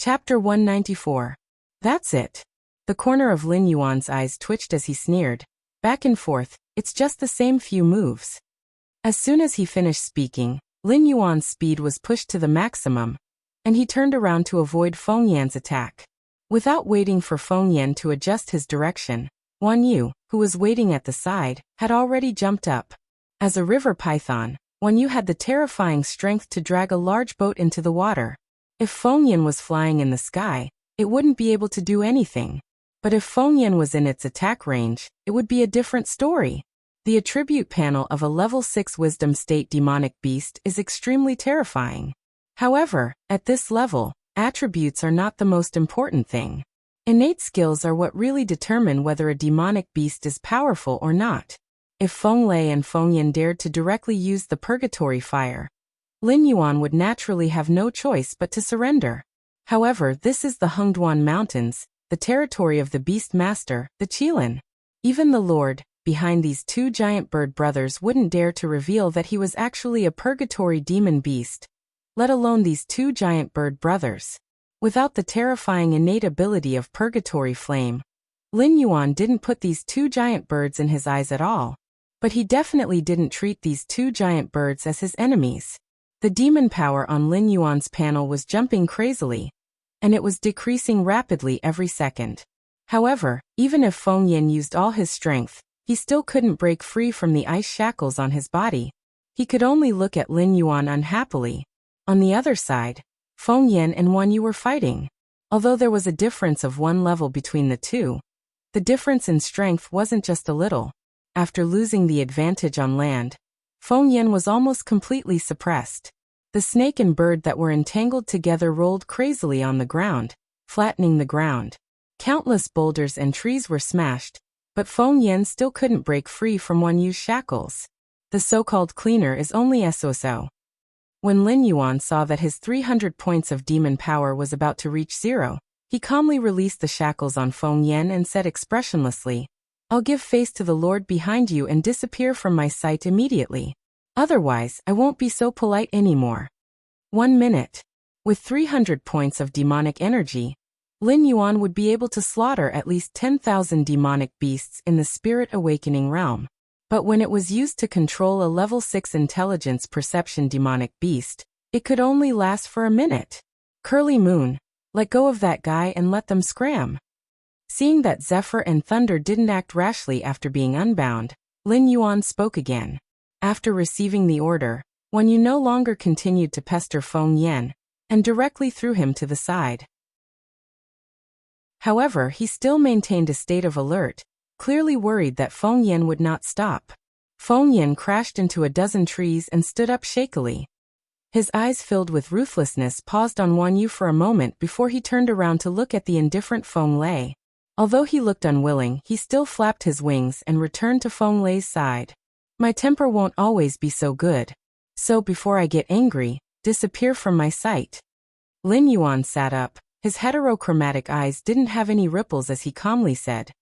Chapter 194. That's it. The corner of Lin Yuan's eyes twitched as he sneered. Back and forth, it's just the same few moves. As soon as he finished speaking, Lin Yuan's speed was pushed to the maximum, and he turned around to avoid Feng Yan's attack. Without waiting for Feng Yan to adjust his direction, Guan Yu, who was waiting at the side, had already jumped up. As a river python, Guan Yu had the terrifying strength to drag a large boat into the water. If Feng Yan was flying in the sky, it wouldn't be able to do anything. But if Feng Yan was in its attack range, it would be a different story. The attribute panel of a level 6 wisdom state demonic beast is extremely terrifying. However, at this level, attributes are not the most important thing. Innate skills are what really determine whether a demonic beast is powerful or not. If Feng Lei and Feng Yan dared to directly use the purgatory fire, Lin Yuan would naturally have no choice but to surrender. However, this is the Hengduan Mountains, the territory of the Beast Master, the Qilin. Even the Lord, behind these two giant bird brothers, wouldn't dare to reveal that he was actually a purgatory demon beast, let alone these two giant bird brothers. Without the terrifying innate ability of purgatory flame, Lin Yuan didn't put these two giant birds in his eyes at all. But he definitely didn't treat these two giant birds as his enemies. The demon power on Lin Yuan's panel was jumping crazily, and it was decreasing rapidly every second. However, even if Feng Yan used all his strength, he still couldn't break free from the ice shackles on his body. He could only look at Lin Yuan unhappily. On the other side, Feng Yan and Guan Yu were fighting. Although there was a difference of one level between the two, the difference in strength wasn't just a little. After losing the advantage on land, Feng Yan was almost completely suppressed. The snake and bird that were entangled together rolled crazily on the ground, flattening the ground. Countless boulders and trees were smashed, but Feng Yan still couldn't break free from Guan Yu's shackles. The so-called cleaner is only SOSO. When Lin Yuan saw that his 300 points of demon power was about to reach zero, he calmly released the shackles on Feng Yan and said expressionlessly, "I'll give face to the Lord behind you and disappear from my sight immediately. Otherwise, I won't be so polite anymore." 1 minute. With 300 points of demonic energy, Lin Yuan would be able to slaughter at least 10,000 demonic beasts in the spirit awakening realm. But when it was used to control a level 6 intelligence perception demonic beast, it could only last for a minute. Curly Moon, let go of that guy and let them scram. Seeing that Zephyr and Thunder didn't act rashly after being unbound, Lin Yuan spoke again. After receiving the order, Guan Yu no longer continued to pester Feng Yan, and directly threw him to the side. However, he still maintained a state of alert, clearly worried that Feng Yan would not stop. Feng Yan crashed into a dozen trees and stood up shakily. His eyes filled with ruthlessness paused on Guan Yu for a moment before he turned around to look at the indifferent Feng Lei. Although he looked unwilling, he still flapped his wings and returned to Feng Lei's side. "My temper won't always be so good. So before I get angry, disappear from my sight." Lin Yuan sat up. His heterochromatic eyes didn't have any ripples as he calmly said,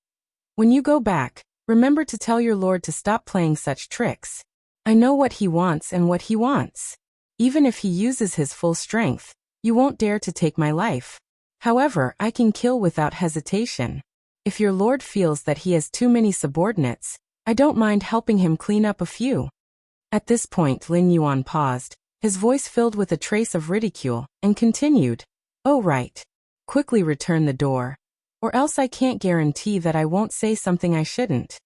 "When you go back, remember to tell your lord to stop playing such tricks. I know what he wants and what he wants. Even if he uses his full strength, you won't dare to take my life. However, I can kill without hesitation. If your lord feels that he has too many subordinates, I don't mind helping him clean up a few." At this point Lin Yuan paused, his voice filled with a trace of ridicule, and continued, "Oh right. Quickly return the door. Or else I can't guarantee that I won't say something I shouldn't."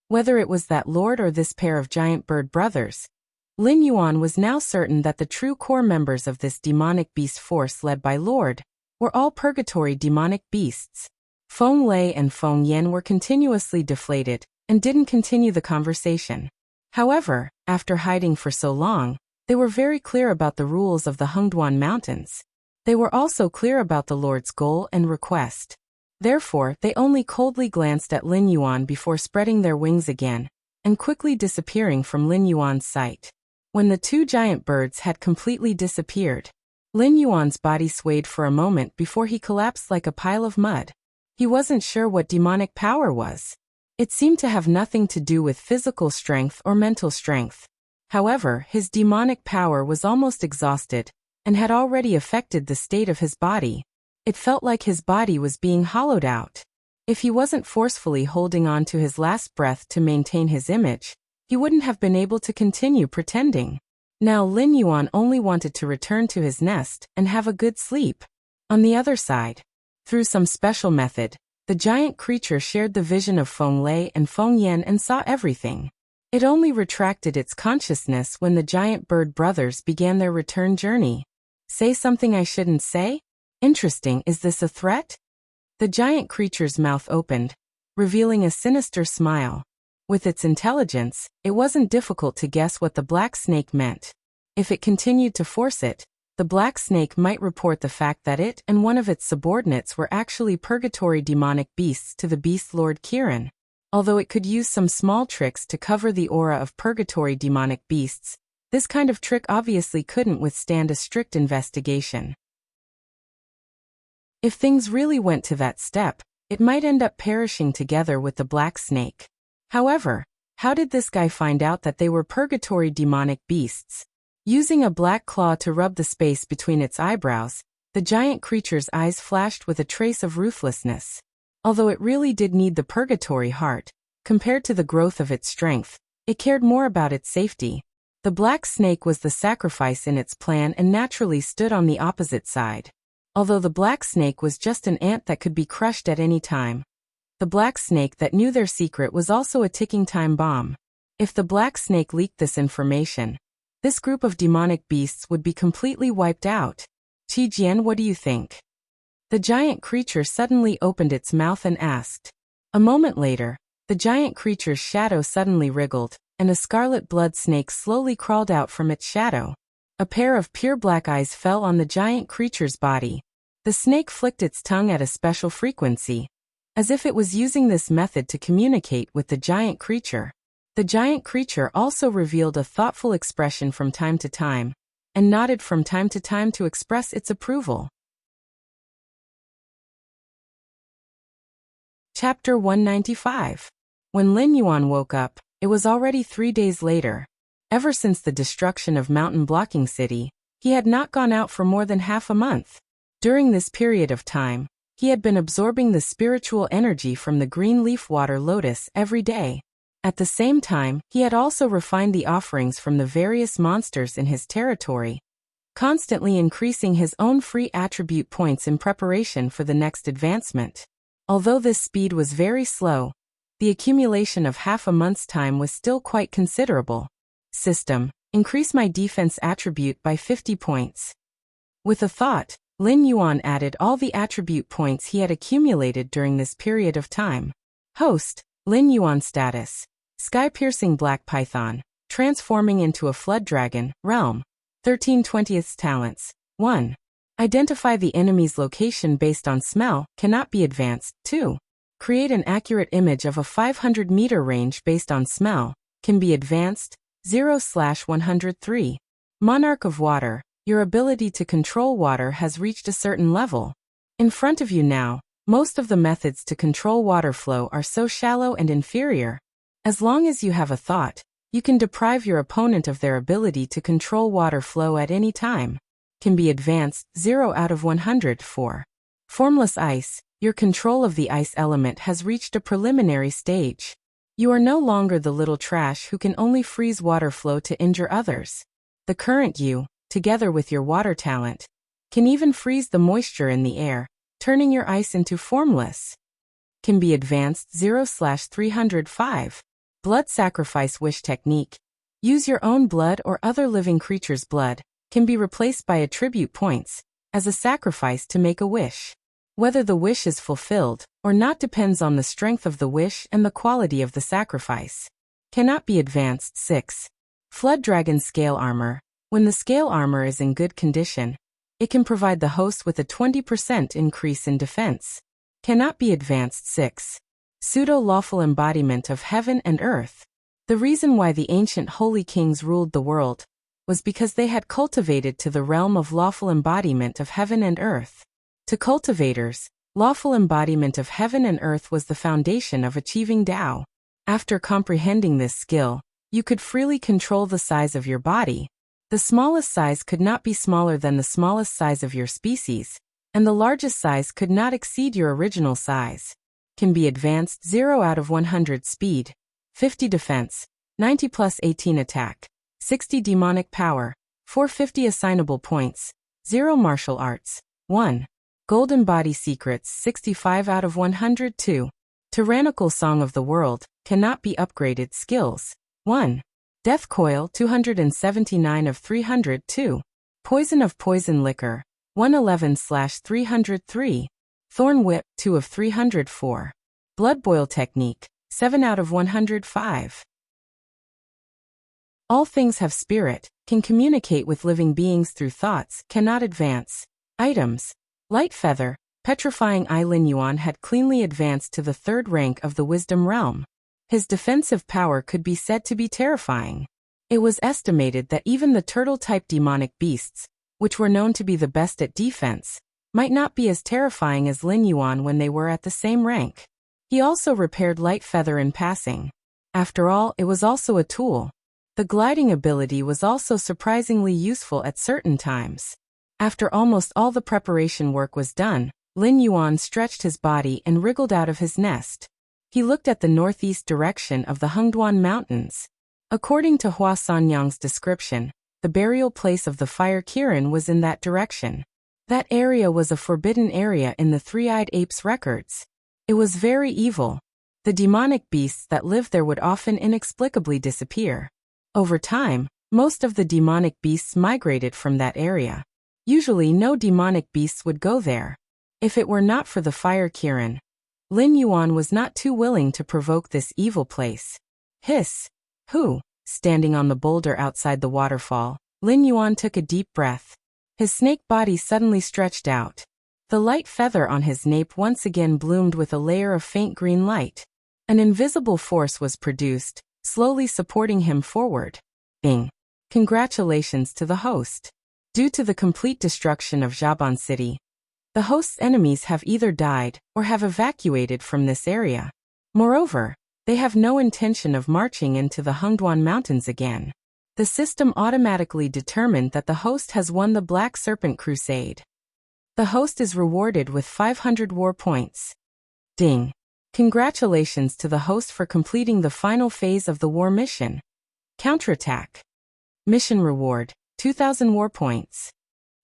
Whether it was that lord or this pair of giant bird brothers, Lin Yuan was now certain that the true core members of this demonic beast force led by Lord were all purgatory demonic beasts. Feng Lei and Feng Yan were continuously deflated and didn't continue the conversation. However, after hiding for so long, they were very clear about the rules of the Hengduan Mountains. They were also clear about the Lord's goal and request. Therefore, they only coldly glanced at Lin Yuan before spreading their wings again and quickly disappearing from Lin Yuan's sight. When the two giant birds had completely disappeared, Lin Yuan's body swayed for a moment before he collapsed like a pile of mud. He wasn't sure what demonic power was. It seemed to have nothing to do with physical strength or mental strength. However, his demonic power was almost exhausted and had already affected the state of his body. It felt like his body was being hollowed out. If he wasn't forcefully holding on to his last breath to maintain his image, he wouldn't have been able to continue pretending. Now Lin Yuan only wanted to return to his nest and have a good sleep. On the other side, through some special method, the giant creature shared the vision of Feng Lei and Feng Yan and saw everything. It only retracted its consciousness when the giant bird brothers began their return journey. Say something I shouldn't say? Interesting, is this a threat? The giant creature's mouth opened, revealing a sinister smile. With its intelligence, it wasn't difficult to guess what the black snake meant. If it continued to force it, the black snake might report the fact that it and one of its subordinates were actually purgatory demonic beasts to the beast lord Kiran. Although it could use some small tricks to cover the aura of purgatory demonic beasts, this kind of trick obviously couldn't withstand a strict investigation. If things really went to that step, it might end up perishing together with the black snake. However, how did this guy find out that they were purgatory demonic beasts? Using a black claw to rub the space between its eyebrows, the giant creature's eyes flashed with a trace of ruthlessness. Although it really did need the purgatory heart, compared to the growth of its strength, it cared more about its safety. The black snake was the sacrifice in its plan and naturally stood on the opposite side. Although the black snake was just an ant that could be crushed at any time, the black snake that knew their secret was also a ticking time bomb. If the black snake leaked this information, this group of demonic beasts would be completely wiped out. Qi Jian, what do you think? The giant creature suddenly opened its mouth and asked. A moment later, the giant creature's shadow suddenly wriggled, and a scarlet blood snake slowly crawled out from its shadow. A pair of pure black eyes fell on the giant creature's body. The snake flicked its tongue at a special frequency, as if it was using this method to communicate with the giant creature. The giant creature also revealed a thoughtful expression from time to time, and nodded from time to time to express its approval. Chapter 195. When Lin Yuan woke up, it was already 3 days later. Ever since the destruction of Mountain Blocking City, he had not gone out for more than half a month. During this period of time, he had been absorbing the spiritual energy from the green leaf water lotus every day. At the same time, he had also refined the offerings from the various monsters in his territory, constantly increasing his own free attribute points in preparation for the next advancement. Although this speed was very slow, the accumulation of half a month's time was still quite considerable. System, increase my defense attribute by 50 points. With a thought, Lin Yuan added all the attribute points he had accumulated during this period of time. Host, Lin Yuan status. Sky-piercing black python, transforming into a flood dragon, realm. 13/20 talents. 1. Identify the enemy's location based on smell, cannot be advanced. 2. Create an accurate image of a 500-meter range based on smell, can be advanced. 0/103. Monarch of Water, your ability to control water has reached a certain level. In front of you now, most of the methods to control water flow are so shallow and inferior. As long as you have a thought, you can deprive your opponent of their ability to control water flow at any time. Can be advanced. 0/104. Formless Ice, your control of the ice element has reached a preliminary stage. You are no longer the little trash who can only freeze water flow to injure others. The current you, together with your water talent, can even freeze the moisture in the air, turning your ice into formless. Can be advanced. 0/305. Blood Sacrifice Wish Technique. Use your own blood or other living creature's blood, can be replaced by attribute points, as a sacrifice to make a wish. Whether the wish is fulfilled or not depends on the strength of the wish and the quality of the sacrifice. Cannot be advanced. 6. Flood Dragon Scale Armor. When the scale armor is in good condition, it can provide the host with a 20% increase in defense. Cannot be advanced. 6. Pseudo-lawful embodiment of heaven and earth. The reason why the ancient holy kings ruled the world was because they had cultivated to the realm of lawful embodiment of heaven and earth. To cultivators, lawful embodiment of heaven and earth was the foundation of achieving Tao. After comprehending this skill, you could freely control the size of your body. The smallest size could not be smaller than the smallest size of your species. and the largest size could not exceed your original size. Can be advanced 0 out of 100 speed, 50 defense, 90 plus 18 attack, 60 demonic power, 450 assignable points, 0 martial arts, 1. Golden body secrets 65 out of 102. Tyrannical song of the world, cannot be upgraded skills, 1. Death coil 279 of 302. Poison of poison liquor, 111/303. Thorn whip 2 of 304. Blood boil technique, 7 out of 105. All things have spirit, can communicate with living beings through thoughts, cannot advance. Items. Light feather, petrifying eye. Lin Yuan had cleanly advanced to the 3rd rank of the wisdom realm. His defensive power could be said to be terrifying. It was estimated that even the turtle-type demonic beasts, which were known to be the best at defense, might not be as terrifying as Lin Yuan when they were at the same rank. He also repaired light feather in passing. After all, it was also a tool. The gliding ability was also surprisingly useful at certain times. After almost all the preparation work was done, Lin Yuan stretched his body and wriggled out of his nest. He looked at the northeast direction of the Hengduan Mountains. According to Hua Sanyang's description, the burial place of the fire Kirin was in that direction. That area was a forbidden area in the three-eyed ape's records. It was very evil. The demonic beasts that lived there would often inexplicably disappear. Over time, most of the demonic beasts migrated from that area. Usually no demonic beasts would go there. If it were not for the fire Kirin, Lin Yuan was not too willing to provoke this evil place. Hiss! Who? Standing on the boulder outside the waterfall, Lin Yuan took a deep breath. His snake body suddenly stretched out. The light feather on his nape once again bloomed with a layer of faint green light. An invisible force was produced, slowly supporting him forward. Bing! Congratulations to the host. Due to the complete destruction of Zhaban City, the host's enemies have either died or have evacuated from this area. Moreover, they have no intention of marching into the Hengduan Mountains again. The system automatically determined that the host has won the Black Serpent Crusade. The host is rewarded with 500 war points. Ding! Congratulations to the host for completing the final phase of the war mission. Counterattack. Mission reward, 2,000 war points.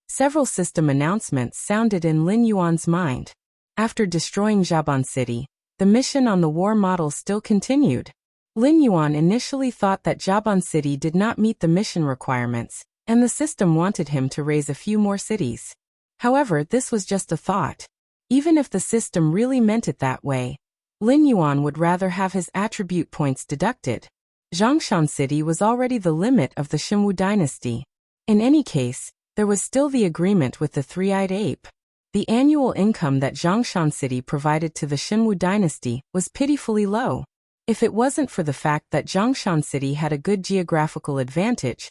Several system announcements sounded in Lin Yuan's mind. After destroying Zhaban City, the mission on the war model still continued. Lin Yuan initially thought that Zhaban City did not meet the mission requirements, and the system wanted him to raise a few more cities. However, this was just a thought. Even if the system really meant it that way, Lin Yuan would rather have his attribute points deducted. Zhongshan City was already the limit of the Xinwu dynasty. In any case, there was still the agreement with the three-eyed ape. The annual income that Zhongshan City provided to the Xinwu dynasty was pitifully low. If it wasn't for the fact that Zhongshan City had a good geographical advantage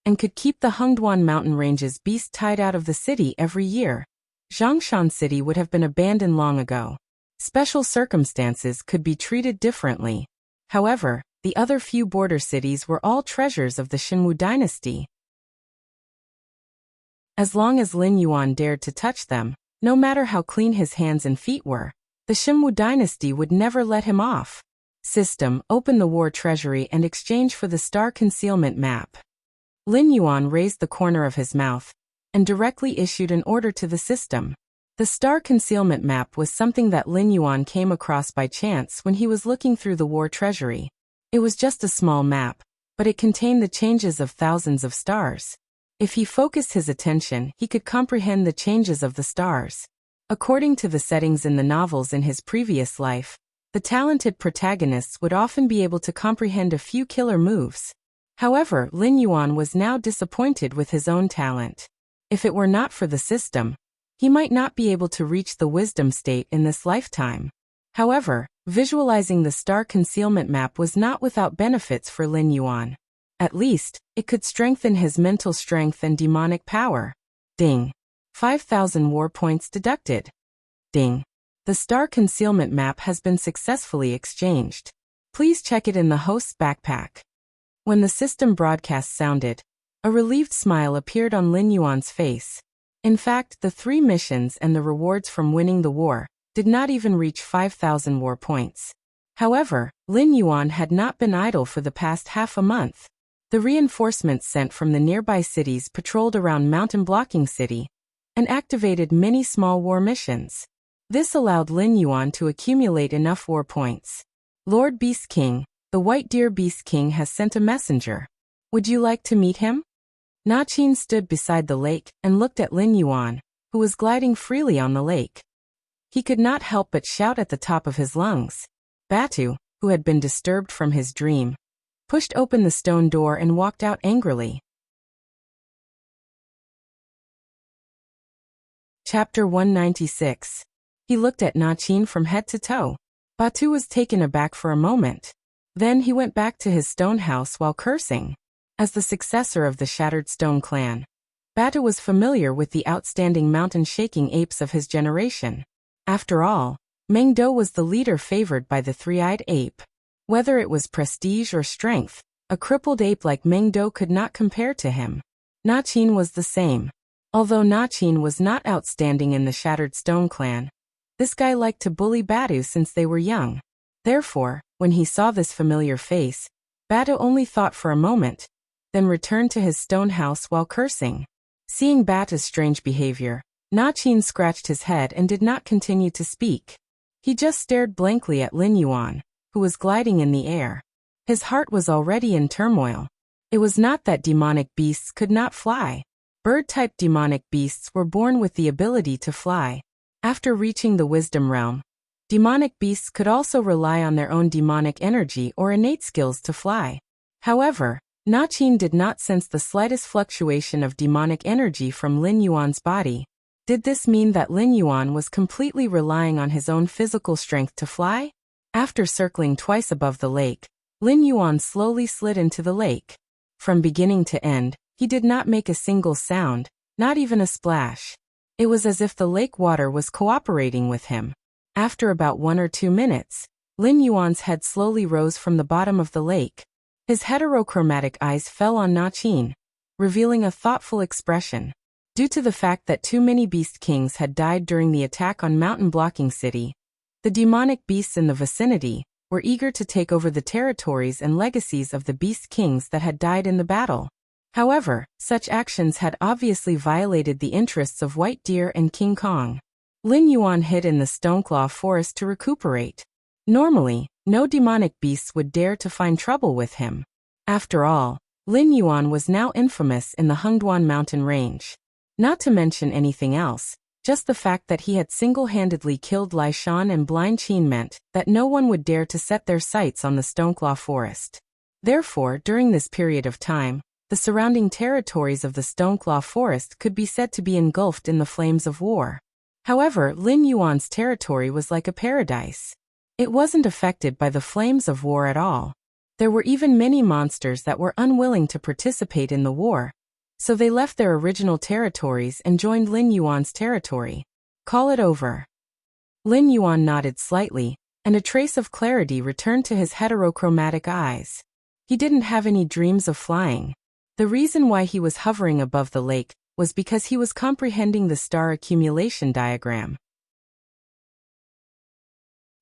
and could keep the Hengduan mountain range's beasts tied out of the city every year, Zhongshan City would have been abandoned long ago. Special circumstances could be treated differently. However, the other few border cities were all treasures of the Xinwu dynasty. As long as Lin Yuan dared to touch them, no matter how clean his hands and feet were, the Xinwu dynasty would never let him off. System, open the war treasury and exchange for the star concealment map. Lin Yuan raised the corner of his mouth and directly issued an order to the system. The star concealment map was something that Lin Yuan came across by chance when he was looking through the war treasury. It was just a small map, but it contained the changes of thousands of stars. If he focused his attention, he could comprehend the changes of the stars. According to the settings in the novels in his previous life, the talented protagonists would often be able to comprehend a few killer moves. However, Lin Yuan was now disappointed with his own talent. If it were not for the system, he might not be able to reach the wisdom state in this lifetime. However, visualizing the star concealment map was not without benefits for Lin Yuan. At least, it could strengthen his mental strength and demonic power. Ding! 5,000 war points deducted. Ding! The star concealment map has been successfully exchanged. Please check it in the host's backpack. When the system broadcast sounded, a relieved smile appeared on Lin Yuan's face. In fact, the 3 missions and the rewards from winning the war did not even reach 5,000 war points. However, Lin Yuan had not been idle for the past half a month. The reinforcements sent from the nearby cities patrolled around Mountain Blocking City and activated many small war missions. This allowed Lin Yuan to accumulate enough war points. Lord Beast King, the White Deer Beast King has sent a messenger. Would you like to meet him? Na Qin stood beside the lake and looked at Lin Yuan, who was gliding freely on the lake. He could not help but shout at the top of his lungs. Batu, who had been disturbed from his dream, pushed open the stone door and walked out angrily. Chapter 196. He looked at Na Qin from head to toe. Batu was taken aback for a moment. Then he went back to his stone house while cursing. As the successor of the Shattered Stone clan, Batu was familiar with the outstanding mountain-shaking apes of his generation. After all, Meng Do was the leader favored by the three-eyed ape. Whether it was prestige or strength, a crippled ape like Meng Do could not compare to him. Na Qin was the same. Although Na Qin was not outstanding in the Shattered Stone clan, this guy liked to bully Batu since they were young. Therefore, when he saw this familiar face, Batu only thought for a moment, then returned to his stone house while cursing. Seeing Batu's strange behavior, Na Qin scratched his head and did not continue to speak. He just stared blankly at Lin Yuan, who was gliding in the air. His heart was already in turmoil. It was not that demonic beasts could not fly. Bird-type demonic beasts were born with the ability to fly. After reaching the wisdom realm, demonic beasts could also rely on their own demonic energy or innate skills to fly. However, Na Qin did not sense the slightest fluctuation of demonic energy from Lin Yuan's body. Did this mean that Lin Yuan was completely relying on his own physical strength to fly? After circling twice above the lake, Lin Yuan slowly slid into the lake. From beginning to end, he did not make a single sound, not even a splash. It was as if the lake water was cooperating with him. After about 1 or 2 minutes, Lin Yuan's head slowly rose from the bottom of the lake. His heterochromatic eyes fell on Na Qin, revealing a thoughtful expression. Due to the fact that too many beast kings had died during the attack on Mountain Blocking City, the demonic beasts in the vicinity were eager to take over the territories and legacies of the beast kings that had died in the battle. However, such actions had obviously violated the interests of White Deer and King Kong. Lin Yuan hid in the Stoneclaw forest to recuperate. Normally, no demonic beasts would dare to find trouble with him. After all, Lin Yuan was now infamous in the Hengduan mountain range. Not to mention anything else, just the fact that he had single-handedly killed Lai Shan and Blind Qin meant that no one would dare to set their sights on the Stoneclaw forest. Therefore, during this period of time, the surrounding territories of the Stoneclaw forest could be said to be engulfed in the flames of war. However, Lin Yuan's territory was like a paradise. It wasn't affected by the flames of war at all. There were even many monsters that were unwilling to participate in the war, so they left their original territories and joined Lin Yuan's territory. Call it over. Lin Yuan nodded slightly, and a trace of clarity returned to his heterochromatic eyes. He didn't have any dreams of flying. The reason why he was hovering above the lake was because he was comprehending the star accumulation diagram.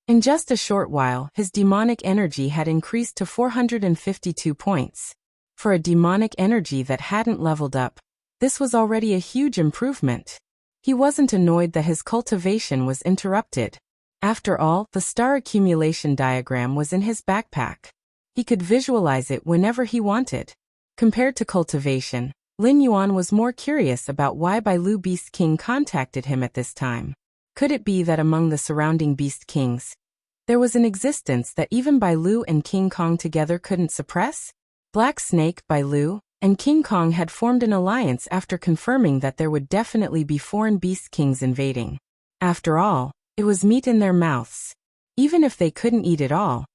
In just a short while, his demonic energy had increased to 452 points. For a demonic energy that hadn't leveled up, this was already a huge improvement. He wasn't annoyed that his cultivation was interrupted. After all, the star accumulation diagram was in his backpack. He could visualize it whenever he wanted. Compared to cultivation, Lin Yuan was more curious about why Bailu Beast King contacted him at this time. Could it be that among the surrounding Beast Kings, there was an existence that even Bailu and King Kong together couldn't suppress? Black Snake, Bailu, and King Kong had formed an alliance after confirming that there would definitely be foreign beast kings invading. After all, it was meat in their mouths. Even if they couldn't eat it all,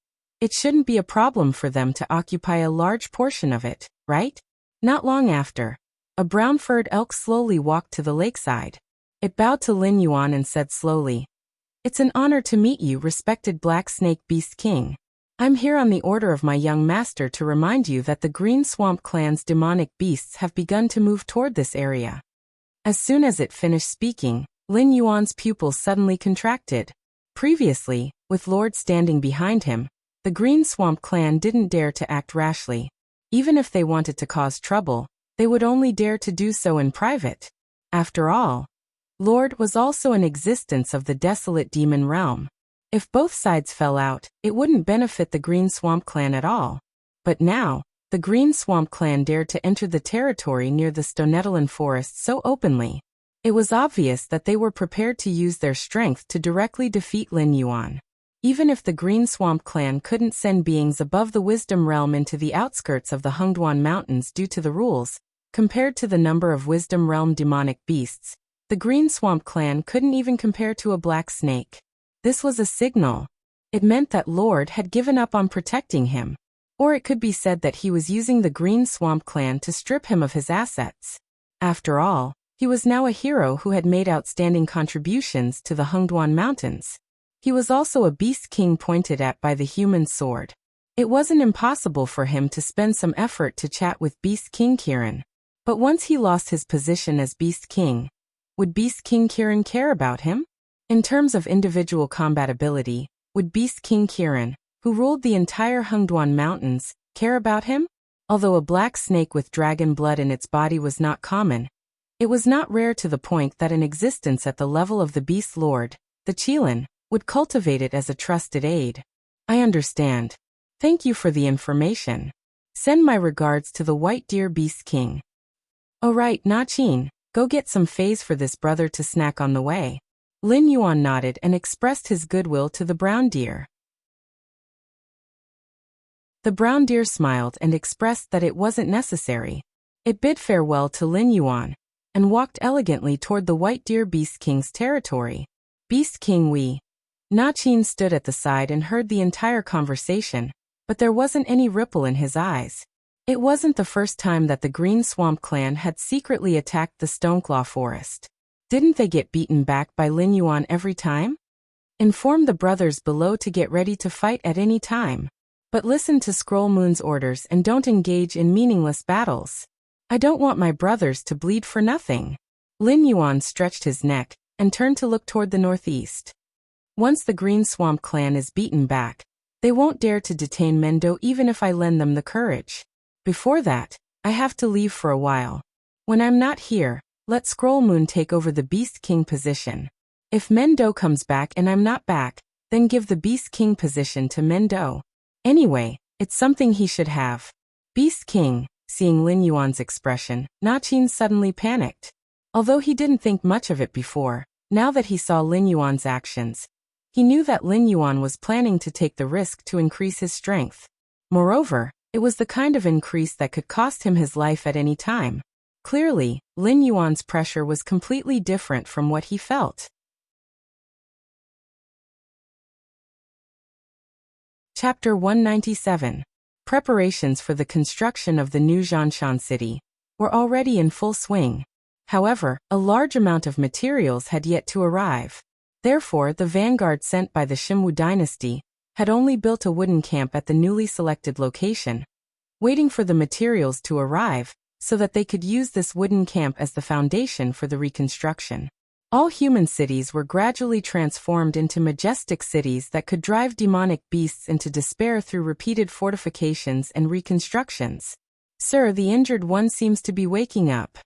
it shouldn't be a problem for them to occupy a large portion of it, right? Not long after, a brown-furred elk slowly walked to the lakeside. It bowed to Lin Yuan and said slowly, "It's an honor to meet you, respected Black Snake Beast King. I'm here on the order of my young master to remind you that the Green Swamp Clan's demonic beasts have begun to move toward this area." As soon as it finished speaking, Lin Yuan's pupils suddenly contracted. Previously, with Lord standing behind him, the Green Swamp clan didn't dare to act rashly. Even if they wanted to cause trouble, they would only dare to do so in private. After all, Lord was also an existence of the desolate demon realm. If both sides fell out, it wouldn't benefit the Green Swamp clan at all. But now, the Green Swamp clan dared to enter the territory near the Stonetalan forest so openly. It was obvious that they were prepared to use their strength to directly defeat Lin Yuan. Even if the Green Swamp clan couldn't send beings above the Wisdom realm into the outskirts of the Hengduan Mountains due to the rules, compared to the number of Wisdom realm demonic beasts, the Green Swamp clan couldn't even compare to a black snake. This was a signal. It meant that Lord had given up on protecting him. Or it could be said that he was using the Green Swamp clan to strip him of his assets. After all, he was now a hero who had made outstanding contributions to the Hengduan Mountains. He was also a beast king pointed at by the human sword. It wasn't impossible for him to spend some effort to chat with Beast King Kirin. But once he lost his position as Beast King, would Beast King Kirin care about him? In terms of individual combatability, would Beast King Kirin, who ruled the entire Hengduan Mountains, care about him? Although a black snake with dragon blood in its body was not common, it was not rare to the point that an existence at the level of the Beast Lord, the Qilin, would cultivate it as a trusted aid. I understand. Thank you for the information. Send my regards to the White Deer Beast King. Oh right, Na Qin, go get some phase for this brother to snack on the way. Lin Yuan nodded and expressed his goodwill to the brown deer. The brown deer smiled and expressed that it wasn't necessary. It bid farewell to Lin Yuan and walked elegantly toward the White Deer Beast King's territory. Beast King Wei. Na Qin stood at the side and heard the entire conversation, but there wasn't any ripple in his eyes. It wasn't the first time that the Green Swamp clan had secretly attacked the Stoneclaw forest. Didn't they get beaten back by Lin Yuan every time? Inform the brothers below to get ready to fight at any time. But listen to Scroll Moon's orders and don't engage in meaningless battles. I don't want my brothers to bleed for nothing. Lin Yuan stretched his neck and turned to look toward the northeast. Once the Green Swamp clan is beaten back, they won't dare to detain Mendo even if I lend them the courage. Before that, I have to leave for a while. When I'm not here, let Scroll Moon take over the Beast King position. If Mendo comes back and I'm not back, then give the Beast King position to Mendo. Anyway, it's something he should have. Beast King, seeing Lin Yuan's expression, Na Qin suddenly panicked. Although he didn't think much of it before, now that he saw Lin Yuan's actions, he knew that Lin Yuan was planning to take the risk to increase his strength. Moreover, it was the kind of increase that could cost him his life at any time. Clearly, Lin Yuan's pressure was completely different from what he felt. Chapter 197. Preparations for the construction of the new Zhanshan city were already in full swing. However, a large amount of materials had yet to arrive. Therefore, the vanguard sent by the Shimwu dynasty had only built a wooden camp at the newly selected location, waiting for the materials to arrive so that they could use this wooden camp as the foundation for the reconstruction. All human cities were gradually transformed into majestic cities that could drive demonic beasts into despair through repeated fortifications and reconstructions. Sir, the injured one seems to be waking up.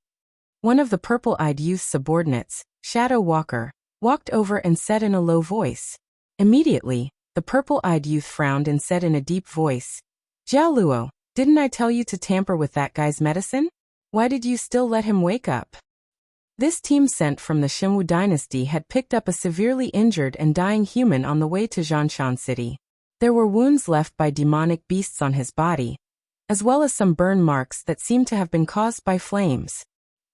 One of the purple-eyed youth's subordinates, Shadow Walker, walked over and said in a low voice. Immediately, the purple-eyed youth frowned and said in a deep voice, Jiao Luo, didn't I tell you to tamper with that guy's medicine? Why did you still let him wake up? This team sent from the Shimwu dynasty had picked up a severely injured and dying human on the way to Zhanshan city. There were wounds left by demonic beasts on his body, as well as some burn marks that seemed to have been caused by flames.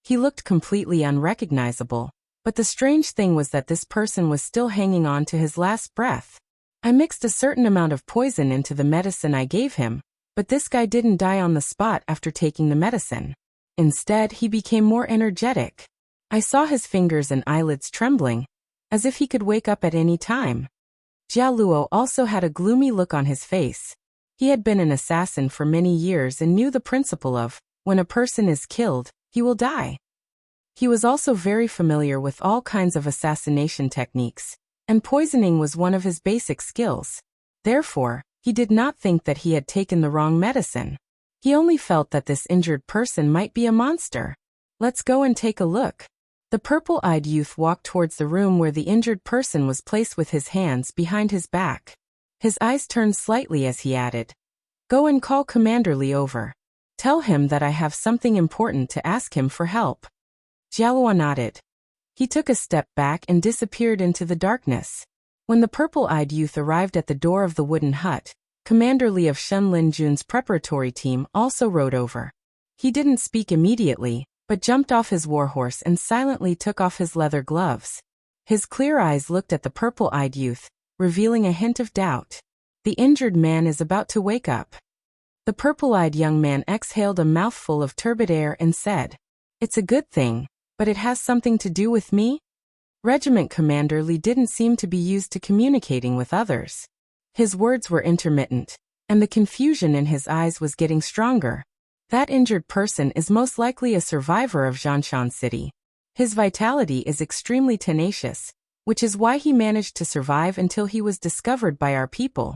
He looked completely unrecognizable, but the strange thing was that this person was still hanging on to his last breath. I mixed a certain amount of poison into the medicine I gave him, but this guy didn't die on the spot after taking the medicine. Instead, he became more energetic. I saw his fingers and eyelids trembling, as if he could wake up at any time. Jiao Luo also had a gloomy look on his face. He had been an assassin for many years and knew the principle of, when a person is killed, he will die. He was also very familiar with all kinds of assassination techniques, and poisoning was one of his basic skills. Therefore, he did not think that he had taken the wrong medicine. He only felt that this injured person might be a monster. Let's go and take a look. The purple-eyed youth walked towards the room where the injured person was placed with his hands behind his back. His eyes turned slightly as he added, "Go and call Commander Lee over. Tell him that I have something important to ask him for help." Jialua nodded. He took a step back and disappeared into the darkness. When the purple-eyed youth arrived at the door of the wooden hut, Commander Lee of Shen Linjun's preparatory team also rode over. He didn't speak immediately, but jumped off his warhorse and silently took off his leather gloves. His clear eyes looked at the purple-eyed youth, revealing a hint of doubt. The injured man is about to wake up. The purple-eyed young man exhaled a mouthful of turbid air and said, "It's a good thing, but it has something to do with me?" Regiment Commander Lee didn't seem to be used to communicating with others. His words were intermittent, and the confusion in his eyes was getting stronger. That injured person is most likely a survivor of Zhanshan City. His vitality is extremely tenacious, which is why he managed to survive until he was discovered by our people.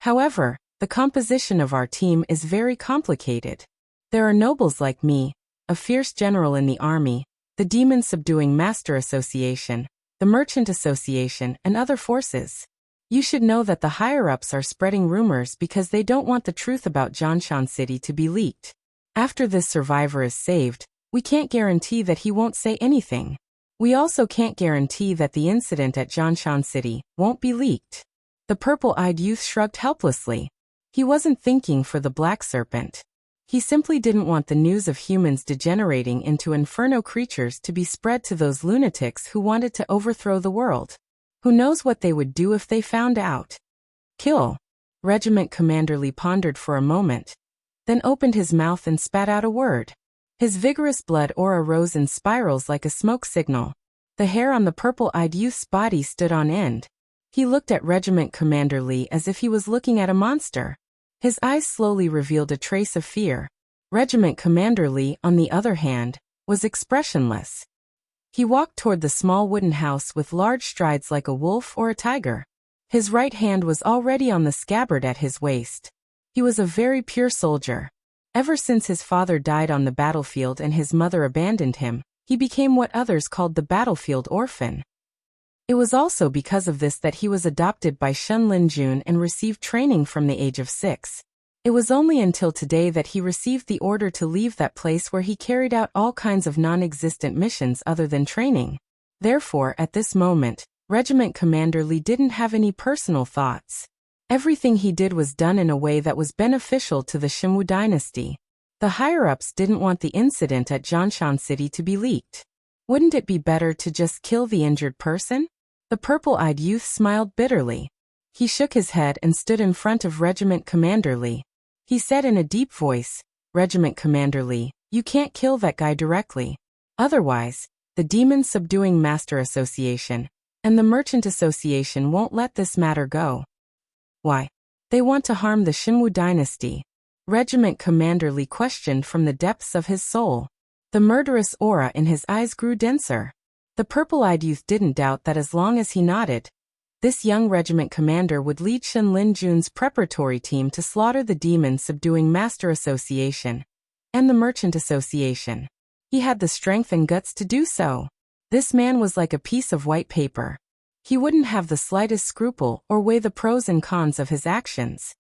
However, the composition of our team is very complicated. There are nobles like me, a fierce general in the army, the Demon Subduing Master Association, the Merchant Association, and other forces. You should know that the higher-ups are spreading rumors because they don't want the truth about Zhanshan City to be leaked. After this survivor is saved, we can't guarantee that he won't say anything. We also can't guarantee that the incident at Zhanshan City won't be leaked. The purple-eyed youth shrugged helplessly. He wasn't thinking for the Black Serpent. He simply didn't want the news of humans degenerating into inferno creatures to be spread to those lunatics who wanted to overthrow the world. Who knows what they would do if they found out? Kill. Regiment Commander Lee pondered for a moment, then opened his mouth and spat out a word. His vigorous blood aura rose in spirals like a smoke signal. The hair on the purple-eyed youth's body stood on end. He looked at Regiment Commander Lee as if he was looking at a monster. His eyes slowly revealed a trace of fear. Regiment Commander Lee, on the other hand, was expressionless. He walked toward the small wooden house with large strides like a wolf or a tiger. His right hand was already on the scabbard at his waist. He was a very pure soldier. Ever since his father died on the battlefield and his mother abandoned him, he became what others called the battlefield orphan. It was also because of this that he was adopted by Shen Linjun and received training from the age of 6. It was only until today that he received the order to leave that place where he carried out all kinds of non-existent missions other than training. Therefore, at this moment, Regiment Commander Lee didn't have any personal thoughts. Everything he did was done in a way that was beneficial to the Xinwu dynasty. The higher-ups didn't want the incident at Zhanshan City to be leaked. Wouldn't it be better to just kill the injured person? The purple-eyed youth smiled bitterly. He shook his head and stood in front of Regiment Commander Lee. He said in a deep voice, "Regiment Commander Lee, you can't kill that guy directly. Otherwise, the Demon Subduing Master Association and the Merchant Association won't let this matter go." "Why? They want to harm the Xinwu dynasty?" Regiment Commander Lee questioned from the depths of his soul. The murderous aura in his eyes grew denser. The purple-eyed youth didn't doubt that as long as he nodded, this young regiment commander would lead Shen Linjun's preparatory team to slaughter the Demon Subduing Master Association and the Merchant Association. He had the strength and guts to do so. This man was like a piece of white paper. He wouldn't have the slightest scruple or weigh the pros and cons of his actions.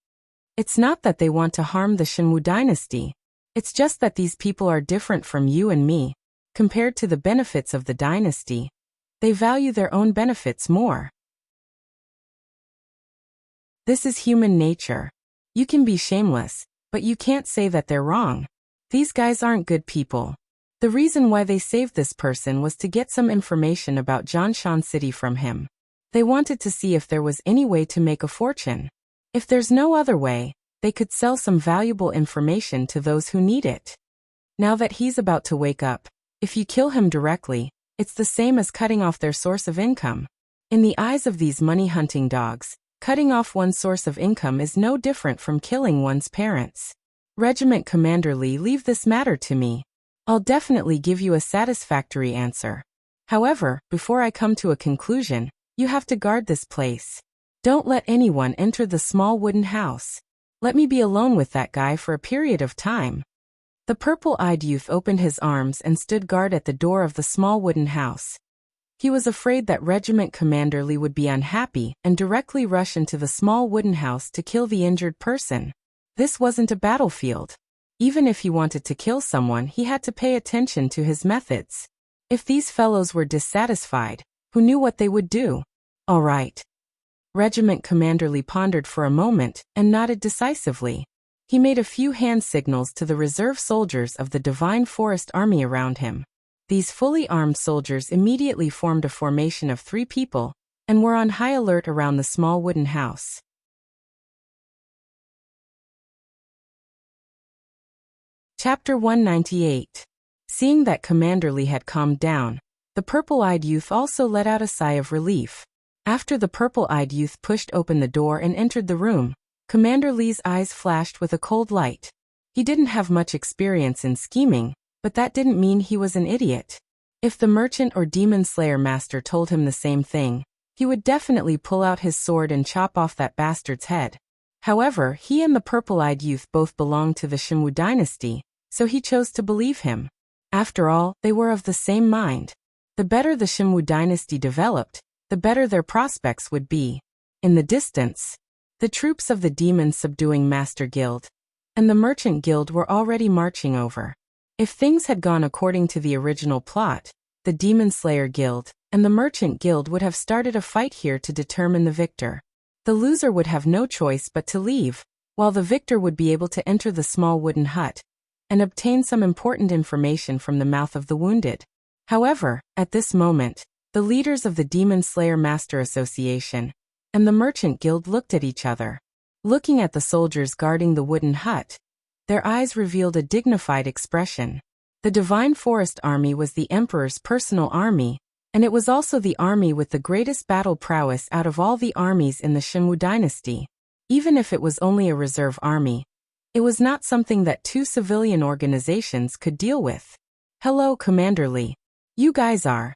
It's not that they want to harm the Xinwu dynasty. It's just that these people are different from you and me. Compared to the benefits of the dynasty, they value their own benefits more. This is human nature. You can be shameless, but you can't say that they're wrong. These guys aren't good people. The reason why they saved this person was to get some information about Zhanshan City from him. They wanted to see if there was any way to make a fortune. If there's no other way, they could sell some valuable information to those who need it. Now that he's about to wake up, if you kill him directly, it's the same as cutting off their source of income. In the eyes of these money-hunting dogs, cutting off one's source of income is no different from killing one's parents. Regiment Commander Lee, leave this matter to me. I'll definitely give you a satisfactory answer. However, before I come to a conclusion, you have to guard this place. Don't let anyone enter the small wooden house. Let me be alone with that guy for a period of time." The purple-eyed youth opened his arms and stood guard at the door of the small wooden house. He was afraid that Regiment Commander Lee would be unhappy and directly rush into the small wooden house to kill the injured person. This wasn't a battlefield. Even if he wanted to kill someone, he had to pay attention to his methods. If these fellows were dissatisfied, who knew what they would do? All right. Regiment Commander Lee pondered for a moment and nodded decisively. He made a few hand signals to the reserve soldiers of the Divine Forest Army around him. These fully armed soldiers immediately formed a formation of 3 people and were on high alert around the small wooden house. Chapter 198. Seeing that Commander Lee had calmed down, the purple-eyed youth also let out a sigh of relief. After the purple-eyed youth pushed open the door and entered the room, Commander Lee's eyes flashed with a cold light. He didn't have much experience in scheming, but that didn't mean he was an idiot. If the merchant or demon slayer master told him the same thing, he would definitely pull out his sword and chop off that bastard's head. However, he and the purple-eyed youth both belonged to the Shinwu dynasty, so he chose to believe him. After all, they were of the same mind. The better the Shinwu dynasty developed, the better their prospects would be. In the distance, the troops of the Demon Subduing Master Guild and the Merchant Guild were already marching over. If things had gone according to the original plot, the Demon Slayer Guild and the Merchant Guild would have started a fight here to determine the victor. The loser would have no choice but to leave, while the victor would be able to enter the small wooden hut and obtain some important information from the mouth of the wounded. However, at this moment, the leaders of the Demon Slayer Master Association and the Merchant Guild looked at each other. Looking at the soldiers guarding the wooden hut, their eyes revealed a dignified expression. The Divine Forest Army was the Emperor's personal army, and it was also the army with the greatest battle prowess out of all the armies in the Shinwu dynasty. Even if it was only a reserve army, it was not something that 2 civilian organizations could deal with. "Hello, Commander Lee. You guys are..."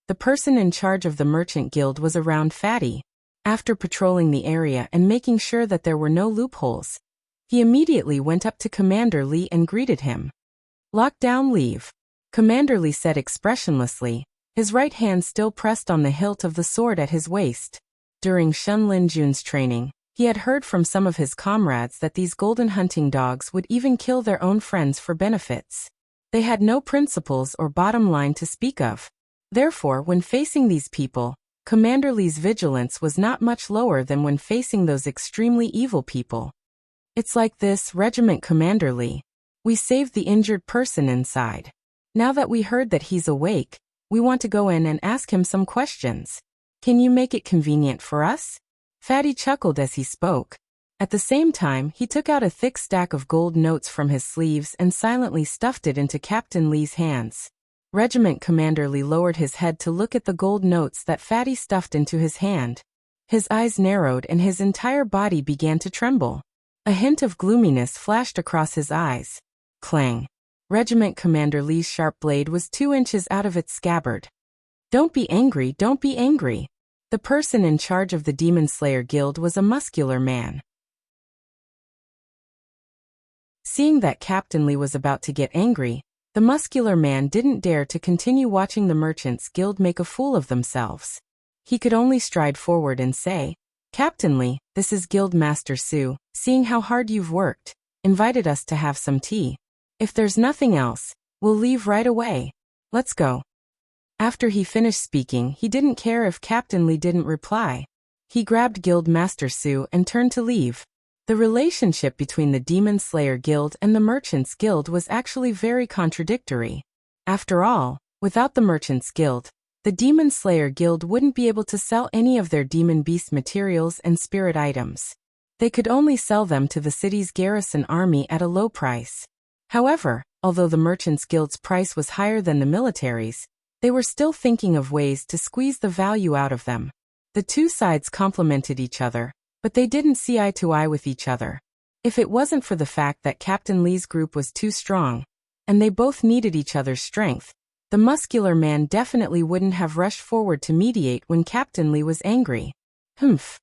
The person in charge of the Merchant Guild was around Fatty. After patrolling the area and making sure that there were no loopholes, he immediately went up to Commander Lee and greeted him. "Lock down, leave," Commander Lee said expressionlessly, his right hand still pressed on the hilt of the sword at his waist. During Shun Lin Jun's training, he had heard from some of his comrades that these golden hunting dogs would even kill their own friends for benefits. They had no principles or bottom line to speak of. Therefore, when facing these people, Commander Lee's vigilance was not much lower than when facing those extremely evil people. "It's like this, Regiment Commander Lee. We saved the injured person inside. Now that we heard that he's awake, we want to go in and ask him some questions. Can you make it convenient for us?" Fatty chuckled as he spoke. At the same time, he took out a thick stack of gold notes from his sleeves and silently stuffed it into Captain Lee's hands. Regiment Commander Lee lowered his head to look at the gold notes that Fatty stuffed into his hand. His eyes narrowed and his entire body began to tremble. A hint of gloominess flashed across his eyes. Clang. Regiment Commander Lee's sharp blade was 2 inches out of its scabbard. "Don't be angry, don't be angry." The person in charge of the Demon Slayer Guild was a muscular man. Seeing that Captain Lee was about to get angry, the muscular man didn't dare to continue watching the Merchants Guild make a fool of themselves. He could only stride forward and say, "Captain Lee, this is Guild Master Su, seeing how hard you've worked, invited us to have some tea. If there's nothing else, we'll leave right away. Let's go." After he finished speaking, he didn't care if Captain Lee didn't reply. He grabbed Guild Master Su and turned to leave. The relationship between the Demon Slayer Guild and the Merchants Guild was actually very contradictory. After all, without the Merchants Guild, the Demon Slayer Guild wouldn't be able to sell any of their demon beast materials and spirit items. They could only sell them to the city's garrison army at a low price. However, although the Merchants Guild's price was higher than the military's, they were still thinking of ways to squeeze the value out of them. The 2 sides complemented each other, but they didn't see eye to eye with each other. If it wasn't for the fact that Captain Lee's group was too strong, and they both needed each other's strength. The muscular man definitely wouldn't have rushed forward to mediate when Captain Li was angry. Humph.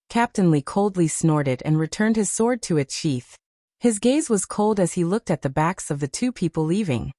Captain Li coldly snorted and returned his sword to its sheath. His gaze was cold as he looked at the backs of the two people leaving.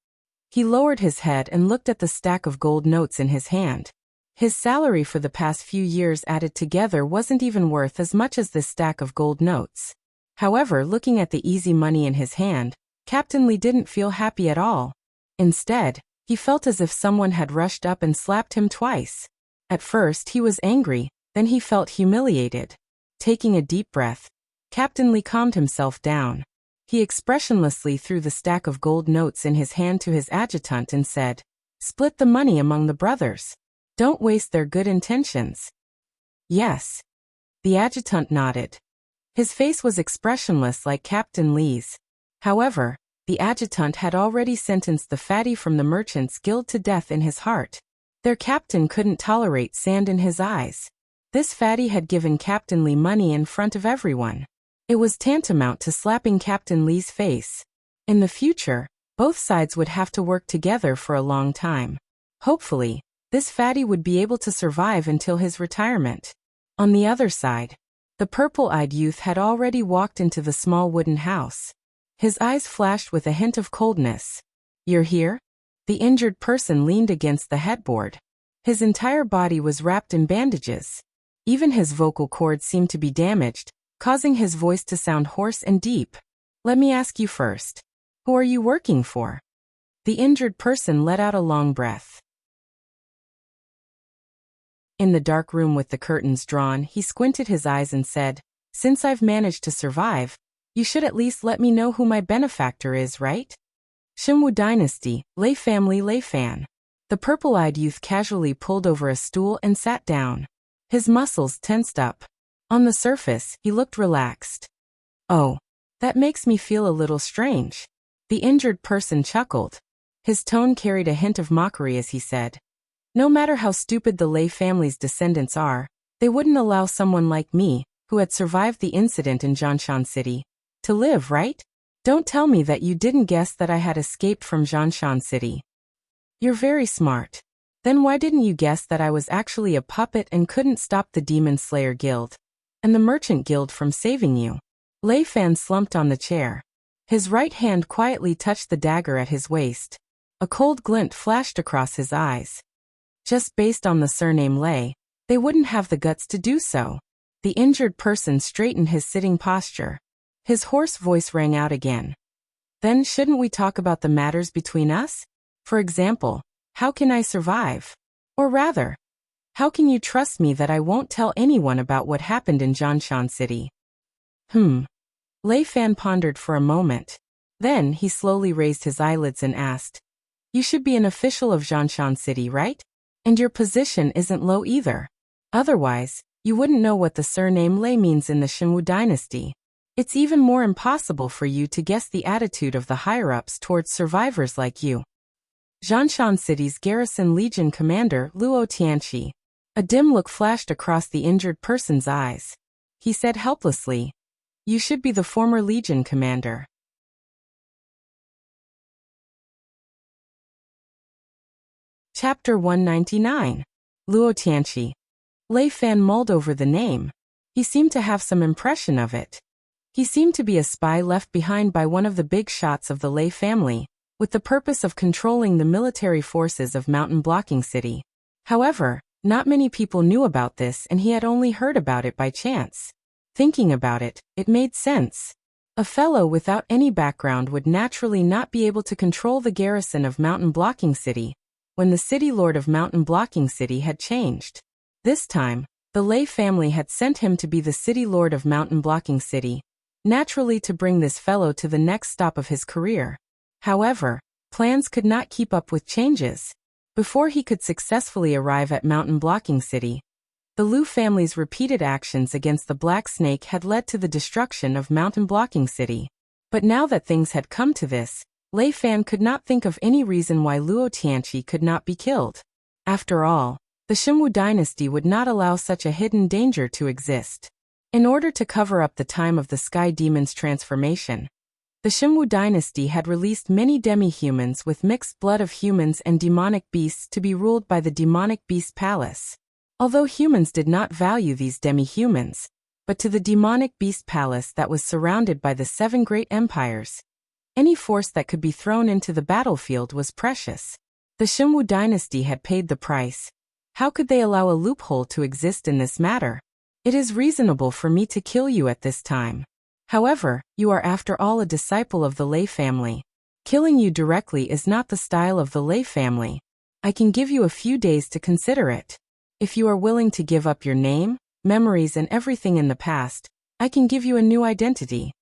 He lowered his head and looked at the stack of gold notes in his hand. His salary for the past few years added together wasn't even worth as much as this stack of gold notes. However, looking at the easy money in his hand, Captain Li didn't feel happy at all. Instead, he felt as if someone had rushed up and slapped him twice. At first he was angry, then he felt humiliated. Taking a deep breath, Captain Li calmed himself down. He expressionlessly threw the stack of gold notes in his hand to his adjutant and said, "Split the money among the brothers. Don't waste their good intentions." "Yes." The adjutant nodded. His face was expressionless like Captain Li's. However, the adjutant had already sentenced the fatty from the Merchants Guild to death in his heart. Their captain couldn't tolerate sand in his eyes. This fatty had given Captain Li money in front of everyone. It was tantamount to slapping Captain Li's face. In the future, both sides would have to work together for a long time. Hopefully, this fatty would be able to survive until his retirement. On the other side, the purple-eyed youth had already walked into the small wooden house. His eyes flashed with a hint of coldness. "You're here?" The injured person leaned against the headboard. His entire body was wrapped in bandages. Even his vocal cords seemed to be damaged, causing his voice to sound hoarse and deep. "Let me ask you first. Who are you working for?" The injured person let out a long breath. In the dark room with the curtains drawn, he squinted his eyes and said, "Since I've managed to survive, you should at least let me know who my benefactor is, right?" Xinwu Dynasty, Lei family Lei Fan. The purple-eyed youth casually pulled over a stool and sat down. His muscles tensed up. On the surface, he looked relaxed. "Oh, that makes me feel a little strange." The injured person chuckled. His tone carried a hint of mockery as he said, "No matter how stupid the Lei family's descendants are, they wouldn't allow someone like me, who had survived the incident in Zhanshan City, to live, right? Don't tell me that you didn't guess that I had escaped from Zhanshan City. You're very smart. Then why didn't you guess that I was actually a puppet and couldn't stop the Demon Slayer Guild and the Merchant Guild from saving you?" Lei Fan slumped on the chair. His right hand quietly touched the dagger at his waist. A cold glint flashed across his eyes. Just based on the surname Lei, they wouldn't have the guts to do so. The injured person straightened his sitting posture. His hoarse voice rang out again. "Then shouldn't we talk about the matters between us? For example, how can I survive? Or rather, how can you trust me that I won't tell anyone about what happened in Zhanshan City?" Lei Fan pondered for a moment. Then he slowly raised his eyelids and asked, "You should be an official of Zhanshan City, right? And your position isn't low either. Otherwise, you wouldn't know what the surname Lei means in the Xinwu dynasty. It's even more impossible for you to guess the attitude of the higher-ups towards survivors like you." Zhanshan City's garrison legion commander Luo Tianqi. A dim look flashed across the injured person's eyes. He said helplessly, "You should be the former legion commander." Chapter 199. Luo Tianqi. Lei Fan mulled over the name. He seemed to have some impression of it. He seemed to be a spy left behind by one of the big shots of the Lei family, with the purpose of controlling the military forces of Mountain Blocking City. However, not many people knew about this and he had only heard about it by chance. Thinking about it, it made sense. A fellow without any background would naturally not be able to control the garrison of Mountain Blocking City, when the city lord of Mountain Blocking City had changed. This time, the Lei family had sent him to be the city lord of Mountain Blocking City, naturally to bring this fellow to the next stop of his career. However, plans could not keep up with changes. Before he could successfully arrive at Mountain Blocking City, the Lu family's repeated actions against the Black Snake had led to the destruction of Mountain Blocking City. But now that things had come to this, Lei Fan could not think of any reason why Luo Tianqi could not be killed. After all, the Xinwu dynasty would not allow such a hidden danger to exist. In order to cover up the time of the Sky Demon's transformation, The Shimwu dynasty had released many demi-humans with mixed blood of humans and demonic beasts to be ruled by the demonic beast palace. Although humans did not value these demi-humans, but to the demonic beast palace that was surrounded by the 7 great empires, any force that could be thrown into the battlefield was precious. The Shimwu dynasty had paid the price. How could they allow a loophole to exist in this matter? It is reasonable for me to kill you at this time. However, you are after all a disciple of the Lei family. Killing you directly is not the style of the Lei family. I can give you a few days to consider it. If you are willing to give up your name, memories and everything in the past, I can give you a new identity.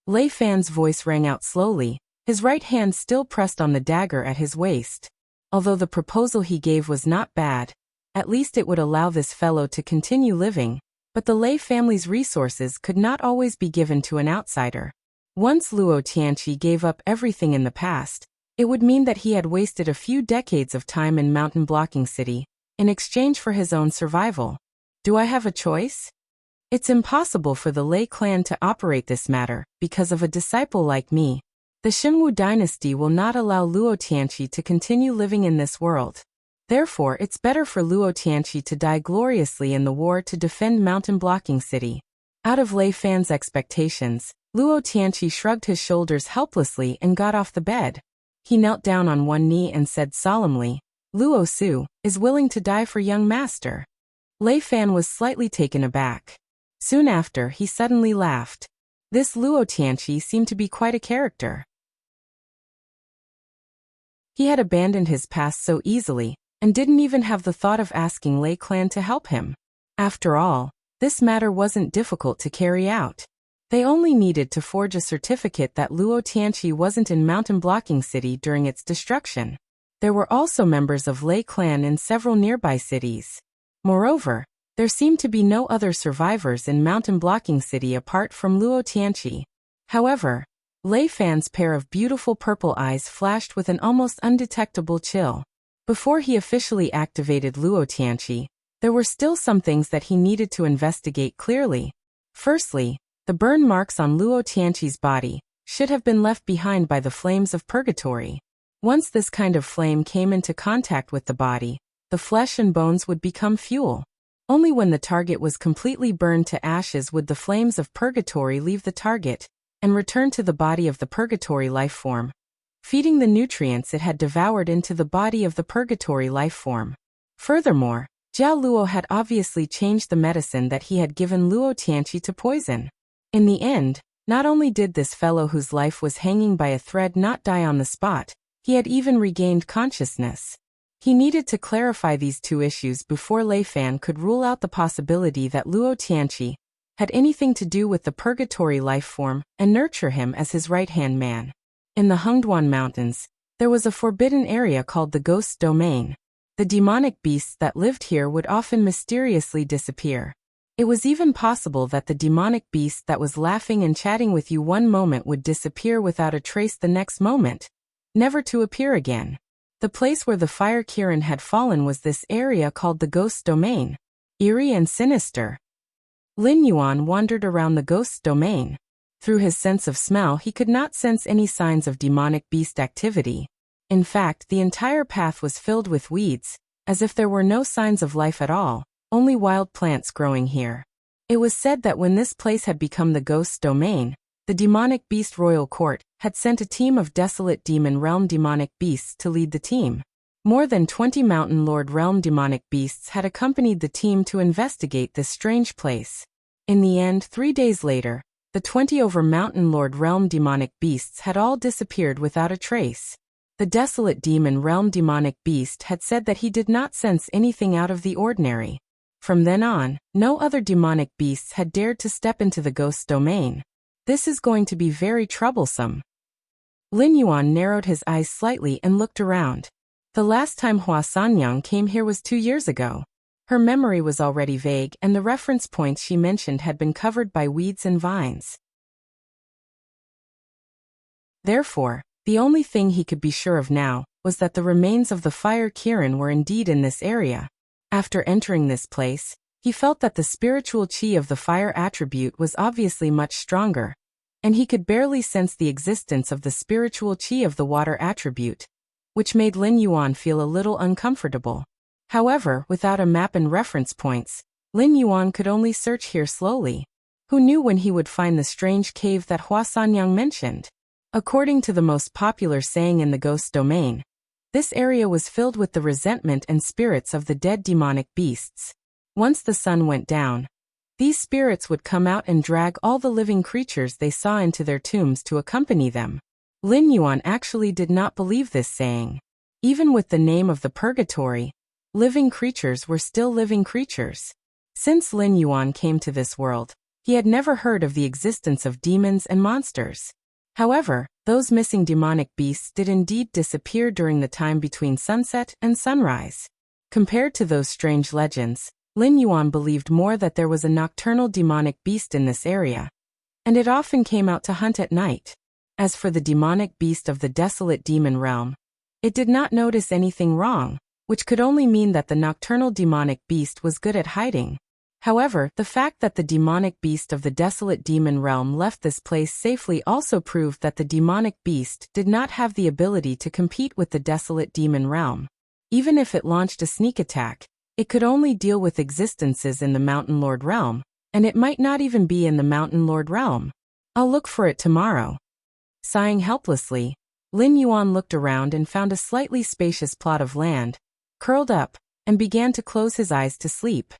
Lei Fan's voice rang out slowly, his right hand still pressed on the dagger at his waist. Although the proposal he gave was not bad, at least it would allow this fellow to continue living. But the Lei family's resources could not always be given to an outsider. Once Luo Tianqi gave up everything in the past, it would mean that he had wasted a few decades of time in Mountain Blocking City, in exchange for his own survival. Do I have a choice? It's impossible for the Lei clan to operate this matter, because of a disciple like me. The Shimwu dynasty will not allow Luo Tianqi to continue living in this world. Therefore, it's better for Luo Tianqi to die gloriously in the war to defend Mountain Blocking City. Out of Lei Fan's expectations, Luo Tianqi shrugged his shoulders helplessly and got off the bed. He knelt down on one knee and said solemnly, Luo Su is willing to die for young master. Lei Fan was slightly taken aback. Soon after, he suddenly laughed. This Luo Tianqi seemed to be quite a character. He had abandoned his past so easily, and didn't even have the thought of asking Lei clan to help him. After all, this matter wasn't difficult to carry out. They only needed to forge a certificate that Luo Tianqi wasn't in Mountain Blocking City during its destruction. There were also members of Lei clan in several nearby cities. Moreover, there seemed to be no other survivors in Mountain Blocking City apart from Luo Tianqi. However, Lei Fan's pair of beautiful purple eyes flashed with an almost undetectable chill. Before he officially activated Luo Tianqi, there were still some things that he needed to investigate clearly. Firstly, the burn marks on Luo Tianqi's body should have been left behind by the flames of purgatory. Once this kind of flame came into contact with the body, the flesh and bones would become fuel. Only when the target was completely burned to ashes would the flames of purgatory leave the target and return to the body of the purgatory life form, feeding the nutrients it had devoured into the body of the purgatory life form. Furthermore, Jiao Luo had obviously changed the medicine that he had given Luo Tianqi to poison. In the end, not only did this fellow whose life was hanging by a thread not die on the spot, he had even regained consciousness. He needed to clarify these two issues before Lei Fan could rule out the possibility that Luo Tianqi had anything to do with the purgatory life form and nurture him as his right-hand man. In the Hengduan Mountains, there was a forbidden area called the Ghost's Domain. The demonic beasts that lived here would often mysteriously disappear. It was even possible that the demonic beast that was laughing and chatting with you one moment would disappear without a trace the next moment, never to appear again. The place where the fire Kirin had fallen was this area called the Ghost's Domain. Eerie and sinister. Lin Yuan wandered around the Ghost's Domain. Through his sense of smell, he could not sense any signs of demonic beast activity. In fact, the entire path was filled with weeds, as if there were no signs of life at all, only wild plants growing here. It was said that when this place had become the Ghost's Domain, the demonic beast royal court had sent a team of desolate demon realm demonic beasts to lead the team. More than 20 Mountain Lord realm demonic beasts had accompanied the team to investigate this strange place. In the end, 3 days later, the 20 over Mountain Lord realm demonic beasts had all disappeared without a trace. The desolate demon realm demonic beast had said that he did not sense anything out of the ordinary. From then on, no other demonic beasts had dared to step into the Ghost's Domain. This is going to be very troublesome. Lin Yuan narrowed his eyes slightly and looked around. The last time Hua Sanyang came here was 2 years ago. Her memory was already vague, and the reference points she mentioned had been covered by weeds and vines. Therefore, the only thing he could be sure of now was that the remains of the fire Kirin were indeed in this area. After entering this place, he felt that the spiritual chi of the fire attribute was obviously much stronger. and he could barely sense the existence of the spiritual qi of the water attribute, which made Lin Yuan feel a little uncomfortable. However, without a map and reference points, Lin Yuan could only search here slowly. Who knew when he would find the strange cave that Hua Sanyang mentioned? According to the most popular saying in the ghost domain, this area was filled with the resentment and spirits of the dead demonic beasts. Once the sun went down, these spirits would come out and drag all the living creatures they saw into their tombs to accompany them. Lin Yuan actually did not believe this saying. Even with the name of the purgatory, living creatures were still living creatures. Since Lin Yuan came to this world, he had never heard of the existence of demons and monsters. However, those missing demonic beasts did indeed disappear during the time between sunset and sunrise. Compared to those strange legends, Lin Yuan believed more that there was a nocturnal demonic beast in this area, and it often came out to hunt at night. As for the demonic beast of the desolate demon realm, it did not notice anything wrong, which could only mean that the nocturnal demonic beast was good at hiding. However, the fact that the demonic beast of the desolate demon realm left this place safely also proved that the demonic beast did not have the ability to compete with the desolate demon realm. Even if it launched a sneak attack, it could only deal with existences in the Mountain Lord realm, and it might not even be in the Mountain Lord realm. I'll look for it tomorrow. Sighing helplessly, Lin Yuan looked around and found a slightly spacious plot of land, curled up, and began to close his eyes to sleep.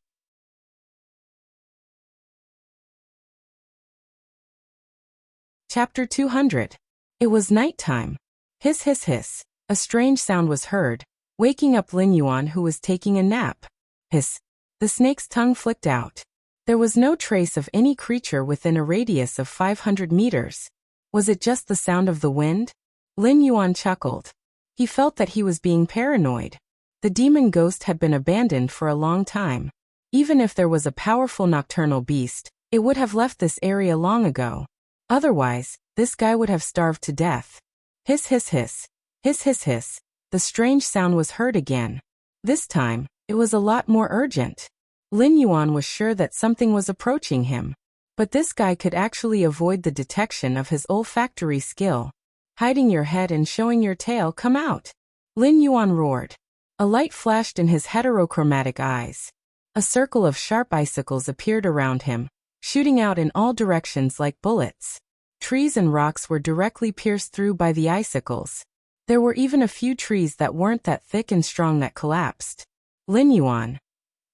Chapter 200. It was nighttime. Hiss hiss hiss. A strange sound was heard, waking up Lin Yuan, who was taking a nap. Hiss. The snake's tongue flicked out. There was no trace of any creature within a radius of 500 meters. Was it just the sound of the wind? Lin Yuan chuckled. He felt that he was being paranoid. The demon ghost had been abandoned for a long time. Even if there was a powerful nocturnal beast, it would have left this area long ago. Otherwise, this guy would have starved to death. Hiss hiss hiss. Hiss hiss hiss. The strange sound was heard again. This time, it was a lot more urgent. Lin Yuan was sure that something was approaching him. But this guy could actually avoid the detection of his olfactory skill. Hiding your head and showing your tail, come out. Lin Yuan roared. A light flashed in his heterochromatic eyes. A circle of sharp icicles appeared around him, shooting out in all directions like bullets. Trees and rocks were directly pierced through by the icicles. There were even a few trees that weren't that thick and strong that collapsed. Lin Yuan.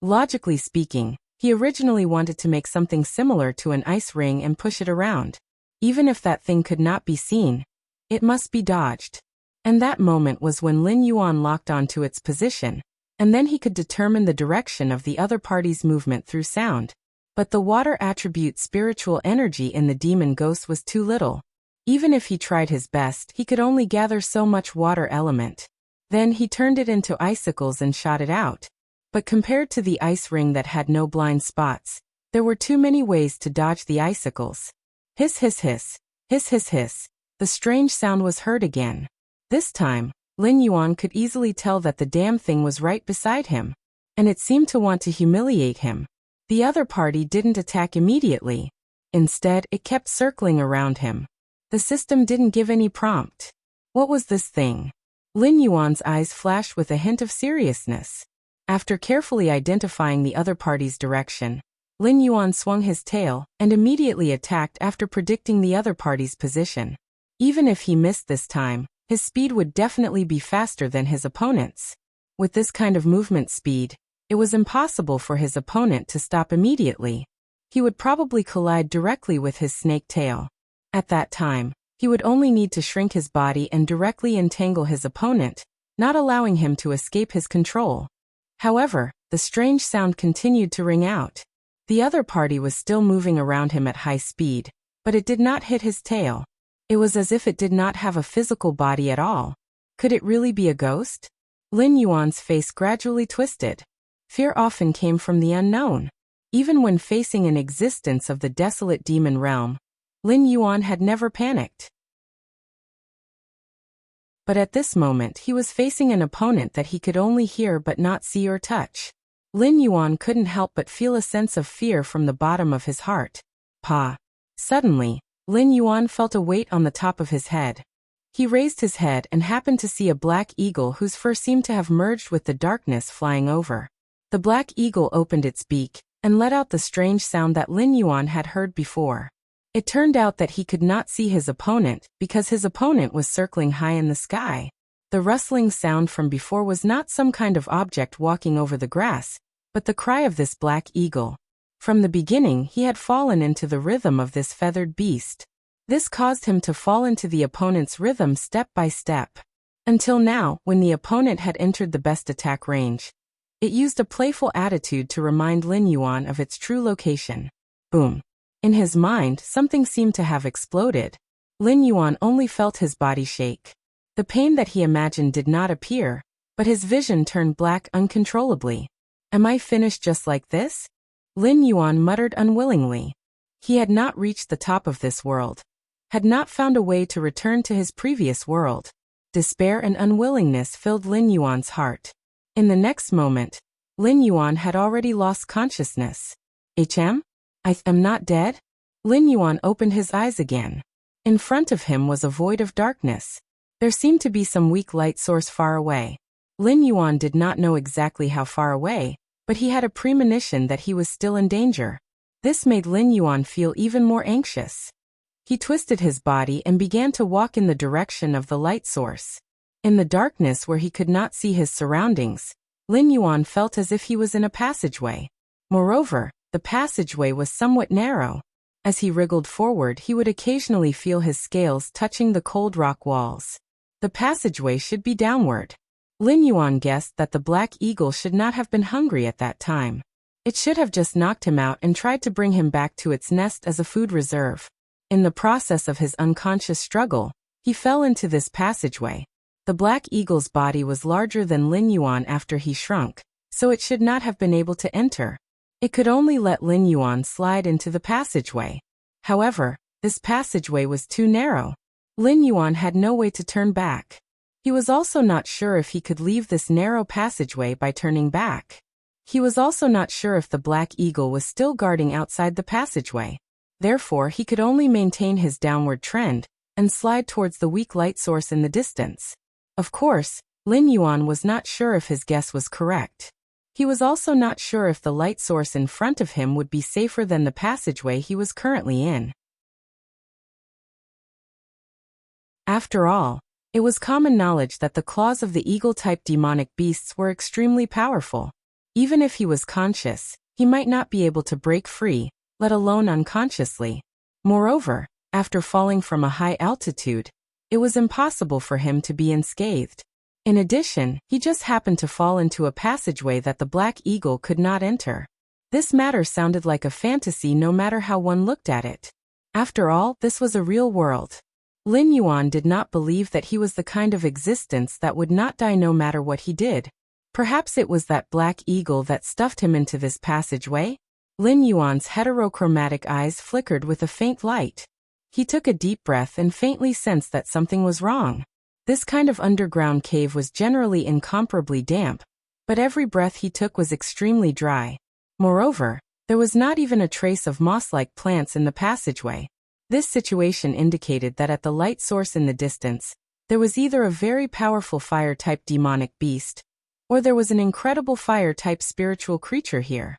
Logically speaking, he originally wanted to make something similar to an ice ring and push it around. Even if that thing could not be seen, it must be dodged. And that moment was when Lin Yuan locked onto its position, and then he could determine the direction of the other party's movement through sound. But the water attribute spiritual energy in the demon ghost was too little. Even if he tried his best, he could only gather so much water element. Then he turned it into icicles and shot it out. But compared to the ice ring that had no blind spots, there were too many ways to dodge the icicles. Hiss hiss hiss. Hiss hiss hiss. The strange sound was heard again. This time, Lin Yuan could easily tell that the damn thing was right beside him, and it seemed to want to humiliate him. The other party didn't attack immediately. Instead, it kept circling around him. The system didn't give any prompt. What was this thing? Lin Yuan's eyes flashed with a hint of seriousness. After carefully identifying the other party's direction, Lin Yuan swung his tail and immediately attacked after predicting the other party's position. Even if he missed this time, his speed would definitely be faster than his opponent's. With this kind of movement speed, it was impossible for his opponent to stop immediately. He would probably collide directly with his snake tail. At that time, he would only need to shrink his body and directly entangle his opponent, not allowing him to escape his control. However, the strange sound continued to ring out. The other party was still moving around him at high speed, but it did not hit his tail. It was as if it did not have a physical body at all. Could it really be a ghost? Lin Yuan's face gradually twisted. Fear often came from the unknown. Even when facing an existence of the desolate demon realm, Lin Yuan had never panicked. But at this moment he was facing an opponent that he could only hear but not see or touch. Lin Yuan couldn't help but feel a sense of fear from the bottom of his heart. Pa. Suddenly, Lin Yuan felt a weight on the top of his head. He raised his head and happened to see a black eagle whose fur seemed to have merged with the darkness flying over. The black eagle opened its beak and let out the strange sound that Lin Yuan had heard before. It turned out that he could not see his opponent because his opponent was circling high in the sky. The rustling sound from before was not some kind of object walking over the grass, but the cry of this black eagle. From the beginning he had fallen into the rhythm of this feathered beast. This caused him to fall into the opponent's rhythm step by step. Until now, when the opponent had entered the best attack range, it used a playful attitude to remind Lin Yuan of its true location. Boom. In his mind, something seemed to have exploded. Lin Yuan only felt his body shake. The pain that he imagined did not appear, but his vision turned black uncontrollably. Am I finished just like this? Lin Yuan muttered unwillingly. He had not reached the top of this world, had not found a way to return to his previous world. Despair and unwillingness filled Lin Yuan's heart. In the next moment, Lin Yuan had already lost consciousness. I am not dead? Lin Yuan opened his eyes again. In front of him was a void of darkness. There seemed to be some weak light source far away. Lin Yuan did not know exactly how far away, but he had a premonition that he was still in danger. This made Lin Yuan feel even more anxious. He twisted his body and began to walk in the direction of the light source. In the darkness where he could not see his surroundings, Lin Yuan felt as if he was in a passageway. Moreover, the passageway was somewhat narrow. As he wriggled forward, he would occasionally feel his scales touching the cold rock walls. The passageway should be downward. Lin Yuan guessed that the black eagle should not have been hungry at that time. It should have just knocked him out and tried to bring him back to its nest as a food reserve. In the process of his unconscious struggle, he fell into this passageway. The black eagle's body was larger than Lin Yuan after he shrunk, so it should not have been able to enter. It could only let Lin Yuan slide into the passageway. However, this passageway was too narrow. Lin Yuan had no way to turn back. He was also not sure if he could leave this narrow passageway by turning back. He was also not sure if the black eagle was still guarding outside the passageway. Therefore, he could only maintain his downward trend and slide towards the weak light source in the distance. Of course, Lin Yuan was not sure if his guess was correct. He was also not sure if the light source in front of him would be safer than the passageway he was currently in. After all, it was common knowledge that the claws of the eagle-type demonic beasts were extremely powerful. Even if he was conscious, he might not be able to break free, let alone unconsciously. Moreover, after falling from a high altitude, it was impossible for him to be unscathed. In addition, he just happened to fall into a passageway that the black eagle could not enter. This matter sounded like a fantasy no matter how one looked at it. After all, this was a real world. Lin Yuan did not believe that he was the kind of existence that would not die no matter what he did. Perhaps it was that black eagle that stuffed him into this passageway? Lin Yuan's heterochromatic eyes flickered with a faint light. He took a deep breath and faintly sensed that something was wrong. This kind of underground cave was generally incomparably damp, but every breath he took was extremely dry. Moreover, there was not even a trace of moss-like plants in the passageway. This situation indicated that at the light source in the distance, there was either a very powerful fire-type demonic beast, or there was an incredible fire-type spiritual creature here.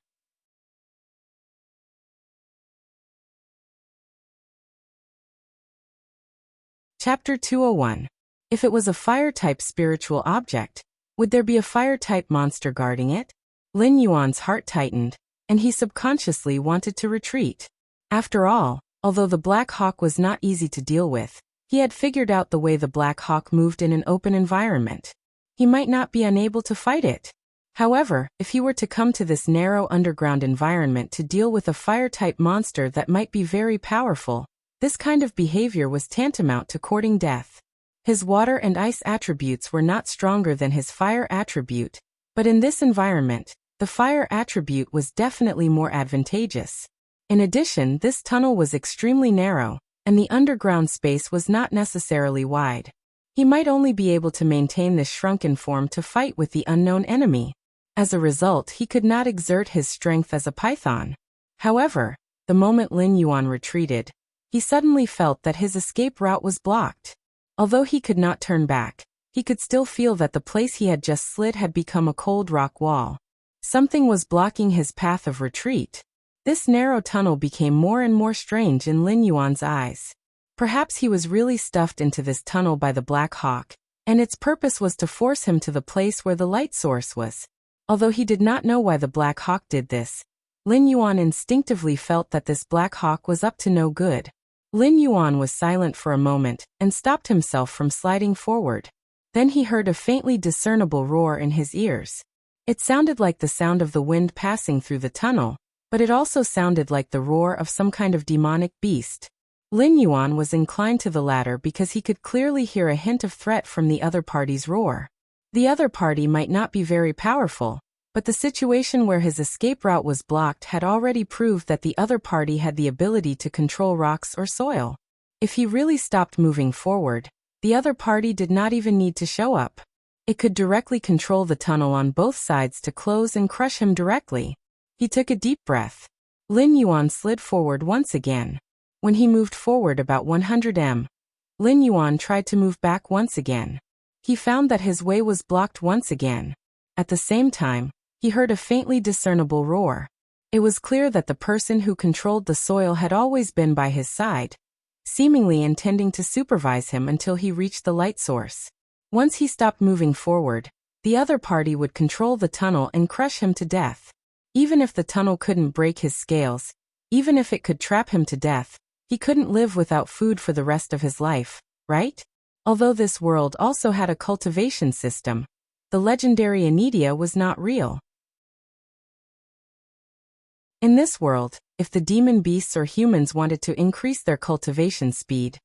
Chapter 201. If it was a fire-type spiritual object, would there be a fire-type monster guarding it? Lin Yuan's heart tightened, and he subconsciously wanted to retreat. After all, although the Black Hawk was not easy to deal with, he had figured out the way the Black Hawk moved in an open environment. He might not be unable to fight it. However, if he were to come to this narrow underground environment to deal with a fire-type monster that might be very powerful, this kind of behavior was tantamount to courting death. His water and ice attributes were not stronger than his fire attribute, but in this environment, the fire attribute was definitely more advantageous. In addition, this tunnel was extremely narrow, and the underground space was not necessarily wide. He might only be able to maintain this shrunken form to fight with the unknown enemy. As a result, he could not exert his strength as a python. However, the moment Lin Yuan retreated, he suddenly felt that his escape route was blocked. Although he could not turn back, he could still feel that the place he had just slid had become a cold rock wall. Something was blocking his path of retreat. This narrow tunnel became more and more strange in Lin Yuan's eyes. Perhaps he was really stuffed into this tunnel by the Black Hawk, and its purpose was to force him to the place where the light source was. Although he did not know why the Black Hawk did this, Lin Yuan instinctively felt that this Black Hawk was up to no good. Lin Yuan was silent for a moment and stopped himself from sliding forward. Then he heard a faintly discernible roar in his ears. It sounded like the sound of the wind passing through the tunnel, but it also sounded like the roar of some kind of demonic beast. Lin Yuan was inclined to the latter because he could clearly hear a hint of threat from the other party's roar. The other party might not be very powerful, but the situation where his escape route was blocked had already proved that the other party had the ability to control rocks or soil. If he really stopped moving forward, the other party did not even need to show up. It could directly control the tunnel on both sides to close and crush him directly. He took a deep breath. Lin Yuan slid forward once again. When he moved forward about 100 m, Lin Yuan tried to move back once again. He found that his way was blocked once again. At the same time, he heard a faintly discernible roar. It was clear that the person who controlled the soil had always been by his side, seemingly intending to supervise him until he reached the light source. Once he stopped moving forward, the other party would control the tunnel and crush him to death. Even if the tunnel couldn't break his scales, even if it could trap him to death, he couldn't live without food for the rest of his life, right? Although this world also had a cultivation system, the legendary Anidia was not real. In this world, if the demon beasts or humans wanted to increase their cultivation speed,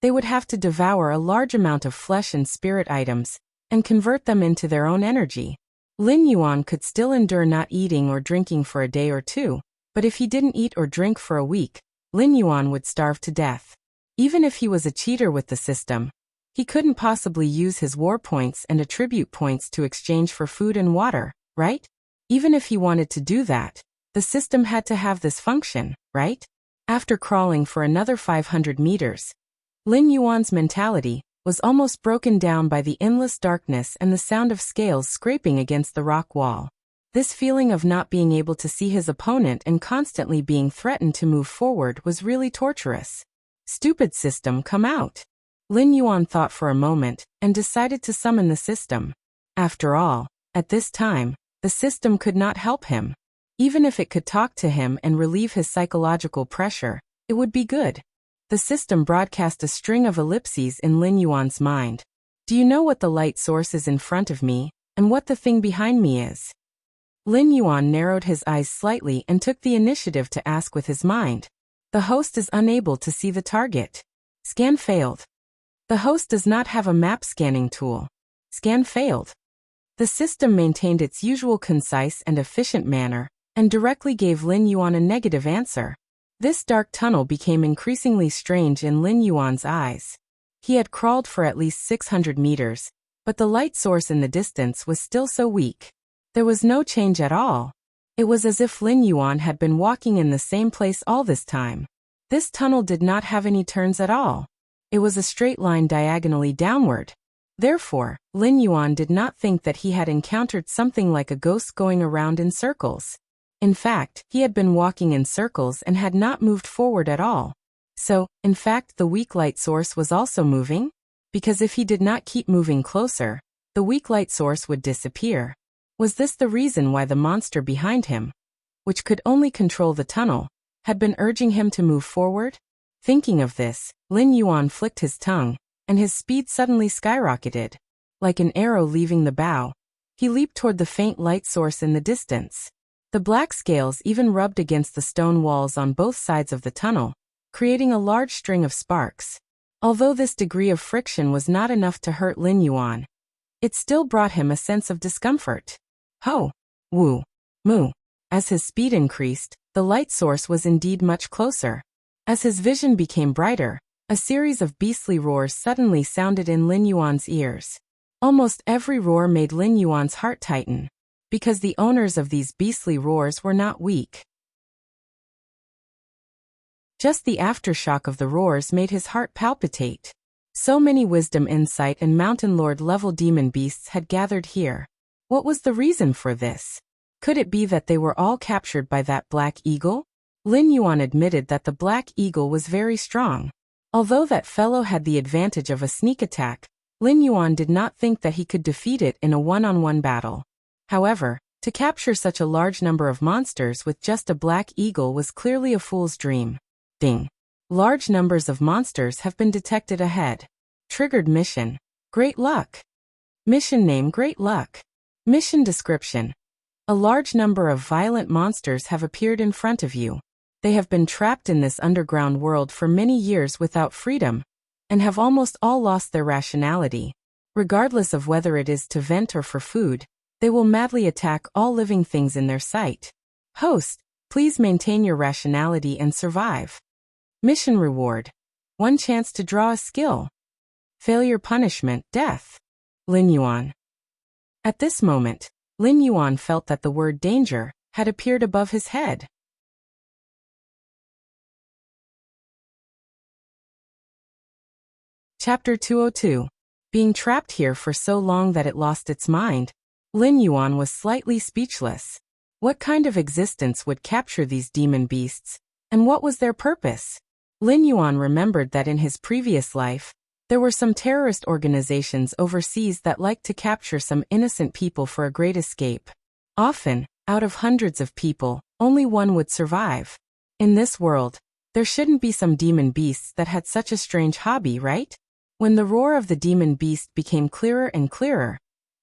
they would have to devour a large amount of flesh and spirit items, and convert them into their own energy. Lin Yuan could still endure not eating or drinking for a day or two, but if he didn't eat or drink for a week, Lin Yuan would starve to death. Even if he was a cheater with the system, he couldn't possibly use his war points and attribute points to exchange for food and water, right? Even if he wanted to do that, the system had to have this function, right? After crawling for another 500 meters, Lin Yuan's mentality was almost broken down by the endless darkness and the sound of scales scraping against the rock wall. This feeling of not being able to see his opponent and constantly being threatened to move forward was really torturous. Stupid system, come out. Lin Yuan thought for a moment and decided to summon the system. After all, at this time, the system could not help him. Even if it could talk to him and relieve his psychological pressure, it would be good. The system broadcast a string of ellipses in Lin Yuan's mind. Do you know what the light source is in front of me, and what the thing behind me is? Lin Yuan narrowed his eyes slightly and took the initiative to ask with his mind. The host is unable to see the target. Scan failed. The host does not have a map scanning tool. Scan failed. The system maintained its usual concise and efficient manner, and directly gave Lin Yuan a negative answer. This dark tunnel became increasingly strange in Lin Yuan's eyes. He had crawled for at least 600 meters, but the light source in the distance was still so weak. There was no change at all. It was as if Lin Yuan had been walking in the same place all this time. This tunnel did not have any turns at all. It was a straight line diagonally downward. Therefore, Lin Yuan did not think that he had encountered something like a ghost going around in circles. In fact, he had been walking in circles and had not moved forward at all. So, in fact, the weak light source was also moving? Because if he did not keep moving closer, the weak light source would disappear. Was this the reason why the monster behind him, which could only control the tunnel, had been urging him to move forward? Thinking of this, Lin Yuan flicked his tongue, and his speed suddenly skyrocketed. Like an arrow leaving the bow, he leaped toward the faint light source in the distance. The black scales even rubbed against the stone walls on both sides of the tunnel, creating a large string of sparks. Although this degree of friction was not enough to hurt Lin Yuan, it still brought him a sense of discomfort. Ho! Woo! Moo! As his speed increased, the light source was indeed much closer. As his vision became brighter, a series of beastly roars suddenly sounded in Lin Yuan's ears. Almost every roar made Lin Yuan's heart tighten, because the owners of these beastly roars were not weak. Just the aftershock of the roars made his heart palpitate. So many wisdom, insight, and mountain lord level demon beasts had gathered here. What was the reason for this? Could it be that they were all captured by that black eagle? Lin Yuan admitted that the black eagle was very strong. Although that fellow had the advantage of a sneak attack, Lin Yuan did not think that he could defeat it in a one-on-one battle. However, to capture such a large number of monsters with just a black eagle was clearly a fool's dream. Ding. Large numbers of monsters have been detected ahead. Triggered mission. Great luck. Mission name: Great Luck. Mission description. A large number of violent monsters have appeared in front of you. They have been trapped in this underground world for many years without freedom, and have almost all lost their rationality. Regardless of whether it is to vent or for food, they will madly attack all living things in their sight. Host, please maintain your rationality and survive. Mission reward. 1 chance to draw a skill. Failure punishment: death. Lin Yuan. At this moment, Lin Yuan felt that the word danger had appeared above his head. Chapter 202. Being trapped here for so long that it lost its mind, Lin Yuan was slightly speechless. What kind of existence would capture these demon beasts, and what was their purpose? Lin Yuan remembered that in his previous life, there were some terrorist organizations overseas that liked to capture some innocent people for a great escape. Often, out of hundreds of people, only one would survive. In this world, there shouldn't be some demon beasts that had such a strange hobby, right? When the roar of the demon beast became clearer and clearer,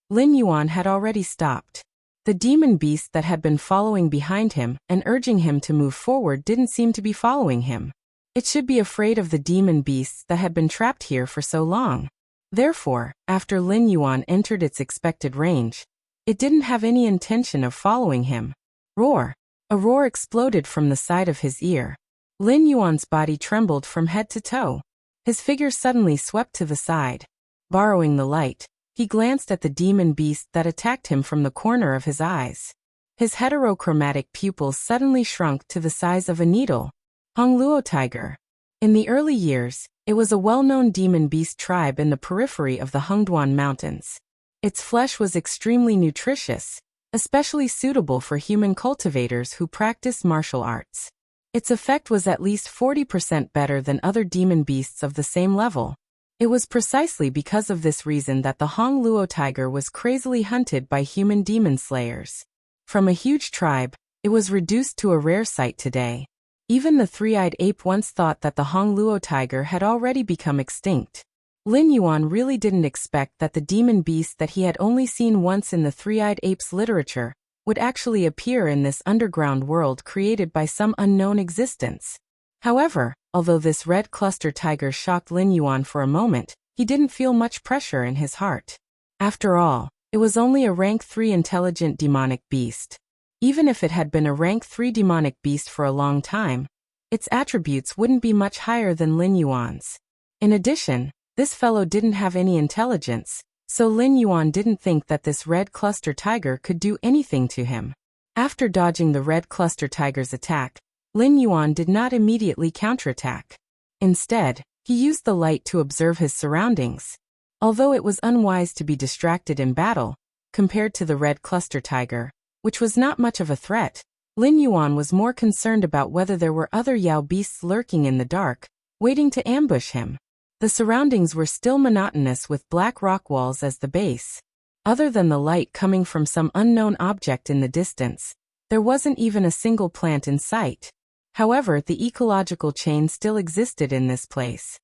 Lin Yuan had already stopped. The demon beast that had been following behind him and urging him to move forward didn't seem to be following him. It should be afraid of the demon beasts that had been trapped here for so long. Therefore, after Lin Yuan entered its expected range, it didn't have any intention of following him. Roar! A roar exploded from the side of his ear. Lin Yuan's body trembled from head to toe. His figure suddenly swept to the side. Borrowing the light, he glanced at the demon beast that attacked him from the corner of his eyes. His heterochromatic pupils suddenly shrunk to the size of a needle. Hongluo tiger. In the early years, it was a well-known demon beast tribe in the periphery of the Hengduan Mountains. Its flesh was extremely nutritious, especially suitable for human cultivators who practice martial arts. Its effect was at least 40% better than other demon beasts of the same level. It was precisely because of this reason that the Hongluo tiger was crazily hunted by human demon slayers. From a huge tribe, it was reduced to a rare sight today. Even the three-eyed ape once thought that the Hongluo tiger had already become extinct. Lin Yuan really didn't expect that the demon beast that he had only seen once in the three-eyed ape's literature would actually appear in this underground world created by some unknown existence. However, although this red cluster tiger shocked Lin Yuan for a moment, he didn't feel much pressure in his heart. After all, it was only a rank 3 intelligent demonic beast. Even if it had been a rank 3 demonic beast for a long time, its attributes wouldn't be much higher than Lin Yuan's. In addition, this fellow didn't have any intelligence, so Lin Yuan didn't think that this red cluster tiger could do anything to him. After dodging the red cluster tiger's attack, Lin Yuan did not immediately counterattack. Instead, he used the light to observe his surroundings. Although it was unwise to be distracted in battle, compared to the red cluster tiger, which was not much of a threat, Lin Yuan was more concerned about whether there were other Yao beasts lurking in the dark, waiting to ambush him. The surroundings were still monotonous with black rock walls as the base. Other than the light coming from some unknown object in the distance, there wasn't even a single plant in sight. However, the ecological chain still existed in this place.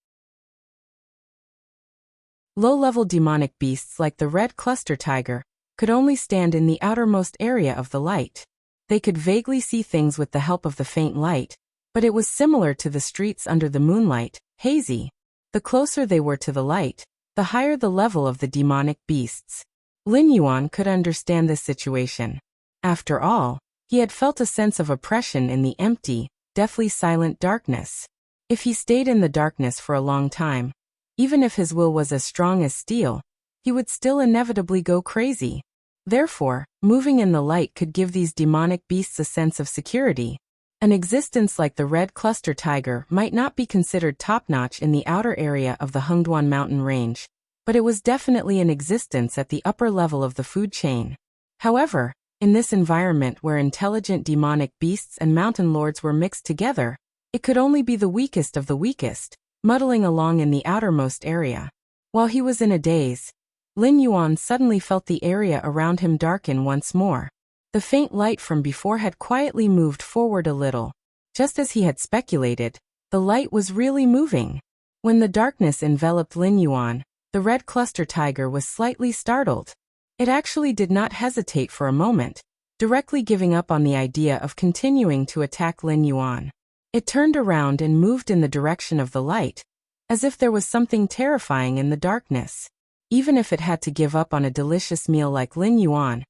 Low-level demonic beasts like the red cluster tiger could only stand in the outermost area of the light. They could vaguely see things with the help of the faint light, but it was similar to the streets under the moonlight, hazy. The closer they were to the light, the higher the level of the demonic beasts. Lin Yuan could understand this situation. After all, he had felt a sense of oppression in the empty, deathly silent darkness. If he stayed in the darkness for a long time, even if his will was as strong as steel, he would still inevitably go crazy. Therefore, moving in the light could give these demonic beasts a sense of security. An existence like the red cluster tiger might not be considered top-notch in the outer area of the Hengduan mountain range, but it was definitely an existence at the upper level of the food chain. However, in this environment where intelligent demonic beasts and mountain lords were mixed together, it could only be the weakest of the weakest, muddling along in the outermost area. While he was in a daze, Lin Yuan suddenly felt the area around him darken once more. The faint light from before had quietly moved forward a little. Just as he had speculated, the light was really moving. When the darkness enveloped Lin Yuan, the red cluster tiger was slightly startled. It actually did not hesitate for a moment, directly giving up on the idea of continuing to attack Lin Yuan. It turned around and moved in the direction of the light, as if there was something terrifying in the darkness. Even if it had to give up on a delicious meal like Lin Yuan,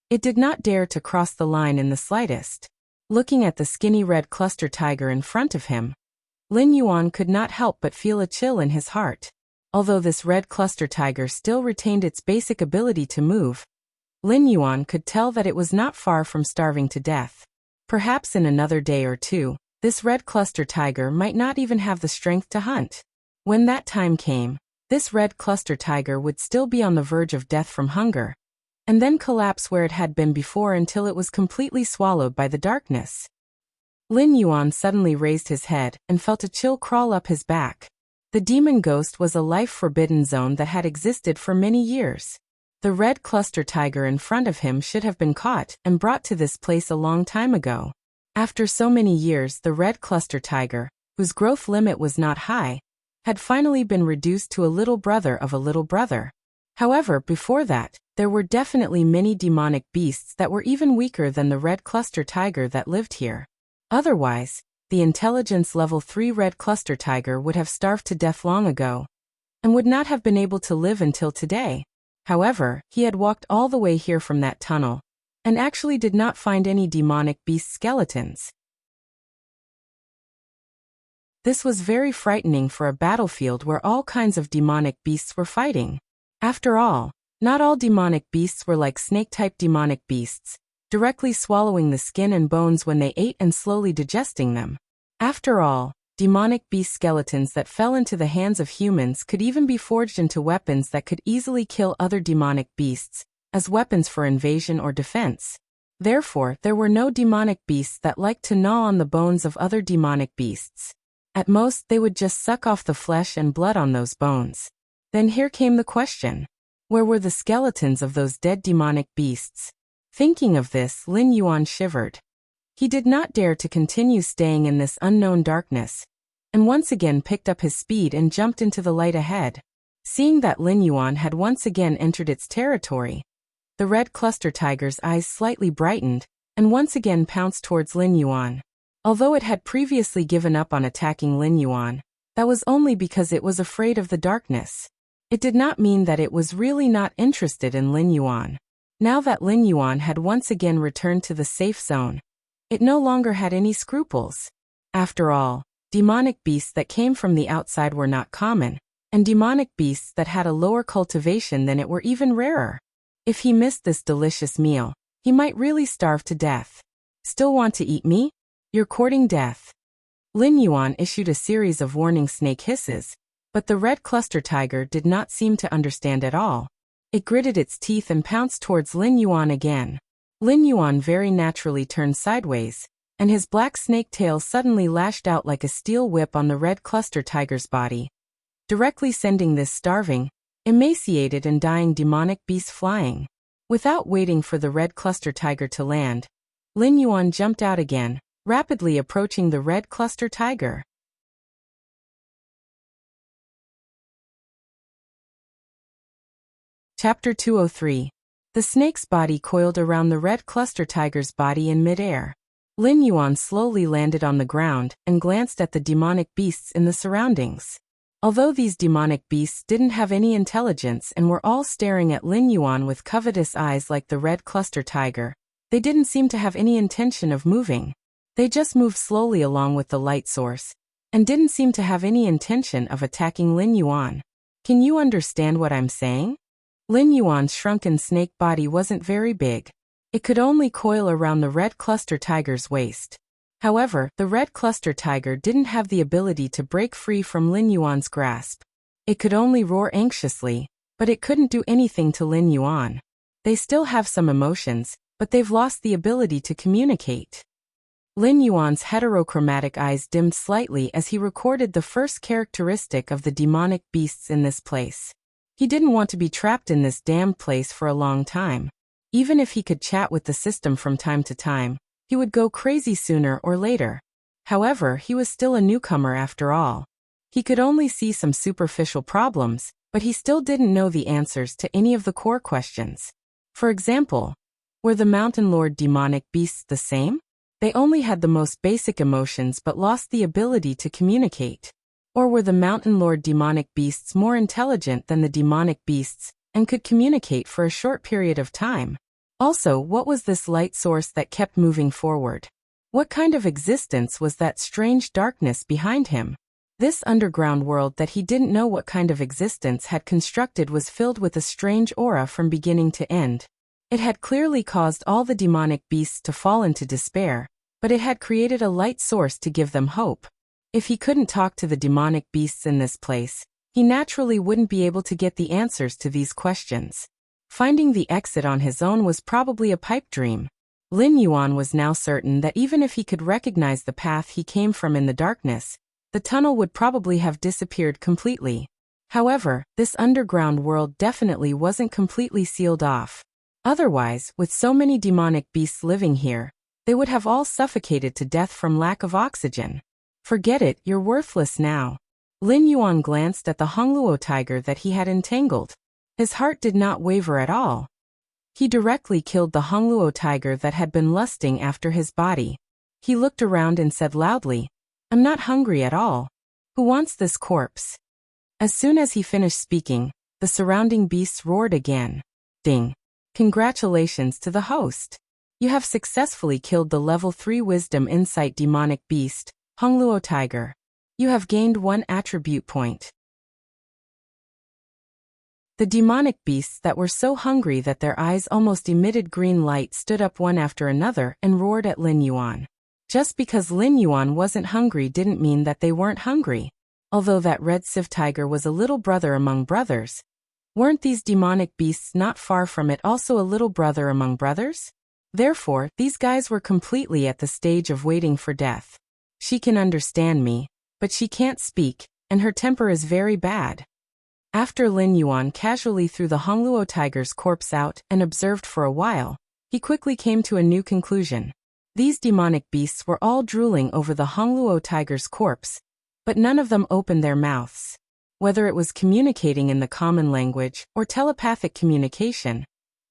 it did not dare to cross the line in the slightest. Looking at the skinny red cluster tiger in front of him, Lin Yuan could not help but feel a chill in his heart. Although this red cluster tiger still retained its basic ability to move, Lin Yuan could tell that it was not far from starving to death. Perhaps in another day or two, this red cluster tiger might not even have the strength to hunt. When that time came, this red cluster tiger would still be on the verge of death from hunger, and then collapse where it had been before until it was completely swallowed by the darkness. Lin Yuan suddenly raised his head and felt a chill crawl up his back. The demon ghost was a life-forbidden zone that had existed for many years. The red cluster tiger in front of him should have been caught and brought to this place a long time ago. After so many years, the red cluster tiger, whose growth limit was not high, had finally been reduced to a little brother of a little brother. However, before that, there were definitely many demonic beasts that were even weaker than the red cluster tiger that lived here. Otherwise, the intelligence level 3 red cluster tiger would have starved to death long ago, and would not have been able to live until today. However, he had walked all the way here from that tunnel, and actually did not find any demonic beast skeletons. This was very frightening for a battlefield where all kinds of demonic beasts were fighting. After all, not all demonic beasts were like snake-type demonic beasts, directly swallowing the skin and bones when they ate and slowly digesting them. After all, demonic beast skeletons that fell into the hands of humans could even be forged into weapons that could easily kill other demonic beasts, as weapons for invasion or defense. Therefore, there were no demonic beasts that liked to gnaw on the bones of other demonic beasts. At most, they would just suck off the flesh and blood on those bones. Then here came the question. Where were the skeletons of those dead demonic beasts? Thinking of this, Lin Yuan shivered. He did not dare to continue staying in this unknown darkness, and once again picked up his speed and jumped into the light ahead. Seeing that Lin Yuan had once again entered its territory, the red cluster tiger's eyes slightly brightened, and once again pounced towards Lin Yuan. Although it had previously given up on attacking Lin Yuan, that was only because it was afraid of the darkness. It did not mean that it was really not interested in Lin Yuan. Now that Lin Yuan had once again returned to the safe zone, it no longer had any scruples. After all, demonic beasts that came from the outside were not common, and demonic beasts that had a lower cultivation than it were even rarer. If he missed this delicious meal, he might really starve to death. Still want to eat me? You're courting death. Lin Yuan issued a series of warning snake hisses, but the red cluster tiger did not seem to understand at all. It gritted its teeth and pounced towards Lin Yuan again. Lin Yuan very naturally turned sideways, and his black snake tail suddenly lashed out like a steel whip on the red cluster tiger's body, directly sending this starving, emaciated and dying demonic beast flying. Without waiting for the red cluster tiger to land, Lin Yuan jumped out again, rapidly approaching the red cluster tiger. Chapter 203. The snake's body coiled around the red cluster tiger's body in midair. Lin Yuan slowly landed on the ground and glanced at the demonic beasts in the surroundings. Although these demonic beasts didn't have any intelligence and were all staring at Lin Yuan with covetous eyes like the red cluster tiger, they didn't seem to have any intention of moving. They just moved slowly along with the light source, and didn't seem to have any intention of attacking Lin Yuan. Can you understand what I'm saying? Lin Yuan's shrunken snake body wasn't very big. It could only coil around the red cluster tiger's waist. However, the red cluster tiger didn't have the ability to break free from Lin Yuan's grasp. It could only roar anxiously, but it couldn't do anything to Lin Yuan. They still have some emotions, but they've lost the ability to communicate. Lin Yuan's heterochromatic eyes dimmed slightly as he recorded the first characteristic of the demonic beasts in this place. He didn't want to be trapped in this damned place for a long time. Even if he could chat with the system from time to time, he would go crazy sooner or later. However, he was still a newcomer after all. He could only see some superficial problems, but he still didn't know the answers to any of the core questions. For example, were the Mountain Lord demonic beasts the same? They only had the most basic emotions but lost the ability to communicate. Or were the Mountain Lord demonic beasts more intelligent than the demonic beasts and could communicate for a short period of time? Also, what was this light source that kept moving forward? What kind of existence was that strange darkness behind him? This underground world that he didn't know what kind of existence had constructed was filled with a strange aura from beginning to end. It had clearly caused all the demonic beasts to fall into despair, but it had created a light source to give them hope. If he couldn't talk to the demonic beasts in this place, he naturally wouldn't be able to get the answers to these questions. Finding the exit on his own was probably a pipe dream. Lin Yuan was now certain that even if he could recognize the path he came from in the darkness, the tunnel would probably have disappeared completely. However, this underground world definitely wasn't completely sealed off. Otherwise, with so many demonic beasts living here, they would have all suffocated to death from lack of oxygen. Forget it, you're worthless now. Lin Yuan glanced at the Hongluo tiger that he had entangled. His heart did not waver at all. He directly killed the Hongluo tiger that had been lusting after his body. He looked around and said loudly, "I'm not hungry at all. Who wants this corpse?" As soon as he finished speaking, the surrounding beasts roared again. Ding! Congratulations to the host. You have successfully killed the level 3 Wisdom Insight demonic beast, Hongluo tiger. You have gained 1 attribute point. The demonic beasts that were so hungry that their eyes almost emitted green light stood up one after another and roared at Lin Yuan. Just because Lin Yuan wasn't hungry didn't mean that they weren't hungry. Although that red civ tiger was a little brother among brothers, weren't these demonic beasts not far from it also a little brother among brothers? Therefore, these guys were completely at the stage of waiting for death. She can understand me, but she can't speak, and her temper is very bad. After Lin Yuan casually threw the Hongluo tiger's corpse out and observed for a while, he quickly came to a new conclusion. These demonic beasts were all drooling over the Hongluo tiger's corpse, but none of them opened their mouths. Whether it was communicating in the common language or telepathic communication,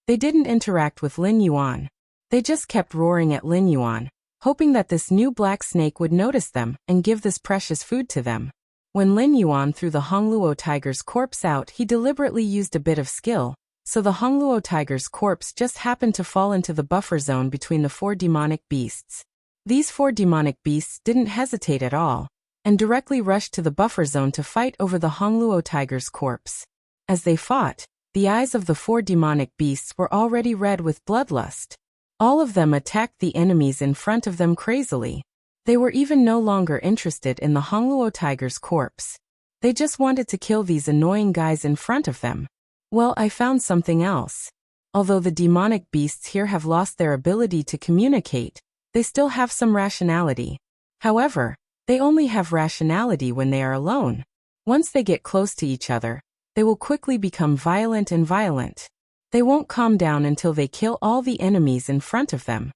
they didn't interact with Lin Yuan. They just kept roaring at Lin Yuan, hoping that this new black snake would notice them and give this precious food to them. When Lin Yuan threw the Hongluo tiger's corpse out, he deliberately used a bit of skill, so the Hongluo tiger's corpse just happened to fall into the buffer zone between the 4 demonic beasts. These 4 demonic beasts didn't hesitate at all, and directly rushed to the buffer zone to fight over the Hongluo tiger's corpse. As they fought, the eyes of the 4 demonic beasts were already red with bloodlust. All of them attacked the enemies in front of them crazily. They were even no longer interested in the Hongluo tiger's corpse. They just wanted to kill these annoying guys in front of them. Well, I found something else. Although the demonic beasts here have lost their ability to communicate, they still have some rationality. However, they only have rationality when they are alone. Once they get close to each other, they will quickly become violent and violent. They won't calm down until they kill all the enemies in front of them.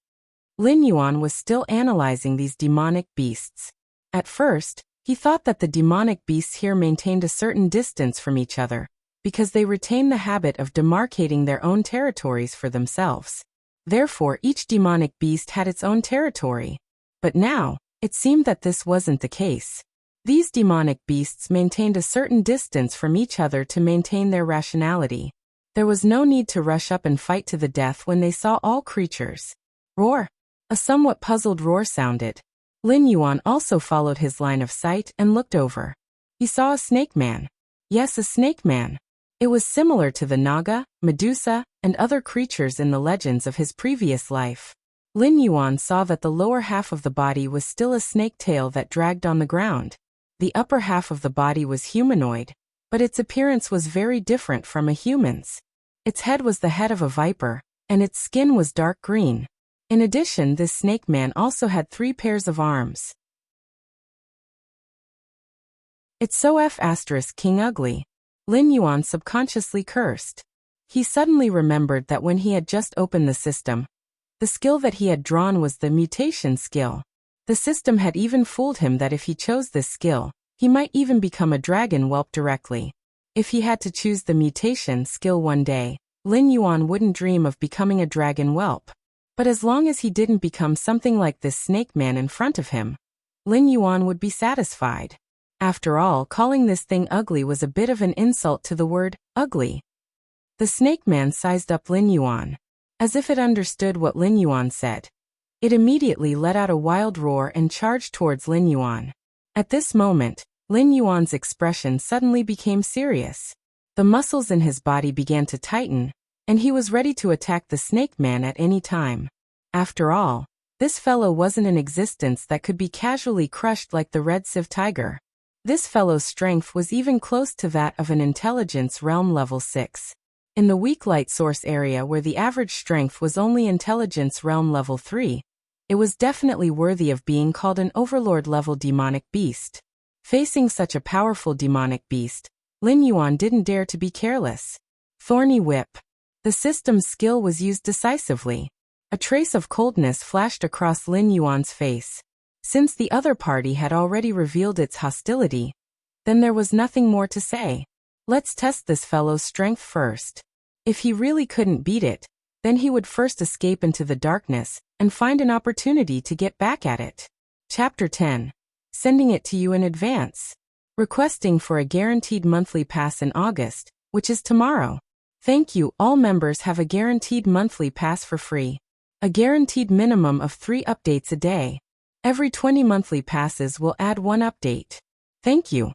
Lin Yuan was still analyzing these demonic beasts. At first, he thought that the demonic beasts here maintained a certain distance from each other, because they retain the habit of demarcating their own territories for themselves. Therefore, each demonic beast had its own territory. But now, it seemed that this wasn't the case. These demonic beasts maintained a certain distance from each other to maintain their rationality. There was no need to rush up and fight to the death when they saw all creatures. Roar! A somewhat puzzled roar sounded. Lin Yuan also followed his line of sight and looked over. He saw a snake man. Yes, a snake man. It was similar to the Naga, Medusa, and other creatures in the legends of his previous life. Lin Yuan saw that the lower half of the body was still a snake tail that dragged on the ground. The upper half of the body was humanoid, but its appearance was very different from a human's. Its head was the head of a viper, and its skin was dark green. In addition, this snake man also had 3 pairs of arms. It's so King ugly. Lin Yuan subconsciously cursed. He suddenly remembered that when he had just opened the system, the skill that he had drawn was the mutation skill. The system had even fooled him that if he chose this skill, he might even become a dragon whelp directly. If he had to choose the mutation skill one day, Lin Yuan wouldn't dream of becoming a dragon whelp. But as long as he didn't become something like this snake man in front of him, Lin Yuan would be satisfied. After all, calling this thing ugly was a bit of an insult to the word ugly. The snake man sized up Lin Yuan. As if it understood what Lin Yuan said, it immediately let out a wild roar and charged towards Lin Yuan. At this moment, Lin Yuan's expression suddenly became serious. The muscles in his body began to tighten, and he was ready to attack the snake man at any time. After all, this fellow wasn't in existence that could be casually crushed like the red sieve tiger. This fellow's strength was even close to that of an intelligence realm level 6. In the weak light source area where the average strength was only intelligence realm level 3, it was definitely worthy of being called an overlord level demonic beast. Facing such a powerful demonic beast, Lin Yuan didn't dare to be careless. Thorny Whip. The system's skill was used decisively. A trace of coldness flashed across Lin Yuan's face. Since the other party had already revealed its hostility, then there was nothing more to say. Let's test this fellow's strength first. If he really couldn't beat it, then he would first escape into the darkness and find an opportunity to get back at it. Chapter 10. Sending it to you in advance. Requesting for a guaranteed monthly pass in August, which is tomorrow. Thank you. All members have a guaranteed monthly pass for free. A guaranteed minimum of 3 updates a day. Every 20 monthly passes will add 1 update. Thank you.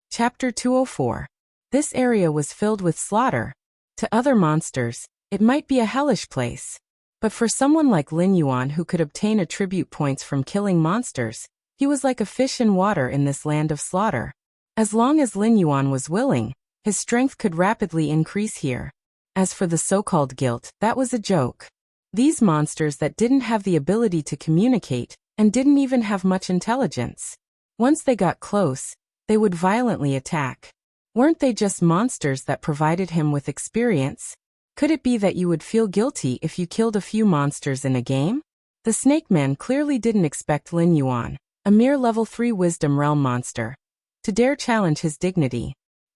Chapter 204. This area was filled with slaughter. To other monsters, it might be a hellish place. But for someone like Lin Yuan who could obtain attribute points from killing monsters, he was like a fish in water in this land of slaughter. As long as Lin Yuan was willing, his strength could rapidly increase here. As for the so-called guilt, that was a joke. These monsters that didn't have the ability to communicate, and didn't even have much intelligence. Once they got close, they would violently attack. Weren't they just monsters that provided him with experience? Could it be that you would feel guilty if you killed a few monsters in a game? The Snake Man clearly didn't expect Lin Yuan, a mere level 3 Wisdom Realm monster, to dare challenge his dignity.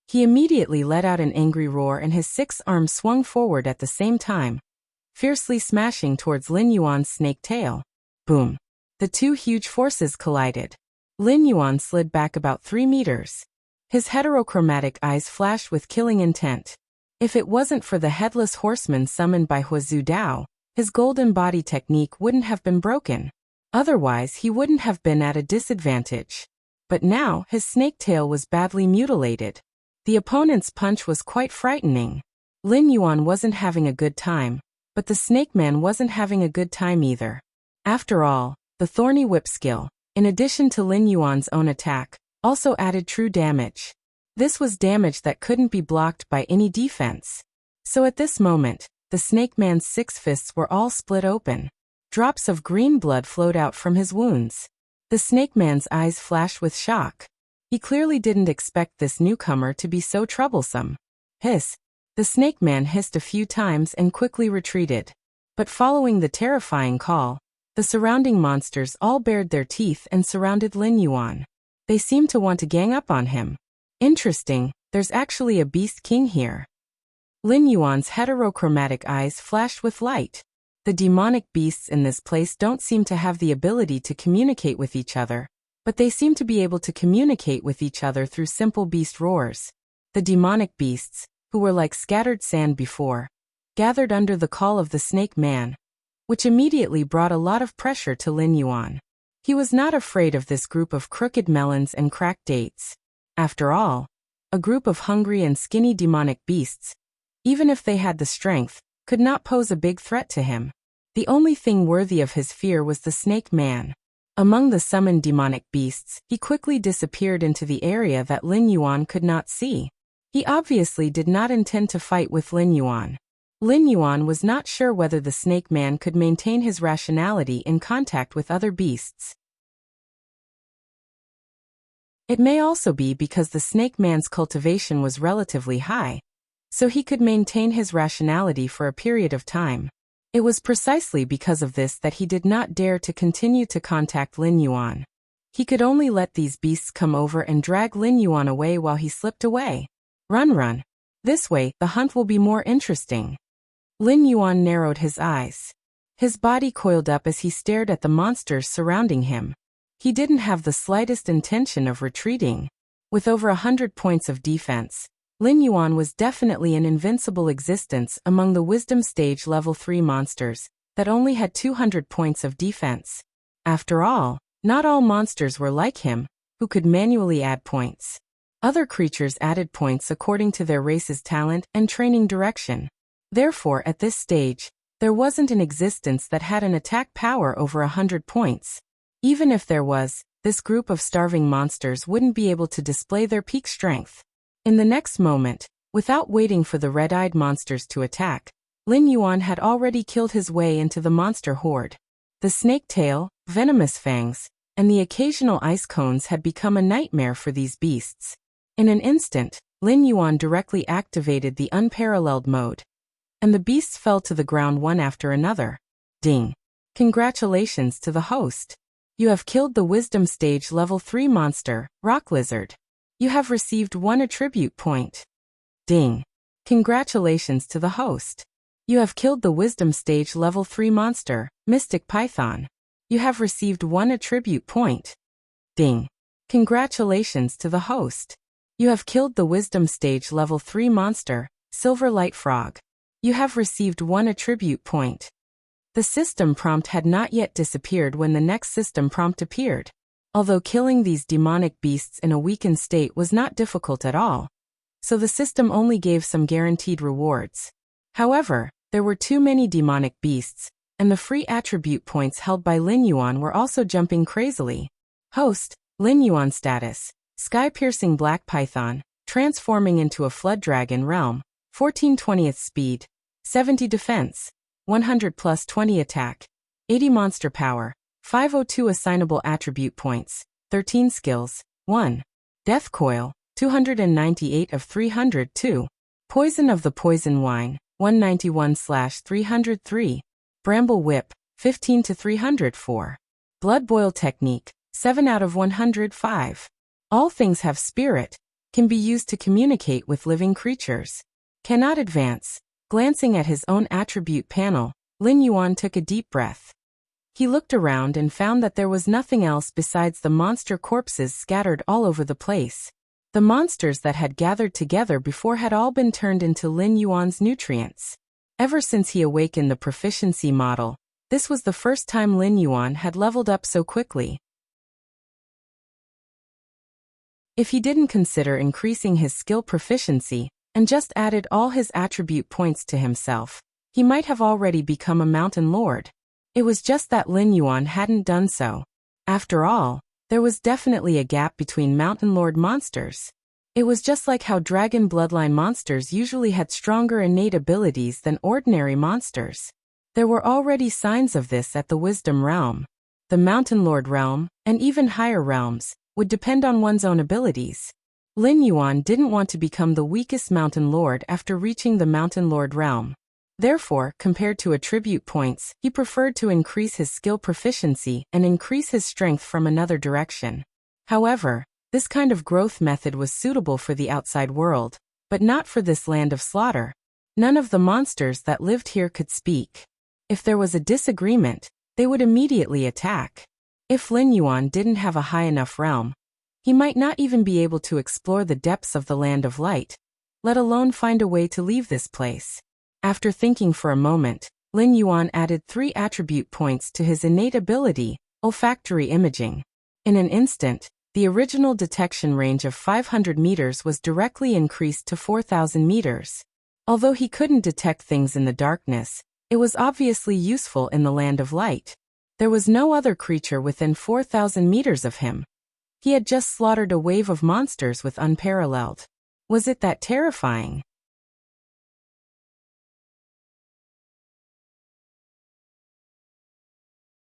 He immediately let out an angry roar and his 6 arms swung forward at the same time, fiercely smashing towards Lin Yuan's snake tail. Boom! The 2 huge forces collided. Lin Yuan slid back about 3 meters. His heterochromatic eyes flashed with killing intent. If it wasn't for the headless horseman summoned by Huazhu Dao, his golden body technique wouldn't have been broken. Otherwise, he wouldn't have been at a disadvantage. But now, his snake tail was badly mutilated. The opponent's punch was quite frightening. Lin Yuan wasn't having a good time, but the Snake Man wasn't having a good time either. After all, the Thorny Whip skill, in addition to Lin Yuan's own attack, also added true damage. This was damage that couldn't be blocked by any defense. So at this moment, the Snake Man's 6 fists were all split open. Drops of green blood flowed out from his wounds. The Snake Man's eyes flashed with shock. He clearly didn't expect this newcomer to be so troublesome. Hiss! The Snake Man hissed a few times and quickly retreated. But following the terrifying call, the surrounding monsters all bared their teeth and surrounded Lin Yuan. They seemed to want to gang up on him. Interesting, there's actually a Beast King here. Lin Yuan's heterochromatic eyes flashed with light. The demonic beasts in this place don't seem to have the ability to communicate with each other, but they seem to be able to communicate with each other through simple beast roars. The demonic beasts, who were like scattered sand before, gathered under the call of the Snake Man, which immediately brought a lot of pressure to Lin Yuan. He was not afraid of this group of crooked melons and cracked dates. After all, a group of hungry and skinny demonic beasts, even if they had the strength, could not pose a big threat to him. The only thing worthy of his fear was the snake man. Among the summoned demonic beasts, he quickly disappeared into the area that Lin Yuan could not see. He obviously did not intend to fight with Lin Yuan. Lin Yuan was not sure whether the snake man could maintain his rationality in contact with other beasts. It may also be because the snake man's cultivation was relatively high, so he could maintain his rationality for a period of time. It was precisely because of this that he did not dare to continue to contact Lin Yuan. He could only let these beasts come over and drag Lin Yuan away while he slipped away. Run. This way, the hunt will be more interesting. Lin Yuan narrowed his eyes. His body coiled up as he stared at the monsters surrounding him. He didn't have the slightest intention of retreating. With over 100 points of defense, Lin Yuan was definitely an invincible existence among the Wisdom Stage Level 3 monsters that only had 200 points of defense. After all, not all monsters were like him, who could manually add points. Other creatures added points according to their race's talent and training direction. Therefore, at this stage, there wasn't an existence that had an attack power over 100 points. Even if there was, this group of starving monsters wouldn't be able to display their peak strength. In the next moment, without waiting for the red-eyed monsters to attack, Lin Yuan had already killed his way into the monster horde. The snake tail, venomous fangs, and the occasional ice cones had become a nightmare for these beasts. In an instant, Lin Yuan directly activated the unparalleled mode, and the beasts fell to the ground one after another. Ding! Congratulations to the host. You have killed the Wisdom Stage Level 3 monster, Rock Lizard. You have received 1 attribute point. Ding! Congratulations to the host. You have killed the Wisdom Stage Level 3 monster, Mystic Python. You have received 1 attribute point. Ding! Congratulations to the host. You have killed the Wisdom Stage Level 3 monster, Silver Light Frog. You have received 1 attribute point. The system prompt had not yet disappeared when the next system prompt appeared. Although killing these demonic beasts in a weakened state was not difficult at all, so the system only gave some guaranteed rewards. However, there were too many demonic beasts, and the free attribute points held by Lin Yuan were also jumping crazily. Host, Lin Yuan status, Sky-Piercing Black Python, transforming into a Flood Dragon Realm, 14/20th speed, 70 defense, 100 plus 20 attack, 80 monster power, 502 assignable attribute points, 13 skills, 1. Death Coil, 298 of 302. Poison of the Poison Wine, 191/303. Bramble Whip, 15 to 304. Blood Boil Technique, 7 out of 105. All things have spirit, can be used to communicate with living creatures. Cannot advance. Glancing at his own attribute panel, Lin Yuan took a deep breath. He looked around and found that there was nothing else besides the monster corpses scattered all over the place. The monsters that had gathered together before had all been turned into Lin Yuan's nutrients. Ever since he awakened the proficiency model, this was the first time Lin Yuan had leveled up so quickly. If he didn't consider increasing his skill proficiency, and just added all his attribute points to himself, he might have already become a mountain lord. It was just that Lin Yuan hadn't done so. After all, there was definitely a gap between mountain lord monsters. It was just like how dragon bloodline monsters usually had stronger innate abilities than ordinary monsters. There were already signs of this at the Wisdom Realm. The Mountain Lord realm, and even higher realms, would depend on one's own abilities. Lin Yuan didn't want to become the weakest mountain lord after reaching the Mountain Lord realm. Therefore, compared to attribute points, he preferred to increase his skill proficiency and increase his strength from another direction. However, this kind of growth method was suitable for the outside world, but not for this land of slaughter. None of the monsters that lived here could speak. If there was a disagreement, they would immediately attack. If Lin Yuan didn't have a high enough realm, he might not even be able to explore the depths of the Land of Light, let alone find a way to leave this place. After thinking for a moment, Lin Yuan added 3 attribute points to his innate ability, olfactory imaging. In an instant, The original detection range of 500 meters was directly increased to 4,000 meters. Although he couldn't detect things in the darkness, it was obviously useful in the land of light. There was no other creature within 4,000 meters of him. He had just slaughtered a wave of monsters with unparalleled. Was it that terrifying?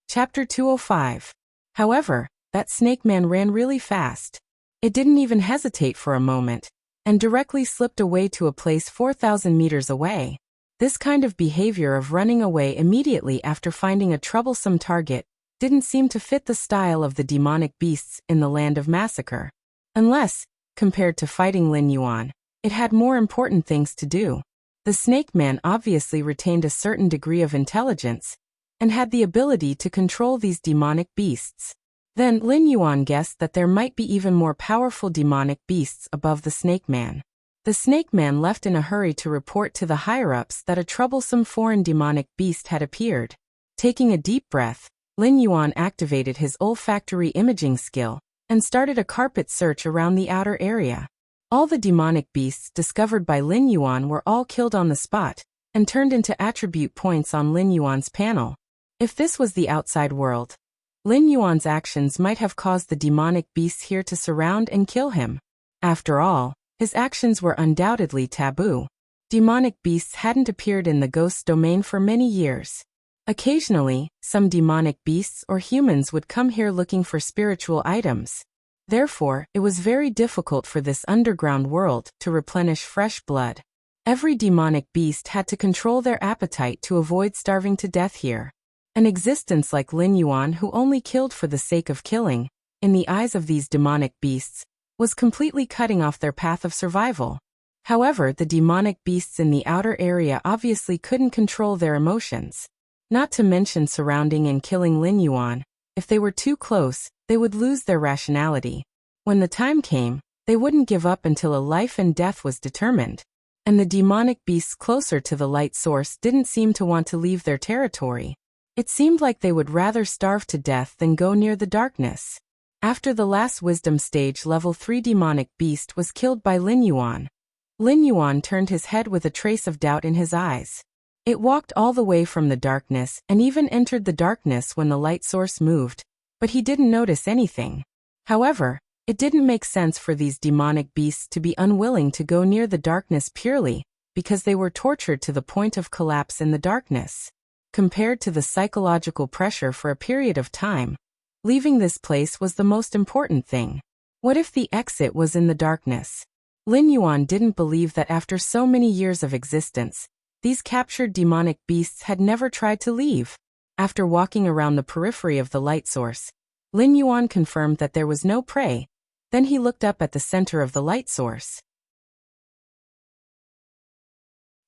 Chapter 205. However, that snake man ran really fast. It didn't even hesitate for a moment, and directly slipped away to a place 4,000 meters away. This kind of behavior of running away immediately after finding a troublesome target didn't seem to fit the style of the demonic beasts in the land of massacre. Unless, compared to fighting Lin Yuan, it had more important things to do. The snake man obviously retained a certain degree of intelligence, and had the ability to control these demonic beasts. Then Lin Yuan guessed that there might be even more powerful demonic beasts above the snake man. The snake man left in a hurry to report to the higher-ups that a troublesome foreign demonic beast had appeared. Taking a deep breath, Lin Yuan activated his olfactory imaging skill and started a carpet search around the outer area. All the demonic beasts discovered by Lin Yuan were all killed on the spot and turned into attribute points on Lin Yuan's panel. If this was the outside world, Lin Yuan's actions might have caused the demonic beasts here to surround and kill him. After all, his actions were undoubtedly taboo. Demonic beasts hadn't appeared in the ghost's domain for many years. Occasionally, some demonic beasts or humans would come here looking for spiritual items. Therefore, it was very difficult for this underground world to replenish fresh blood. Every demonic beast had to control their appetite to avoid starving to death here. An existence like Lin Yuan, who only killed for the sake of killing, in the eyes of these demonic beasts, was completely cutting off their path of survival. However, the demonic beasts in the outer area obviously couldn't control their emotions. Not to mention surrounding and killing Lin Yuan. If they were too close, they would lose their rationality. When the time came, they wouldn't give up until a life and death was determined. And the demonic beasts closer to the light source didn't seem to want to leave their territory. It seemed like they would rather starve to death than go near the darkness. After the last wisdom stage level 3 demonic beast was killed by Lin Yuan turned his head with a trace of doubt in his eyes. It walked all the way from the darkness and even entered the darkness when the light source moved, but he didn't notice anything. However, it didn't make sense for these demonic beasts to be unwilling to go near the darkness purely because they were tortured to the point of collapse in the darkness. Compared to the psychological pressure for a period of time, leaving this place was the most important thing. What if the exit was in the darkness? Lin Yuan didn't believe that after so many years of existence, these captured demonic beasts had never tried to leave. After walking around the periphery of the light source, Lin Yuan confirmed that there was no prey. Then he looked up at the center of the light source.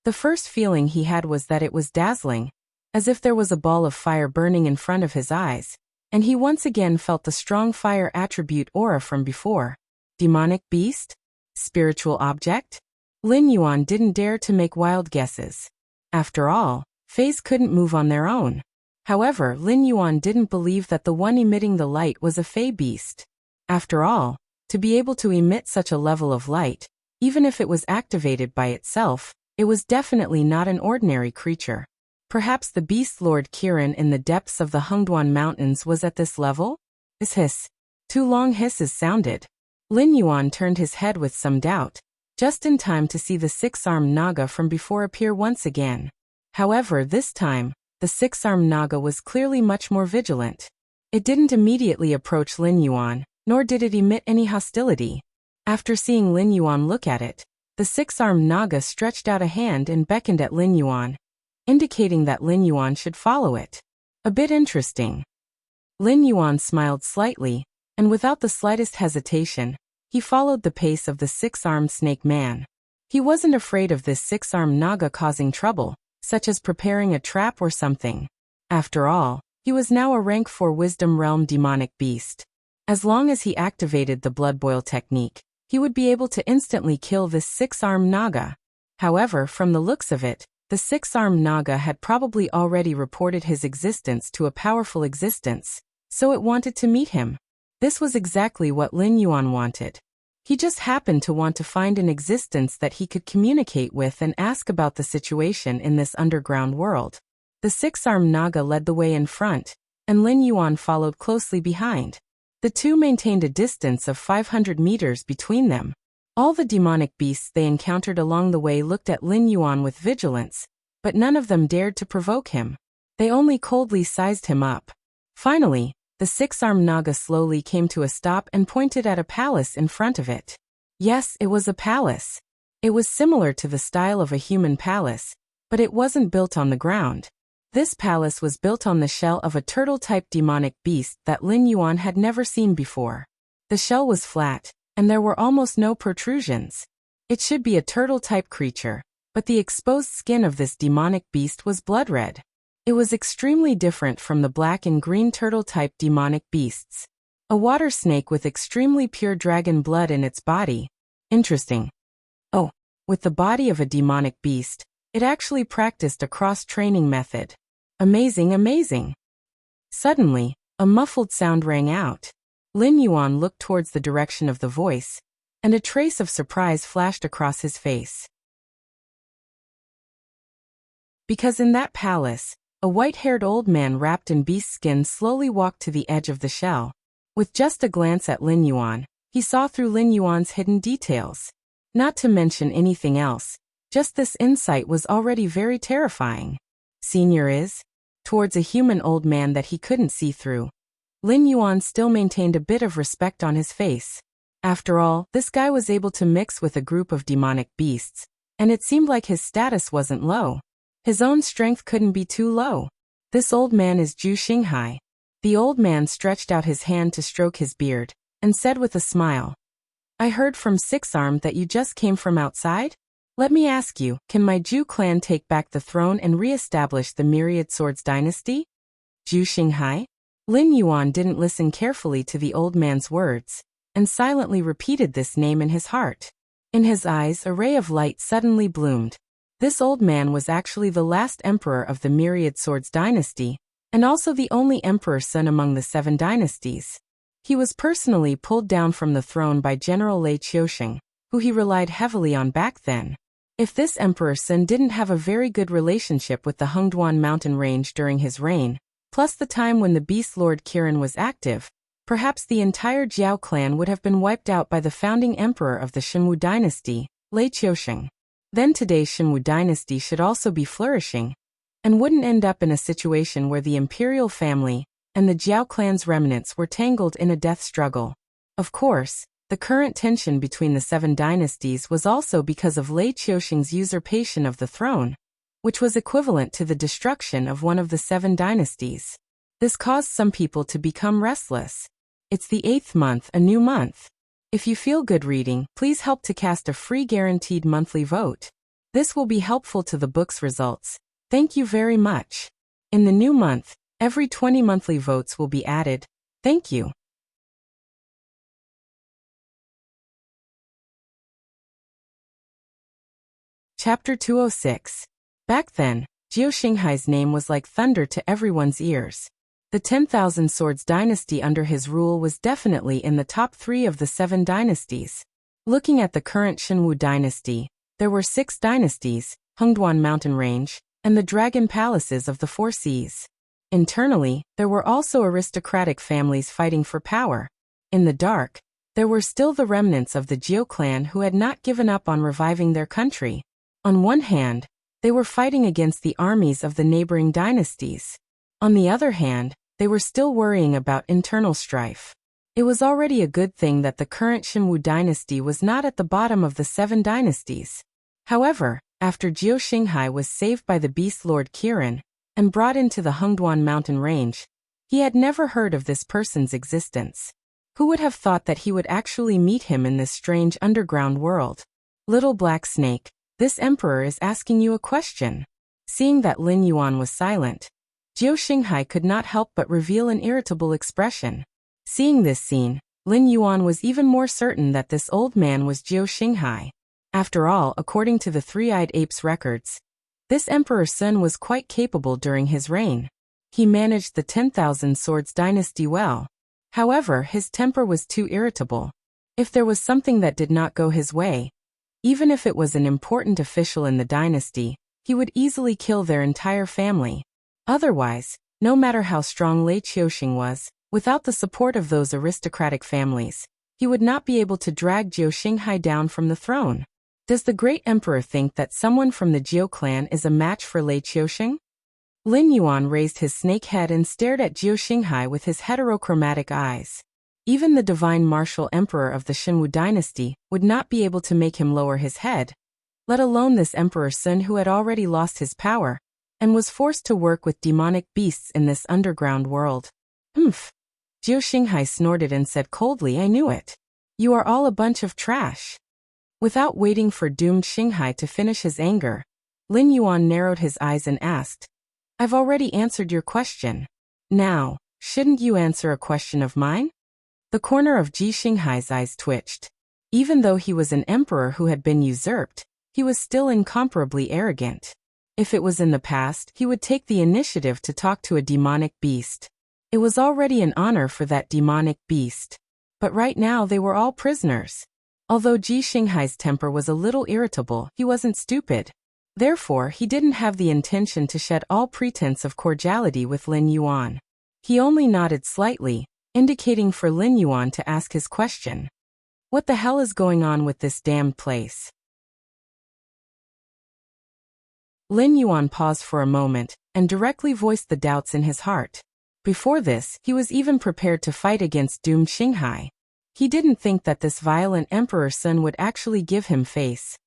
The first feeling he had was that it was dazzling, as if there was a ball of fire burning in front of his eyes, and he once again felt the strong fire attribute aura from before. Demonic beast? Spiritual object? Lin Yuan didn't dare to make wild guesses. After all, fays couldn't move on their own. However, Lin Yuan didn't believe that the one emitting the light was a fey beast. After all, to be able to emit such a level of light, even if it was activated by itself, it was definitely not an ordinary creature. Perhaps the beast Lord Kirin in the depths of the Hengduan Mountains was at this level? Hiss. 2 long hisses sounded. Lin Yuan turned his head with some doubt, just in time to see the 6-armed Naga from before appear once again. However, this time, the 6-armed Naga was clearly much more vigilant. It didn't immediately approach Lin Yuan, nor did it emit any hostility. After seeing Lin Yuan look at it, the 6-armed Naga stretched out a hand and beckoned at Lin Yuan, indicating that Lin Yuan should follow it. A bit interesting. Lin Yuan smiled slightly, and without the slightest hesitation, he followed the pace of the 6-armed snake man. He wasn't afraid of this 6-armed Naga causing trouble, such as preparing a trap or something. After all, he was now a rank 4 Wisdom Realm demonic beast. As long as he activated the blood boil technique, he would be able to instantly kill this 6-armed Naga. However, from the looks of it, the 6-armed Naga had probably already reported his existence to a powerful existence, so it wanted to meet him. This was exactly what Lin Yuan wanted. He just happened to want to find an existence that he could communicate with and ask about the situation in this underground world. The six-armed Naga led the way in front, and Lin Yuan followed closely behind. The two maintained a distance of 500 meters between them. All the demonic beasts they encountered along the way looked at Lin Yuan with vigilance, but none of them dared to provoke him. They only coldly sized him up. Finally, the six-armed Naga slowly came to a stop and pointed at a palace in front of it. Yes, it was a palace. It was similar to the style of a human palace, but it wasn't built on the ground. This palace was built on the shell of a turtle-type demonic beast that Lin Yuan had never seen before. The shell was flat, and there were almost no protrusions. It should be a turtle-type creature, but the exposed skin of this demonic beast was blood red. It was extremely different from the black and green turtle-type demonic beasts. A water snake with extremely pure dragon blood in its body. Interesting. Oh, with the body of a demonic beast, it actually practiced a cross-training method. Amazing, amazing. Suddenly, a muffled sound rang out. Lin Yuan looked towards the direction of the voice, and a trace of surprise flashed across his face. Because in that palace, a white-haired old man wrapped in beast skin slowly walked to the edge of the shell. With just a glance at Lin Yuan, he saw through Lin Yuan's hidden details. Not to mention anything else, just this insight was already very terrifying. Senior is? Towards a human old man that he couldn't see through. Lin Yuan still maintained a bit of respect on his face. After all, this guy was able to mix with a group of demonic beasts, and it seemed like his status wasn't low. His own strength couldn't be too low. This old man is Zhu Xinghai. The old man stretched out his hand to stroke his beard, and said with a smile, I heard from Six-Armed that you just came from outside? Let me ask you, can my Zhu clan take back the throne and re-establish the Myriad Swords dynasty? Zhu Xinghai? Lin Yuan didn't listen carefully to the old man's words, and silently repeated this name in his heart. In his eyes a ray of light suddenly bloomed. This old man was actually the last emperor of the Myriad Swords dynasty, and also the only emperor's son among the 7 dynasties. He was personally pulled down from the throne by General Lei Qiusheng, who he relied heavily on back then. If this emperor's son didn't have a very good relationship with the Hengduan mountain range during his reign, plus the time when the Beast Lord Kirin was active, perhaps the entire Jiao clan would have been wiped out by the founding emperor of the Shenwu dynasty, Lei Qiusheng. Then today's Shenwu dynasty should also be flourishing, and wouldn't end up in a situation where the imperial family and the Jiao clan's remnants were tangled in a death struggle. Of course, the current tension between the 7 dynasties was also because of Lei Qiusheng's usurpation of the throne, which was equivalent to the destruction of one of the 7 dynasties. This caused some people to become restless. It's the 8th month, a new month. If you feel good reading, please help to cast a free guaranteed monthly vote. This will be helpful to the book's results. Thank you very much. In the new month, every 20 monthly votes will be added. Thank you. Chapter 206. Back then, Zhu Xinghai's name was like thunder to everyone's ears. The 10,000 Swords dynasty under his rule was definitely in the top 3 of the 7 dynasties. Looking at the current Shenwu dynasty, there were 6 dynasties, Hengduan mountain range, and the dragon palaces of the 4 seas. Internally, there were also aristocratic families fighting for power. In the dark, there were still the remnants of the Jiao clan who had not given up on reviving their country. On one hand, they were fighting against the armies of the neighboring dynasties. On the other hand, they were still worrying about internal strife. It was already a good thing that the current Shenwu dynasty was not at the bottom of the 7 dynasties. However, after Zhu Xinghai was saved by the Beast Lord Kirin and brought into the Hengduan mountain range, he had never heard of this person's existence. Who would have thought that he would actually meet him in this strange underground world? Little Black Snake, this emperor is asking you a question. Seeing that Lin Yuan was silent, Zhu Xinghai could not help but reveal an irritable expression. Seeing this scene, Lin Yuan was even more certain that this old man was Zhu Xinghai. After all, according to the Three-Eyed Ape's records, this emperor's son was quite capable during his reign. He managed the 10,000 Swords dynasty well. However, his temper was too irritable. If there was something that did not go his way, even if it was an important official in the dynasty, he would easily kill their entire family. Otherwise, no matter how strong Lei Qiuxing was, without the support of those aristocratic families, he would not be able to drag Jiu Xinghai down from the throne. Does the great emperor think that someone from the Jiu clan is a match for Lei Qiuxing? Lin Yuan raised his snake head and stared at Jiu Xinghai with his heterochromatic eyes. Even the divine martial emperor of the Xinwu dynasty would not be able to make him lower his head, let alone this Emperor Sun who had already lost his power and was forced to work with demonic beasts in this underground world. Humph. Jiu Xinghai snorted and said coldly, I knew it. You are all a bunch of trash. Without waiting for doomed Xinghai to finish his anger, Lin Yuan narrowed his eyes and asked, I've already answered your question. Now, shouldn't you answer a question of mine? The corner of Ji Xinghai's eyes twitched. Even though he was an emperor who had been usurped, he was still incomparably arrogant. If it was in the past, he would take the initiative to talk to a demonic beast. It was already an honor for that demonic beast. But right now they were all prisoners. Although Ji Xinghai's temper was a little irritable, he wasn't stupid. Therefore, he didn't have the intention to shed all pretense of cordiality with Lin Yuan. He only nodded slightly, indicating for Lin Yuan to ask his question. What the hell is going on with this damned place? Lin Yuan paused for a moment and directly voiced the doubts in his heart. Before this, he was even prepared to fight against doomed Xinghai. He didn't think that this violent Emperor Sun would actually give him face.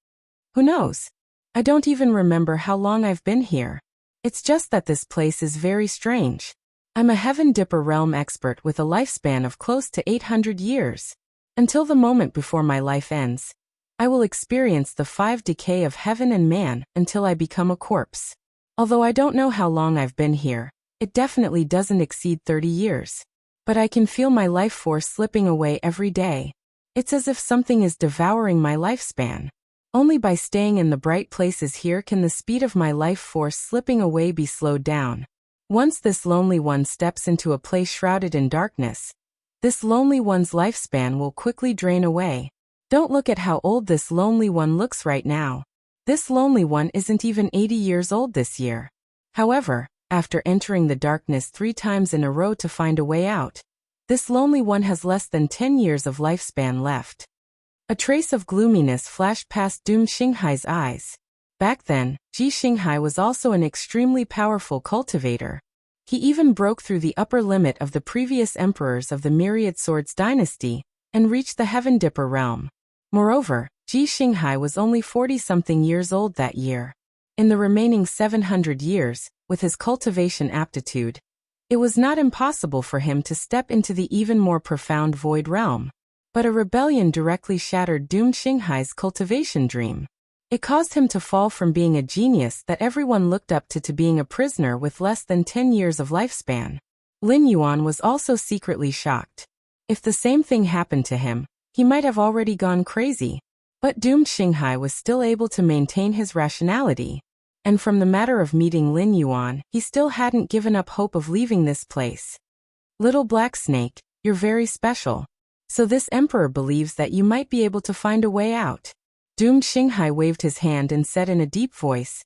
Who knows? I don't even remember how long I've been here. It's just that this place is very strange. I'm a Heaven Dipper realm expert with a lifespan of close to 800 years. Until the moment before my life ends, I will experience the 5 decay of heaven and man until I become a corpse. Although I don't know how long I've been here, it definitely doesn't exceed 30 years. But I can feel my life force slipping away every day. It's as if something is devouring my lifespan. Only by staying in the bright places here can the speed of my life force slipping away be slowed down. Once this lonely one steps into a place shrouded in darkness, this lonely one's lifespan will quickly drain away. Don't look at how old this lonely one looks right now. This lonely one isn't even 80 years old this year. However, after entering the darkness 3 times in a row to find a way out, this lonely one has less than 10 years of lifespan left. A trace of gloominess flashed past doomed Xinghai's eyes. Back then, Ji Xinghai was also an extremely powerful cultivator. He even broke through the upper limit of the previous emperors of the Myriad Swords dynasty and reached the Heaven Dipper realm. Moreover, Ji Xinghai was only 40-something years old that year. In the remaining 700 years, with his cultivation aptitude, it was not impossible for him to step into the even more profound Void realm. But a rebellion directly shattered doomed Xinghai's cultivation dream. It caused him to fall from being a genius that everyone looked up to being a prisoner with less than 10 years of lifespan. Lin Yuan was also secretly shocked. If the same thing happened to him, he might have already gone crazy. But doomed Xinghai was still able to maintain his rationality. And from the matter of meeting Lin Yuan, he still hadn't given up hope of leaving this place. Little Black Snake, you're very special. So this emperor believes that you might be able to find a way out. Doomed Xinghai waved his hand and said in a deep voice,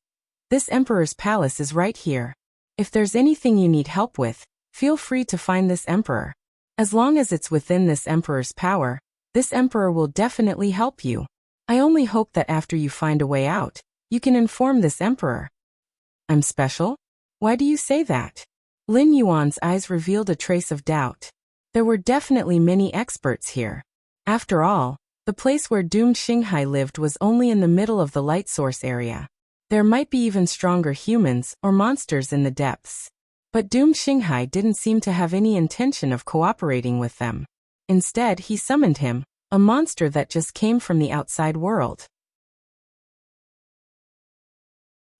This emperor's palace is right here. If there's anything you need help with, feel free to find this emperor. As long as it's within this emperor's power, this emperor will definitely help you. I only hope that after you find a way out, you can inform this emperor. I'm special? Why do you say that? Lin Yuan's eyes revealed a trace of doubt. There were definitely many experts here. After all, the place where doomed Xinghai lived was only in the middle of the light source area. There might be even stronger humans or monsters in the depths. But doomed Xinghai didn't seem to have any intention of cooperating with them. Instead, he summoned him, a monster that just came from the outside world.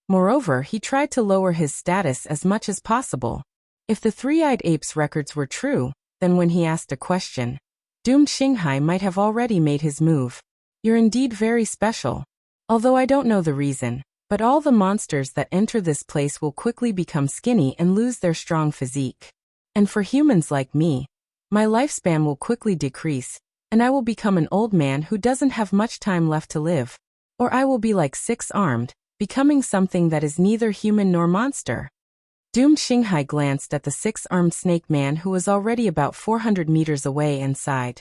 Moreover, he tried to lower his status as much as possible. If the three-eyed ape's records were true, then when he asked a question, doomed Xinghai might have already made his move. You're indeed very special. Although I don't know the reason, but all the monsters that enter this place will quickly become skinny and lose their strong physique. And for humans like me, My lifespan will quickly decrease, and I will become an old man who doesn't have much time left to live. Or I will be like six-armed, becoming something that is neither human nor monster. Doomed Xinghai glanced at the six-armed snake man who was already about 400 meters away and sighed.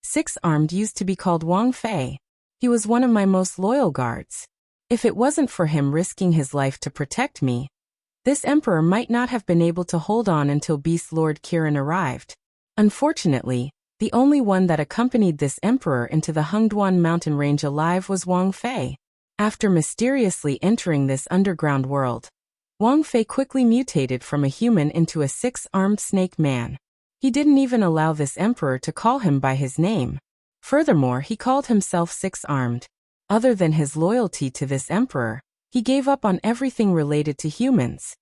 Six-armed used to be called Wang Fei. He was one of my most loyal guards. If it wasn't for him risking his life to protect me, this emperor might not have been able to hold on until Beast Lord Kirin arrived. Unfortunately, the only one that accompanied this emperor into the Hengduan mountain range alive was Wang Fei. After mysteriously entering this underground world, Wang Fei quickly mutated from a human into a six-armed snake man. He didn't even allow this emperor to call him by his name. Furthermore, he called himself six-armed. Other than his loyalty to this emperor, he gave up on everything related to humans.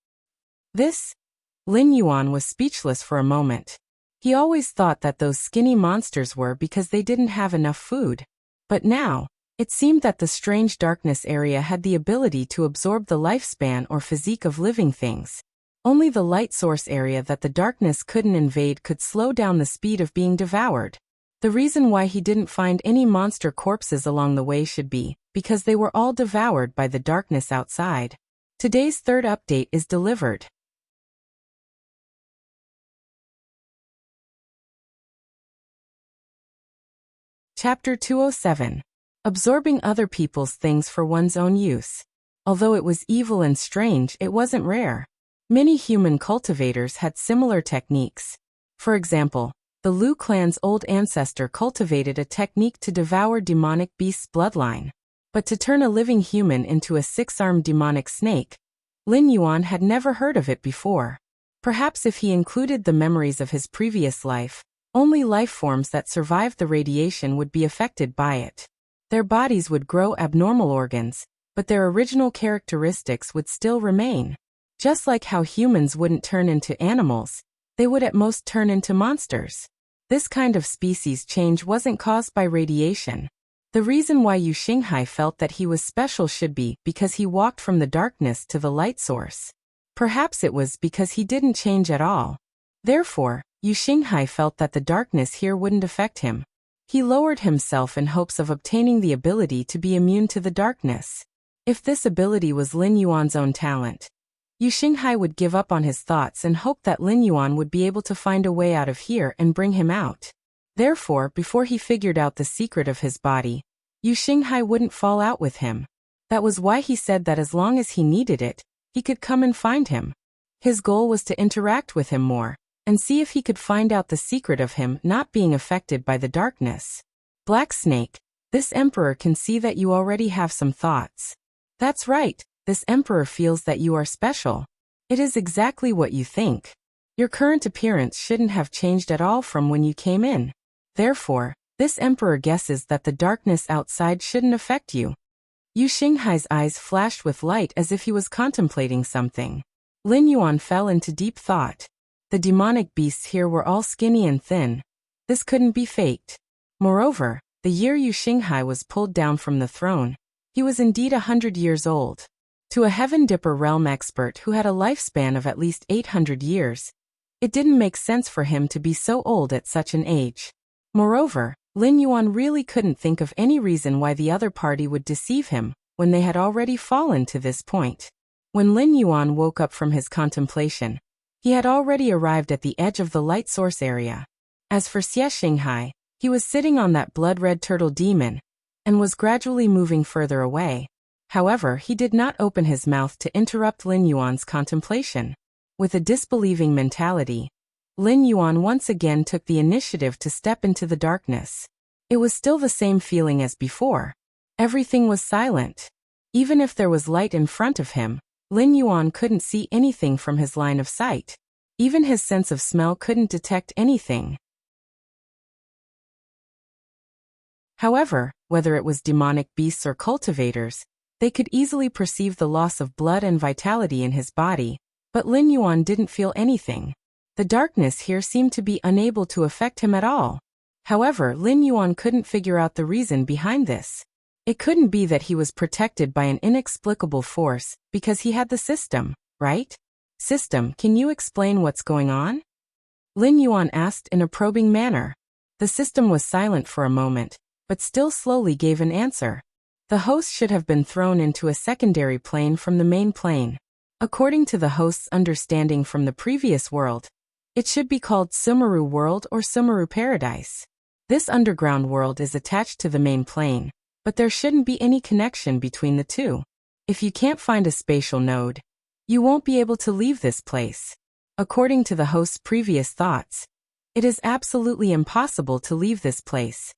Lin Yuan was speechless for a moment. He always thought that those skinny monsters were because they didn't have enough food. But now, it seemed that the strange darkness area had the ability to absorb the lifespan or physique of living things. Only the light source area that the darkness couldn't invade could slow down the speed of being devoured. The reason why he didn't find any monster corpses along the way should be because they were all devoured by the darkness outside. Today's third update is delivered. Chapter 207. Absorbing other people's things for one's own use. Although it was evil and strange, it wasn't rare. Many human cultivators had similar techniques. For example, the Liu clan's old ancestor cultivated a technique to devour demonic beasts' bloodline. But to turn a living human into a six-armed demonic snake, Lin Yuan had never heard of it before. Perhaps if he included the memories of his previous life, only life forms that survived the radiation would be affected by it. Their bodies would grow abnormal organs, but their original characteristics would still remain. Just like how humans wouldn't turn into animals, they would at most turn into monsters. This kind of species change wasn't caused by radiation. The reason why Yu Xinghai felt that he was special should be because he walked from the darkness to the light source. Perhaps it was because he didn't change at all. Therefore, Yu Xinghai felt that the darkness here wouldn't affect him. He lowered himself in hopes of obtaining the ability to be immune to the darkness. If this ability was Lin Yuan's own talent, Yu Xinghai would give up on his thoughts and hope that Lin Yuan would be able to find a way out of here and bring him out. Therefore, before he figured out the secret of his body, Yu Xinghai wouldn't fall out with him. That was why he said that as long as he needed it, he could come and find him. His goal was to interact with him more, and see if he could find out the secret of him not being affected by the darkness. Black Snake, this emperor can see that you already have some thoughts. That's right, this emperor feels that you are special. It is exactly what you think. Your current appearance shouldn't have changed at all from when you came in. Therefore, this emperor guesses that the darkness outside shouldn't affect you. Yu Xinghai's eyes flashed with light as if he was contemplating something. Lin Yuan fell into deep thought. The demonic beasts here were all skinny and thin. This couldn't be faked. Moreover, the year Yu Xinghai was pulled down from the throne, he was indeed 100 years old. To a Heaven Dipper realm expert who had a lifespan of at least 800 years, it didn't make sense for him to be so old at such an age. Moreover, Lin Yuan really couldn't think of any reason why the other party would deceive him when they had already fallen to this point. When Lin Yuan woke up from his contemplation, he had already arrived at the edge of the light source area. As for Xie Xinghai, he was sitting on that blood-red turtle demon, and was gradually moving further away. However, he did not open his mouth to interrupt Lin Yuan's contemplation. With a disbelieving mentality, Lin Yuan once again took the initiative to step into the darkness. It was still the same feeling as before. Everything was silent. Even if there was light in front of him, Lin Yuan couldn't see anything from his line of sight. Even his sense of smell couldn't detect anything. However, whether it was demonic beasts or cultivators, they could easily perceive the loss of blood and vitality in his body, but Lin Yuan didn't feel anything. The darkness here seemed to be unable to affect him at all. However, Lin Yuan couldn't figure out the reason behind this. It couldn't be that he was protected by an inexplicable force, because he had the system, right? System, can you explain what's going on? Lin Yuan asked in a probing manner. The system was silent for a moment, but still slowly gave an answer. The host should have been thrown into a secondary plane from the main plane. According to the host's understanding from the previous world, it should be called Sumeru World or Sumeru Paradise. This underground world is attached to the main plane, but there shouldn't be any connection between the two. If you can't find a spatial node, you won't be able to leave this place. According to the host's previous thoughts, it is absolutely impossible to leave this place.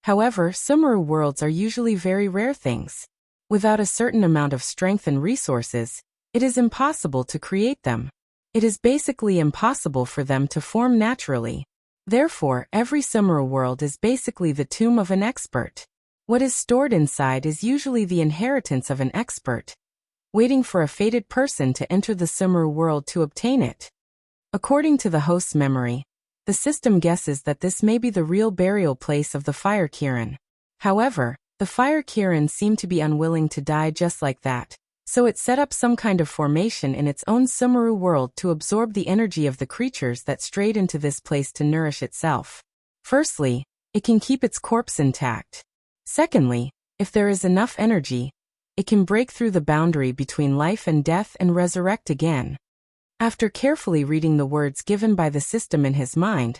However, Sumeru worlds are usually very rare things. Without a certain amount of strength and resources, it is impossible to create them. It is basically impossible for them to form naturally. Therefore, every Sumeru world is basically the tomb of an expert. What is stored inside is usually the inheritance of an expert, waiting for a fated person to enter the Sumeru world to obtain it. According to the host's memory, the system guesses that this may be the real burial place of the Fire Kirin. However, the Fire Kirin seemed to be unwilling to die just like that, so it set up some kind of formation in its own Sumeru world to absorb the energy of the creatures that strayed into this place to nourish itself. Firstly, it can keep its corpse intact. Secondly, if there is enough energy, it can break through the boundary between life and death and resurrect again. After carefully reading the words given by the system in his mind,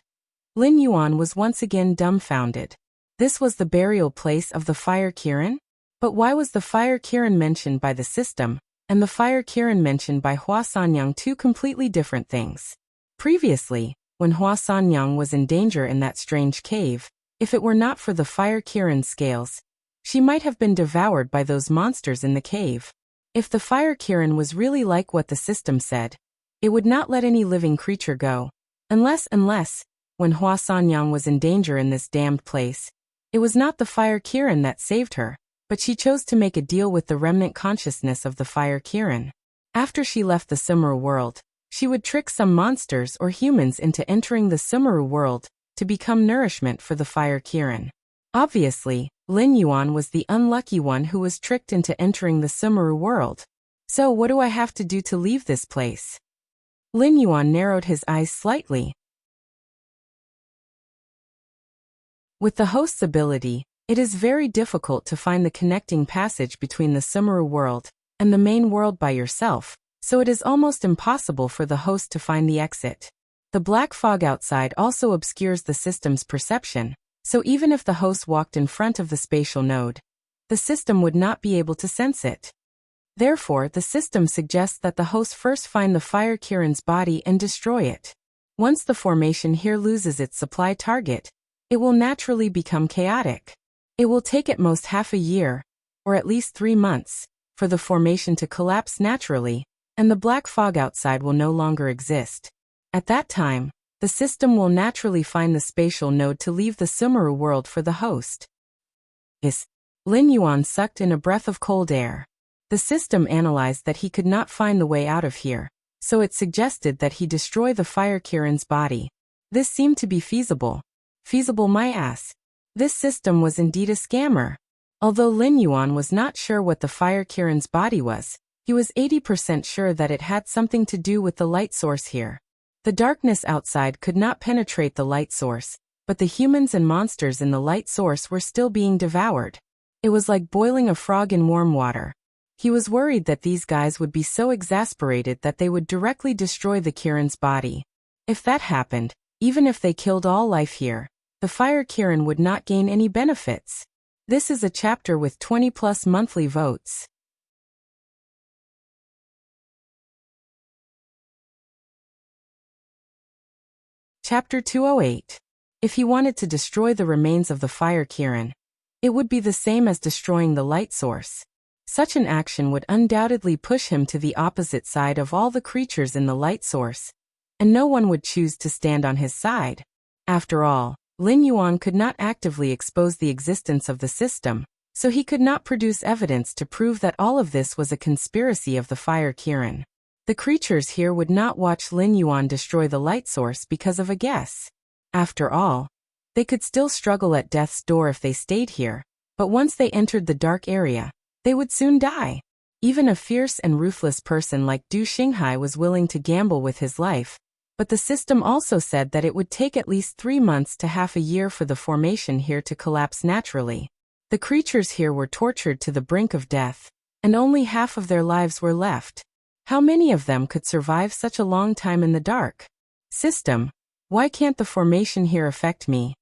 Lin Yuan was once again dumbfounded. This was the burial place of the Fire Kirin? But why was the Fire Kirin mentioned by the system, and the Fire Kirin mentioned by Hua Sanyang two completely different things? Previously, when Hua Sanyang was in danger in that strange cave, if it were not for the Fire Kirin scales, she might have been devoured by those monsters in the cave. If the Fire Kirin was really like what the system said, it would not let any living creature go. Unless, when Hua Sanyang was in danger in this damned place, it was not the Fire Kirin that saved her, but she chose to make a deal with the remnant consciousness of the Fire Kirin. After she left the Sumeru world, she would trick some monsters or humans into entering the Sumeru world to become nourishment for the Fire Kirin. Obviously, Lin Yuan was the unlucky one who was tricked into entering the Sumeru world. So what do I have to do to leave this place? Lin Yuan narrowed his eyes slightly. With the host's ability, it is very difficult to find the connecting passage between the Sumeru world and the main world by yourself, so it is almost impossible for the host to find the exit. The black fog outside also obscures the system's perception, so even if the host walked in front of the spatial node, the system would not be able to sense it. Therefore, the system suggests that the host first find the Fire Kirin's body and destroy it. Once the formation here loses its supply target, it will naturally become chaotic. It will take at most half a year, or at least 3 months, for the formation to collapse naturally, and the black fog outside will no longer exist. At that time, the system will naturally find the spatial node to leave the Sumeru world for the host. Lin Yuan sucked in a breath of cold air. The system analyzed that he could not find the way out of here, so it suggested that he destroy the Fire Kirin's body. This seemed to be feasible. Feasible my ass. This system was indeed a scammer. Although Lin Yuan was not sure what the Fire Kirin's body was, he was 80% sure that it had something to do with the light source here. The darkness outside could not penetrate the light source, but the humans and monsters in the light source were still being devoured. It was like boiling a frog in warm water. He was worried that these guys would be so exasperated that they would directly destroy the Kirin's body. If that happened, even if they killed all life here, the Fire Kirin would not gain any benefits. This is a chapter with 20+ monthly votes. Chapter 208. If he wanted to destroy the remains of the Fire Kirin, it would be the same as destroying the light source. Such an action would undoubtedly push him to the opposite side of all the creatures in the light source, and no one would choose to stand on his side. After all, Lin Yuan could not actively expose the existence of the system, so he could not produce evidence to prove that all of this was a conspiracy of the Fire Kirin. The creatures here would not watch Lin Yuan destroy the light source because of a guess. After all, they could still struggle at death's door if they stayed here, but once they entered the dark area, they would soon die. Even a fierce and ruthless person like Du Xinghai was willing to gamble with his life, But the system also said that it would take at least 3 months to half a year for the formation here to collapse naturally. The creatures here were tortured to the brink of death, and only half of their lives were left. How many of them could survive such a long time in the dark? System, why can't the formation here affect me?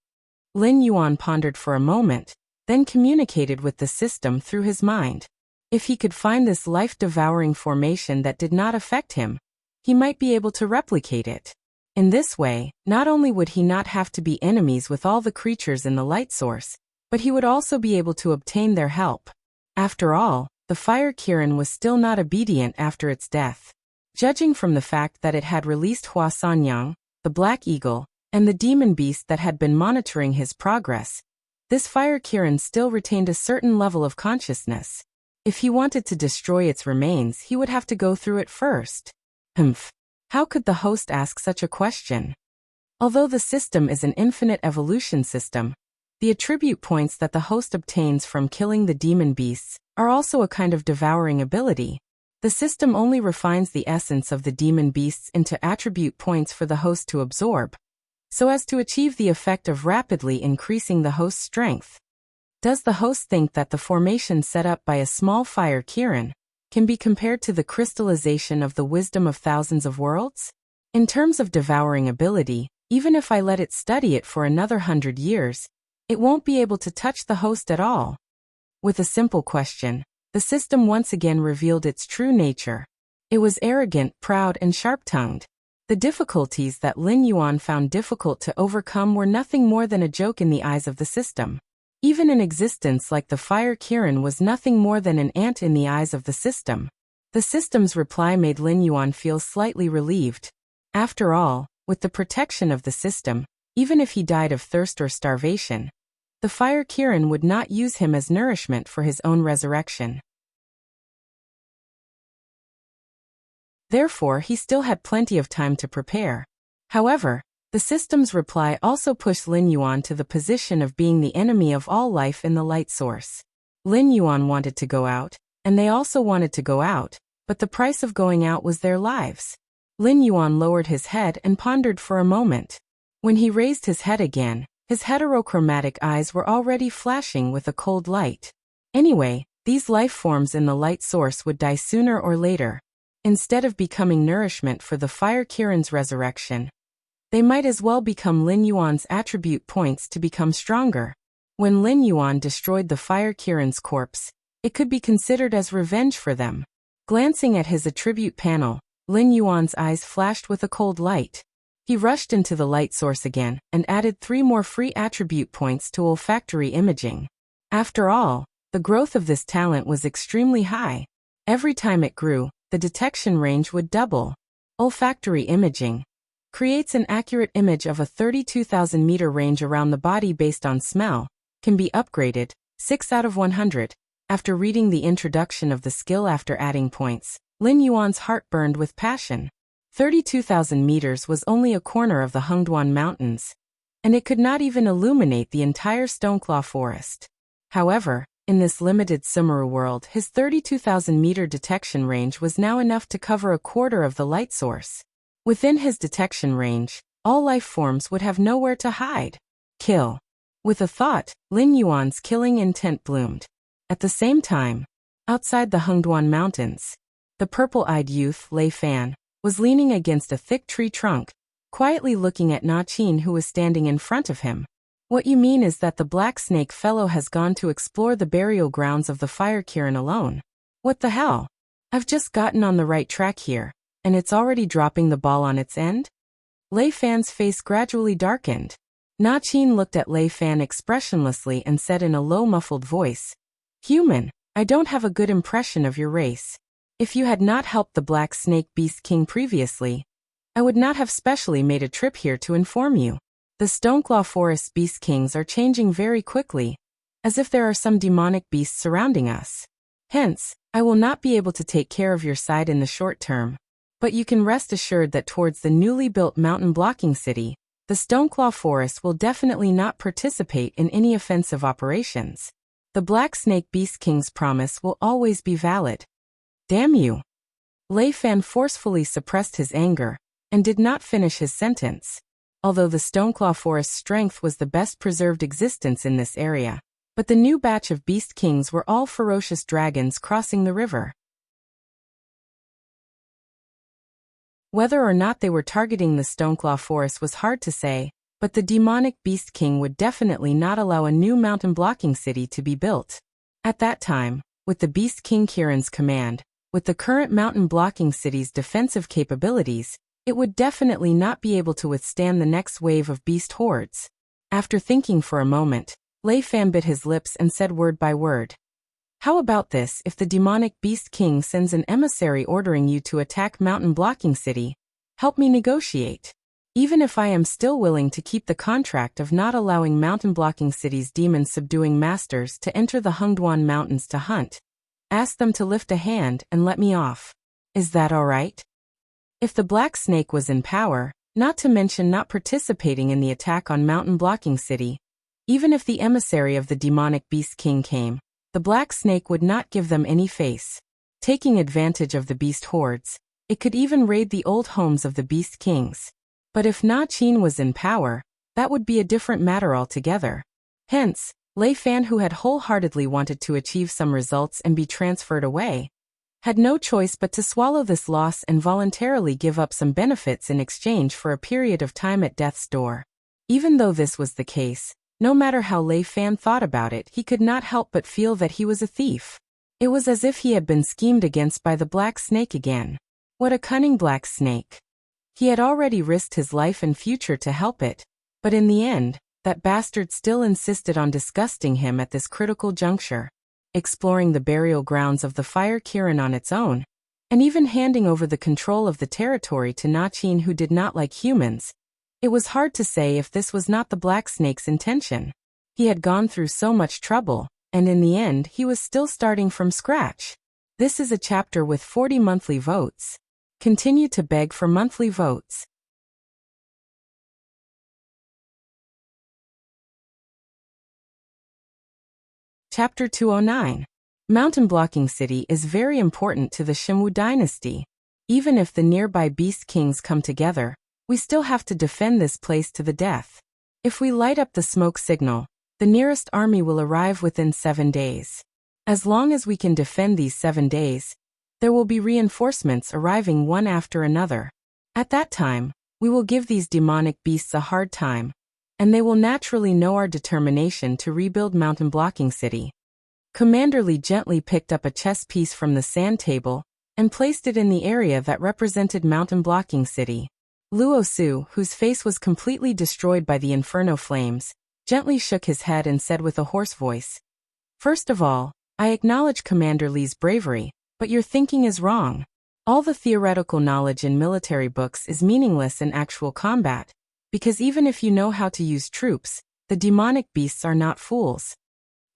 Lin Yuan pondered for a moment, then communicated with the system through his mind. If he could find this life-devouring formation that did not affect him, he might be able to replicate it. In this way, not only would he not have to be enemies with all the creatures in the light source, but he would also be able to obtain their help. After all, the fire Kirin was still not obedient after its death. Judging from the fact that it had released Hua Sanyang, the Black Eagle, and the demon beast that had been monitoring his progress, this fire Kirin still retained a certain level of consciousness. If he wanted to destroy its remains, he would have to go through it first. How could the host ask such a question? Although the system is an infinite evolution system, the attribute points that the host obtains from killing the demon beasts are also a kind of devouring ability. The system only refines the essence of the demon beasts into attribute points for the host to absorb, so as to achieve the effect of rapidly increasing the host's strength. Does the host think that the formation set up by a small fire Kirin can be compared to the crystallization of the wisdom of thousands of worlds? In terms of devouring ability, even if I let it study it for another 100 years, it won't be able to touch the host at all. With a simple question, the system once again revealed its true nature. It was arrogant, proud, and sharp-tongued. The difficulties that Lin Yuan found difficult to overcome were nothing more than a joke in the eyes of the system. Even an existence like the fire Kirin was nothing more than an ant in the eyes of the system. The system's reply made Lin Yuan feel slightly relieved. After all, with the protection of the system, even if he died of thirst or starvation, the fire Kirin would not use him as nourishment for his own resurrection. Therefore, he still had plenty of time to prepare. However, the system's reply also pushed Lin Yuan to the position of being the enemy of all life in the light source. Lin Yuan wanted to go out, and they also wanted to go out, but the price of going out was their lives. Lin Yuan lowered his head and pondered for a moment. When he raised his head again, his heterochromatic eyes were already flashing with a cold light. Anyway, these life forms in the light source would die sooner or later. Instead of becoming nourishment for the fire Kirin's resurrection, they might as well become Lin Yuan's attribute points to become stronger. When Lin Yuan destroyed the fire Kirin's corpse, it could be considered as revenge for them. Glancing at his attribute panel, Lin Yuan's eyes flashed with a cold light. He rushed into the light source again and added 3 more free attribute points to olfactory imaging. After all, the growth of this talent was extremely high. Every time it grew, the detection range would double. Olfactory imaging creates an accurate image of a 32,000-meter range around the body based on smell, can be upgraded, 6 out of 100. After reading the introduction of the skill after adding points, Lin Yuan's heart burned with passion. 32,000 meters was only a corner of the Hengduan Mountains, and it could not even illuminate the entire Stoneclaw Forest. However, in this limited Sumeru world, his 32,000-meter detection range was now enough to cover a quarter of the light source. Within his detection range, all life forms would have nowhere to hide. Kill. With a thought, Lin Yuan's killing intent bloomed. At the same time, outside the Hengduan Mountains, the purple-eyed youth, Lei Fan, was leaning against a thick tree trunk, quietly looking at Na Qin, who was standing in front of him. What you mean is that the black snake fellow has gone to explore the burial grounds of the fire Kirin alone. What the hell? I've just gotten on the right track here, and it's already dropping the ball on its end? Lei Fan's face gradually darkened. Na Qin looked at Lei Fan expressionlessly and said in a low muffled voice, "Human, I don't have a good impression of your race. If you had not helped the Black Snake Beast King previously, I would not have specially made a trip here to inform you. The Stoneclaw Forest Beast Kings are changing very quickly, as if there are some demonic beasts surrounding us. Hence, I will not be able to take care of your side in the short term. But you can rest assured that towards the newly built mountain blocking city, the Stoneclaw Forest will definitely not participate in any offensive operations. The Black Snake Beast King's promise will always be valid." Damn you! Lei Fan forcefully suppressed his anger, and did not finish his sentence. Although the Stoneclaw Forest's strength was the best preserved existence in this area, but the new batch of Beast Kings were all ferocious dragons crossing the river. Whether or not they were targeting the Stoneclaw Forest was hard to say, but the demonic Beast King would definitely not allow a new mountain blocking city to be built. At that time, with the Beast King Kieran's command, with the current mountain blocking city's defensive capabilities, it would definitely not be able to withstand the next wave of beast hordes. After thinking for a moment, Lei Fan bit his lips and said word by word. How about this if the demonic Beast King sends an emissary ordering you to attack Mountain Blocking City? Help me negotiate. Even if I am still willing to keep the contract of not allowing Mountain Blocking City's demon-subduing masters to enter the Hungduan Mountains to hunt, ask them to lift a hand and let me off. Is that all right? If the Black Snake was in power, not to mention not participating in the attack on Mountain Blocking City, even if the emissary of the demonic Beast King came, the Black Snake would not give them any face. Taking advantage of the beast hordes, it could even raid the old homes of the Beast Kings. But if Na Qin was in power, that would be a different matter altogether. Hence, Lei Fan, who had wholeheartedly wanted to achieve some results and be transferred away, had no choice but to swallow this loss and voluntarily give up some benefits in exchange for a period of time at death's door. Even though this was the case, no matter how Lei Fan thought about it, he could not help but feel that he was a thief. It was as if he had been schemed against by the Black Snake again. What a cunning Black Snake. He had already risked his life and future to help it, but in the end, that bastard still insisted on disgusting him at this critical juncture, exploring the burial grounds of the Fire Kirin on its own, and even handing over the control of the territory to Na Qin, who did not like humans. It was hard to say if this was not the Black Snake's intention. He had gone through so much trouble, and in the end he was still starting from scratch. This is a chapter with 40 monthly votes. Continue to beg for monthly votes. Chapter 209. Mountain Blocking City is very important to the Shimwu dynasty. Even if the nearby Beast Kings come together, we still have to defend this place to the death. If we light up the smoke signal, the nearest army will arrive within 7 days. As long as we can defend these 7 days, there will be reinforcements arriving one after another. At that time, we will give these demonic beasts a hard time, and they will naturally know our determination to rebuild Mountain Blocking City. Commander Li gently picked up a chess piece from the sand table and placed it in the area that represented Mountain Blocking City. Luo Su, whose face was completely destroyed by the inferno flames, gently shook his head and said with a hoarse voice, "First of all, I acknowledge Commander Li's bravery, but your thinking is wrong. All the theoretical knowledge in military books is meaningless in actual combat, because even if you know how to use troops, the demonic beasts are not fools."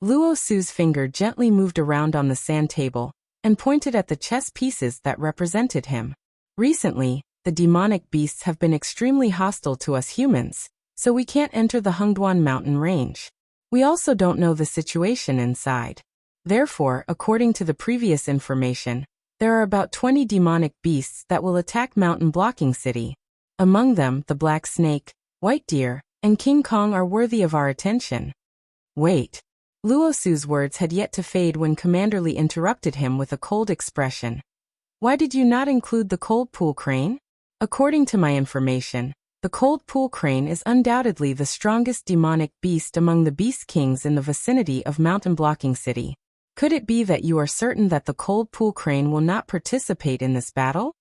Luo Su's finger gently moved around on the sand table and pointed at the chess pieces that represented him. Recently, the demonic beasts have been extremely hostile to us humans, so we can't enter the Hungduan mountain range. We also don't know the situation inside. Therefore, according to the previous information, there are about 20 demonic beasts that will attack Mountain Blocking City. Among them, the Black Snake, White Deer, and King Kong are worthy of our attention. Wait. Luo Su's words had yet to fade when Commander Li interrupted him with a cold expression. Why did you not include the Cold Pool Crane? According to my information, the Cold Pool Crane is undoubtedly the strongest demonic beast among the Beast Kings in the vicinity of Mountain Blocking City. Could it be that you are certain that the Cold Pool Crane will not participate in this battle?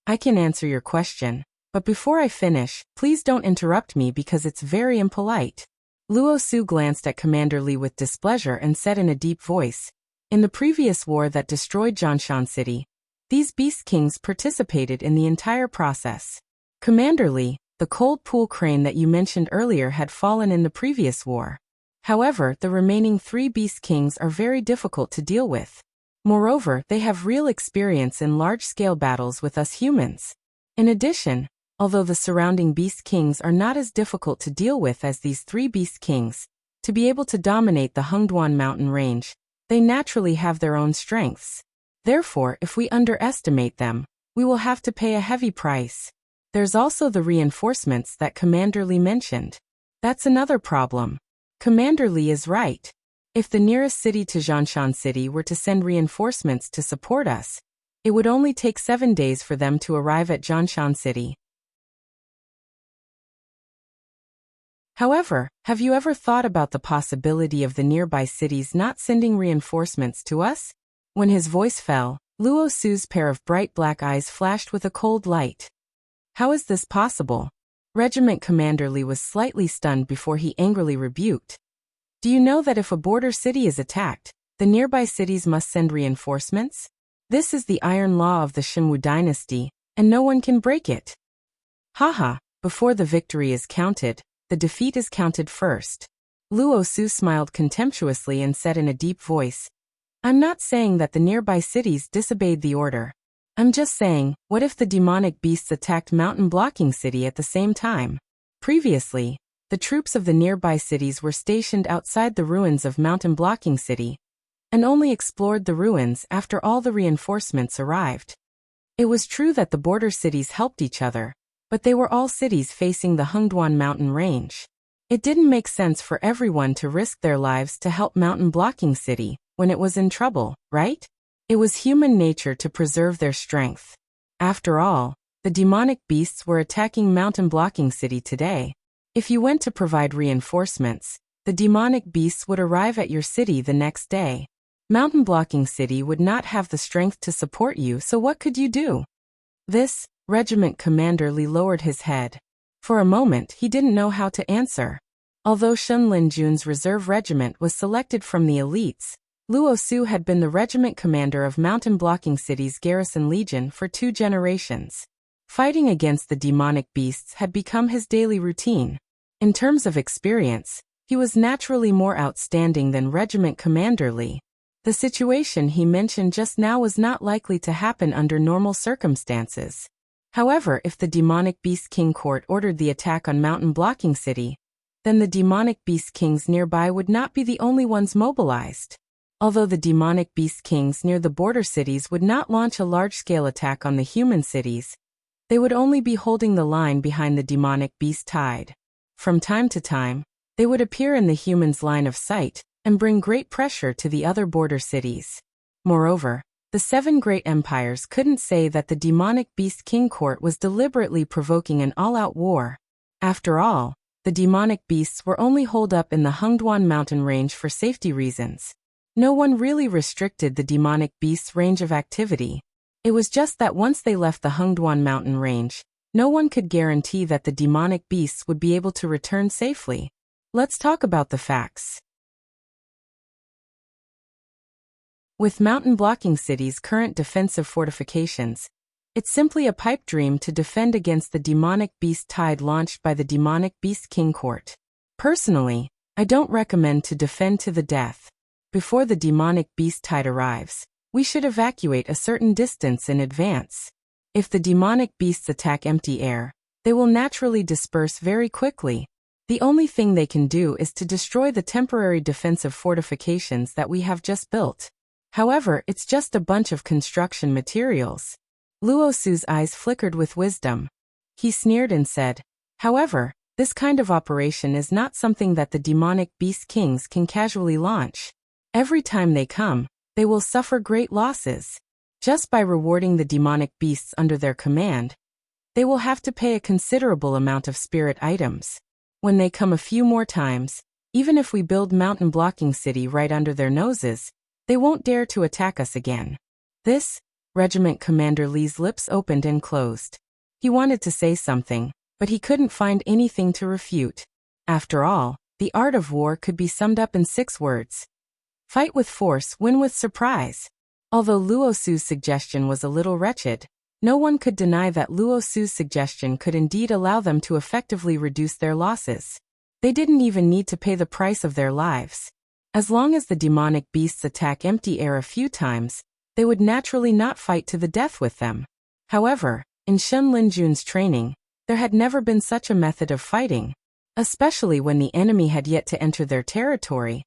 I can answer your question, but before I finish, please don't interrupt me because it's very impolite. Luo Su glanced at Commander Li with displeasure and said in a deep voice, "In the previous war that destroyed Zhongshan City, these Beast Kings participated in the entire process. Commander Li, the Cold Pool Crane that you mentioned earlier had fallen in the previous war. However, the remaining 3 Beast Kings are very difficult to deal with. Moreover, they have real experience in large-scale battles with us humans. In addition, although the surrounding Beast Kings are not as difficult to deal with as these 3 Beast Kings, to be able to dominate the Hungduan mountain range, they naturally have their own strengths. Therefore, if we underestimate them, we will have to pay a heavy price." There's also the reinforcements that Commander Li mentioned. That's another problem. Commander Li is right. If the nearest city to Zhongshan City were to send reinforcements to support us, it would only take 7 days for them to arrive at Zhongshan City. However, have you ever thought about the possibility of the nearby cities not sending reinforcements to us? When his voice fell, Luo Su's pair of bright black eyes flashed with a cold light. How is this possible? Regiment Commander Li was slightly stunned before he angrily rebuked. Do you know that if a border city is attacked, the nearby cities must send reinforcements? This is the iron law of the Xinwu dynasty, and no one can break it. Haha, before the victory is counted, the defeat is counted first. Luo Su smiled contemptuously and said in a deep voice, I'm not saying that the nearby cities disobeyed the order. I'm just saying, what if the demonic beasts attacked Mountain Blocking City at the same time? Previously, the troops of the nearby cities were stationed outside the ruins of Mountain Blocking City, and only explored the ruins after all the reinforcements arrived. It was true that the border cities helped each other, but they were all cities facing the Hengduan mountain range. It didn't make sense for everyone to risk their lives to help Mountain Blocking City when it was in trouble, right? It was human nature to preserve their strength. After all, the demonic beasts were attacking Mountain Blocking City today. If you went to provide reinforcements, the demonic beasts would arrive at your city the next day. Mountain Blocking City would not have the strength to support you, so what could you do? This, Regiment Commander Li lowered his head. For a moment, he didn't know how to answer. Although Shen Linjun's reserve regiment was selected from the elites, Luo Su had been the regiment commander of Mountain Blocking City's garrison legion for 2 generations. Fighting against the demonic beasts had become his daily routine. In terms of experience, he was naturally more outstanding than Regiment Commander Li. The situation he mentioned just now was not likely to happen under normal circumstances. However, if the demonic beast king court ordered the attack on Mountain Blocking City, then the demonic beast kings nearby would not be the only ones mobilized. Although the demonic beast kings near the border cities would not launch a large-scale attack on the human cities, they would only be holding the line behind the demonic beast tide. From time to time, they would appear in the humans' line of sight and bring great pressure to the other border cities. Moreover, the 7 great empires couldn't say that the demonic beast king court was deliberately provoking an all-out war. After all, the demonic beasts were only holed up in the Hengduan mountain range for safety reasons. No one really restricted the demonic beast's range of activity. It was just that once they left the Hengduan mountain range, no one could guarantee that the demonic beasts would be able to return safely. Let's talk about the facts. With Mountain Blocking City's current defensive fortifications, it's simply a pipe dream to defend against the demonic beast tide launched by the demonic beast king court. Personally, I don't recommend to defend to the death. Before the demonic beast tide arrives, we should evacuate a certain distance in advance. If the demonic beasts attack empty air, they will naturally disperse very quickly. The only thing they can do is to destroy the temporary defensive fortifications that we have just built. However, it's just a bunch of construction materials. Luo Su's eyes flickered with wisdom. He sneered and said, however, this kind of operation is not something that the demonic beast kings can casually launch. Every time they come, they will suffer great losses. Just by rewarding the demonic beasts under their command, they will have to pay a considerable amount of spirit items. When they come a few more times, even if we build Mountain Blocking City right under their noses, they won't dare to attack us again. This, Regiment Commander Li's lips opened and closed. He wanted to say something, but he couldn't find anything to refute. After all, the art of war could be summed up in 6 words. Fight with force, win with surprise. Although Luo Su's suggestion was a little wretched, no one could deny that Luo Su's suggestion could indeed allow them to effectively reduce their losses. They didn't even need to pay the price of their lives. As long as the demonic beasts attack empty air a few times, they would naturally not fight to the death with them. However, in Shen Linjun's training, there had never been such a method of fighting. Especially when the enemy had yet to enter their territory,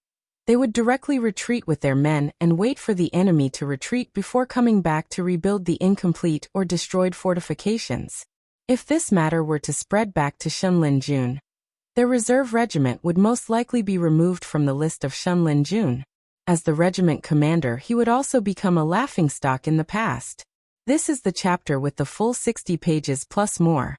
they would directly retreat with their men and wait for the enemy to retreat before coming back to rebuild the incomplete or destroyed fortifications. If this matter were to spread back to Shunlin-jun, their reserve regiment would most likely be removed from the list of Shunlin-jun. As the regiment commander, he would also become a laughingstock in the past. This is the chapter with the full 60 pages plus more.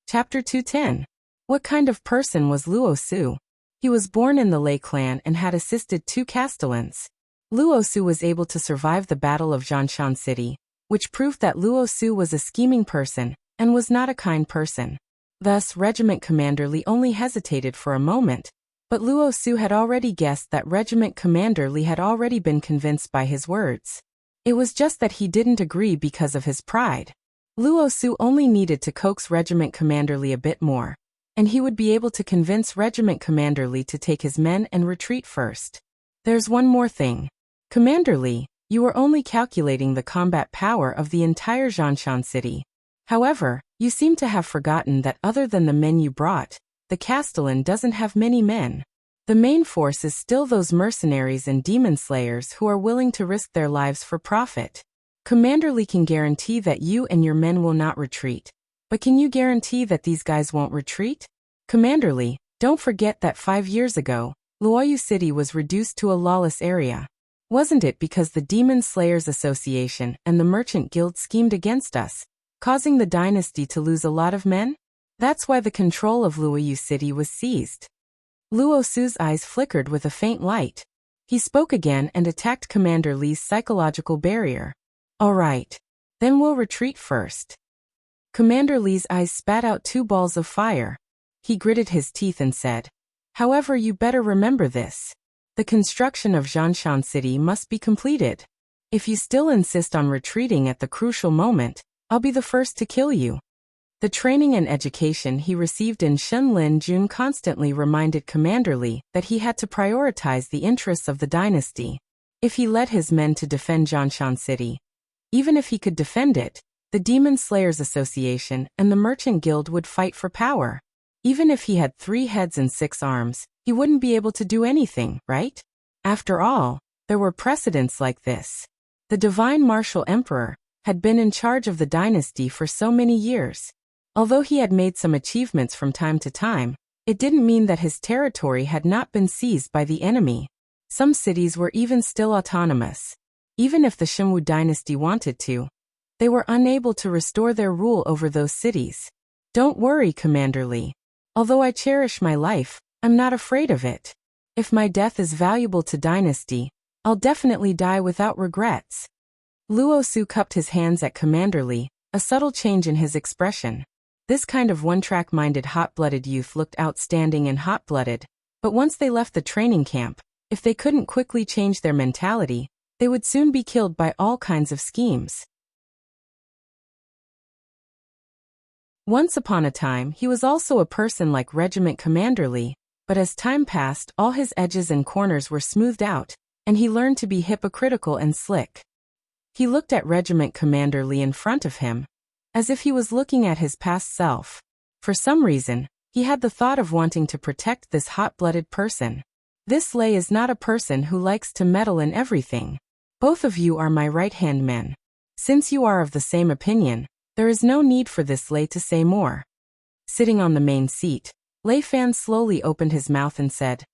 Chapter 210. What kind of person was Luo Su? He was born in the Lei clan and had assisted 2 castellans. Luo Su was able to survive the Battle of Zhongshan City, which proved that Luo Su was a scheming person and was not a kind person. Thus, Regiment Commander Li only hesitated for a moment, but Luo Su had already guessed that Regiment Commander Li had already been convinced by his words. It was just that he didn't agree because of his pride. Luo Su only needed to coax Regiment Commander Li a bit more, and he would be able to convince Regiment Commander Li to take his men and retreat first. There's one more thing. Commander Li, you were only calculating the combat power of the entire Zhongshan city. However, you seem to have forgotten that other than the men you brought, the Castellan doesn't have many men. The main force is still those mercenaries and demon slayers who are willing to risk their lives for profit. Commander Li can guarantee that you and your men will not retreat. But can you guarantee that these guys won't retreat? Commander Li, don't forget that 5 years ago, Luoyu City was reduced to a lawless area. Wasn't it because the Demon Slayers Association and the Merchant Guild schemed against us, causing the dynasty to lose a lot of men? That's why the control of Luoyu City was seized. Luo Su's eyes flickered with a faint light. He spoke again and attacked Commander Li's psychological barrier. All right. Then we'll retreat first. Commander Li's eyes spat out 2 balls of fire. He gritted his teeth and said, however, you better remember this. The construction of Zhongshan City must be completed. If you still insist on retreating at the crucial moment, I'll be the first to kill you. The training and education he received in Shunlin-jun constantly reminded Commander Li that he had to prioritize the interests of the dynasty. If he led his men to defend Zhongshan City, even if he could defend it, the Demon Slayers Association and the Merchant Guild would fight for power. Even if he had 3 heads and 6 arms, he wouldn't be able to do anything, right? After all, there were precedents like this. The Divine Martial Emperor had been in charge of the dynasty for so many years. Although he had made some achievements from time to time, it didn't mean that his territory had not been seized by the enemy. Some cities were even still autonomous. Even if the Shunwu dynasty wanted to, they were unable to restore their rule over those cities. Don't worry, Commander Li. Although I cherish my life, I'm not afraid of it. If my death is valuable to dynasty, I'll definitely die without regrets. Luo Su cupped his hands at Commander Li, a subtle change in his expression. This kind of one-track-minded hot-blooded youth looked outstanding and hot-blooded, but once they left the training camp, if they couldn't quickly change their mentality, they would soon be killed by all kinds of schemes. Once upon a time, he was also a person like Regiment Commander Li, but as time passed, all his edges and corners were smoothed out, and he learned to be hypocritical and slick. He looked at Regiment Commander Li in front of him, as if he was looking at his past self. For some reason, he had the thought of wanting to protect this hot-blooded person. This Lei is not a person who likes to meddle in everything. Both of you are my right-hand men. Since you are of the same opinion, there is no need for this Lei to say more. Sitting on the main seat, Lei Fan slowly opened his mouth and said,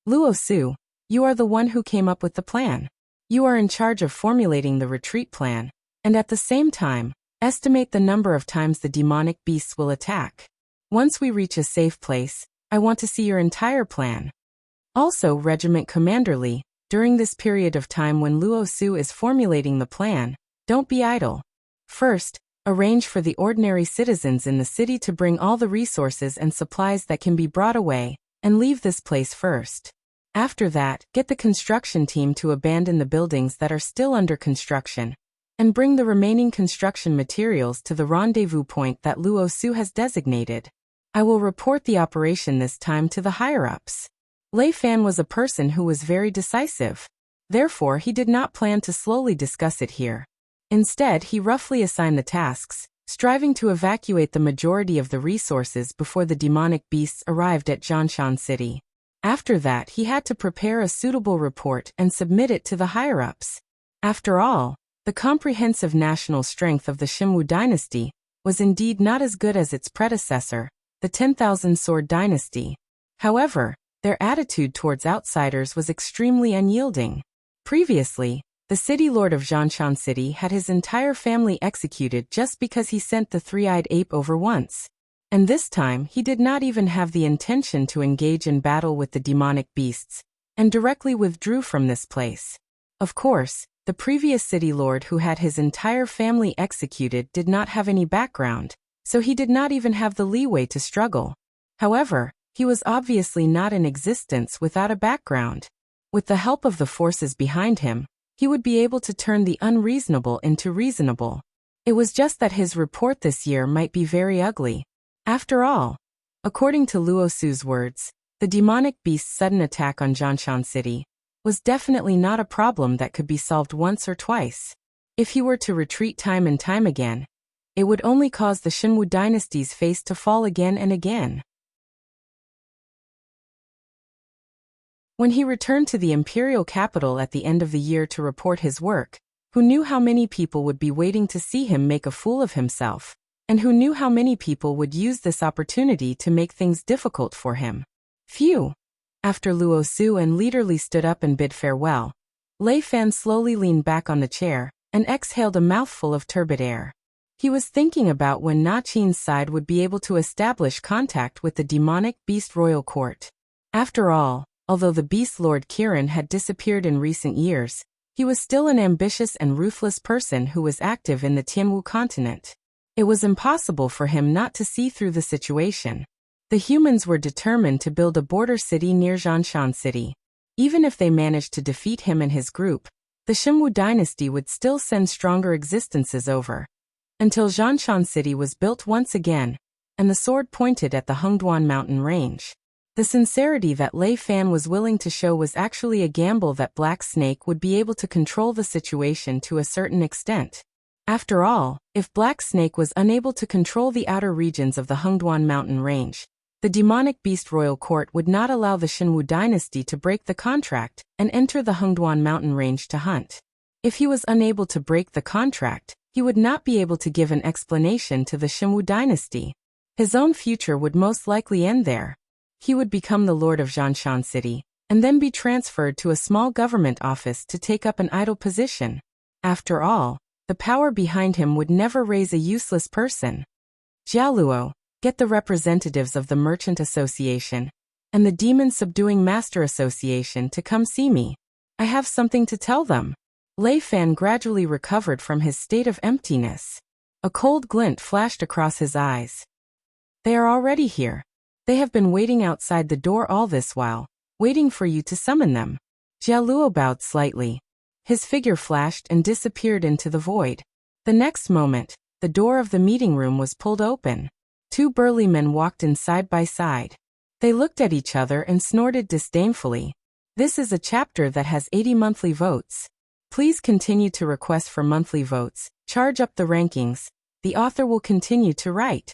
Luo Su, you are the one who came up with the plan. You are in charge of formulating the retreat plan, and at the same time, estimate the number of times the demonic beasts will attack. Once we reach a safe place, I want to see your entire plan. Also, Regiment Commander Li, during this period of time when Luo Su is formulating the plan, don't be idle. First, arrange for the ordinary citizens in the city to bring all the resources and supplies that can be brought away, and leave this place first. After that, get the construction team to abandon the buildings that are still under construction, and bring the remaining construction materials to the rendezvous point that Luo Su has designated. I will report the operation this time to the higher-ups. Lei Fan was a person who was very decisive. Therefore, he did not plan to slowly discuss it here. Instead, he roughly assigned the tasks, striving to evacuate the majority of the resources before the demonic beasts arrived at Zhongshan City. After that, he had to prepare a suitable report and submit it to the higher-ups. After all, the comprehensive national strength of the Shimwu dynasty was indeed not as good as its predecessor, the 10,000 Sword dynasty. However, their attitude towards outsiders was extremely unyielding. Previously, the city lord of Zhanshan City had his entire family executed just because he sent the three-eyed ape over once. And this time he did not even have the intention to engage in battle with the demonic beasts, and directly withdrew from this place. Of course, the previous city lord who had his entire family executed did not have any background, so he did not even have the leeway to struggle. However, he was obviously not in existence without a background. With the help of the forces behind him, he would be able to turn the unreasonable into reasonable. It was just that his report this year might be very ugly. After all, according to Luo Su's words, the demonic beast's sudden attack on Zhanshan City was definitely not a problem that could be solved once or twice. If he were to retreat time and time again, it would only cause the Shimwu dynasty's face to fall again and again. When he returned to the imperial capital at the end of the year to report his work, who knew how many people would be waiting to see him make a fool of himself, and who knew how many people would use this opportunity to make things difficult for him? Phew! After Luo Su and Leader Li stood up and bid farewell, Lei Fan slowly leaned back on the chair and exhaled a mouthful of turbid air. He was thinking about when Na Qin's side would be able to establish contact with the demonic beast royal court. After all, although the beast lord Kirin had disappeared in recent years, he was still an ambitious and ruthless person who was active in the Tianwu continent. It was impossible for him not to see through the situation. The humans were determined to build a border city near Zhanshan City. Even if they managed to defeat him and his group, the Shimwu dynasty would still send stronger existences over. Until Zhanshan City was built once again, and the sword pointed at the Hengduan mountain range. The sincerity that Lei Fan was willing to show was actually a gamble that Black Snake would be able to control the situation to a certain extent. After all, if Black Snake was unable to control the outer regions of the Hengduan mountain range, the demonic beast royal court would not allow the Shimwu dynasty to break the contract and enter the Hengduan mountain range to hunt. If he was unable to break the contract, he would not be able to give an explanation to the Shimwu dynasty. His own future would most likely end there. He would become the lord of Zhanshan City, and then be transferred to a small government office to take up an idle position. After all, the power behind him would never raise a useless person. Jialuo, get the representatives of the Merchant Association and the Demon Subduing Master Association to come see me. I have something to tell them. Lei Fan gradually recovered from his state of emptiness. A cold glint flashed across his eyes. They are already here. They have been waiting outside the door all this while, waiting for you to summon them. Jialuo bowed slightly. His figure flashed and disappeared into the void. The next moment, the door of the meeting room was pulled open. Two burly men walked in side by side. They looked at each other and snorted disdainfully. This is a chapter that has 80 monthly votes. Please continue to request for monthly votes. Charge up the rankings. The author will continue to write.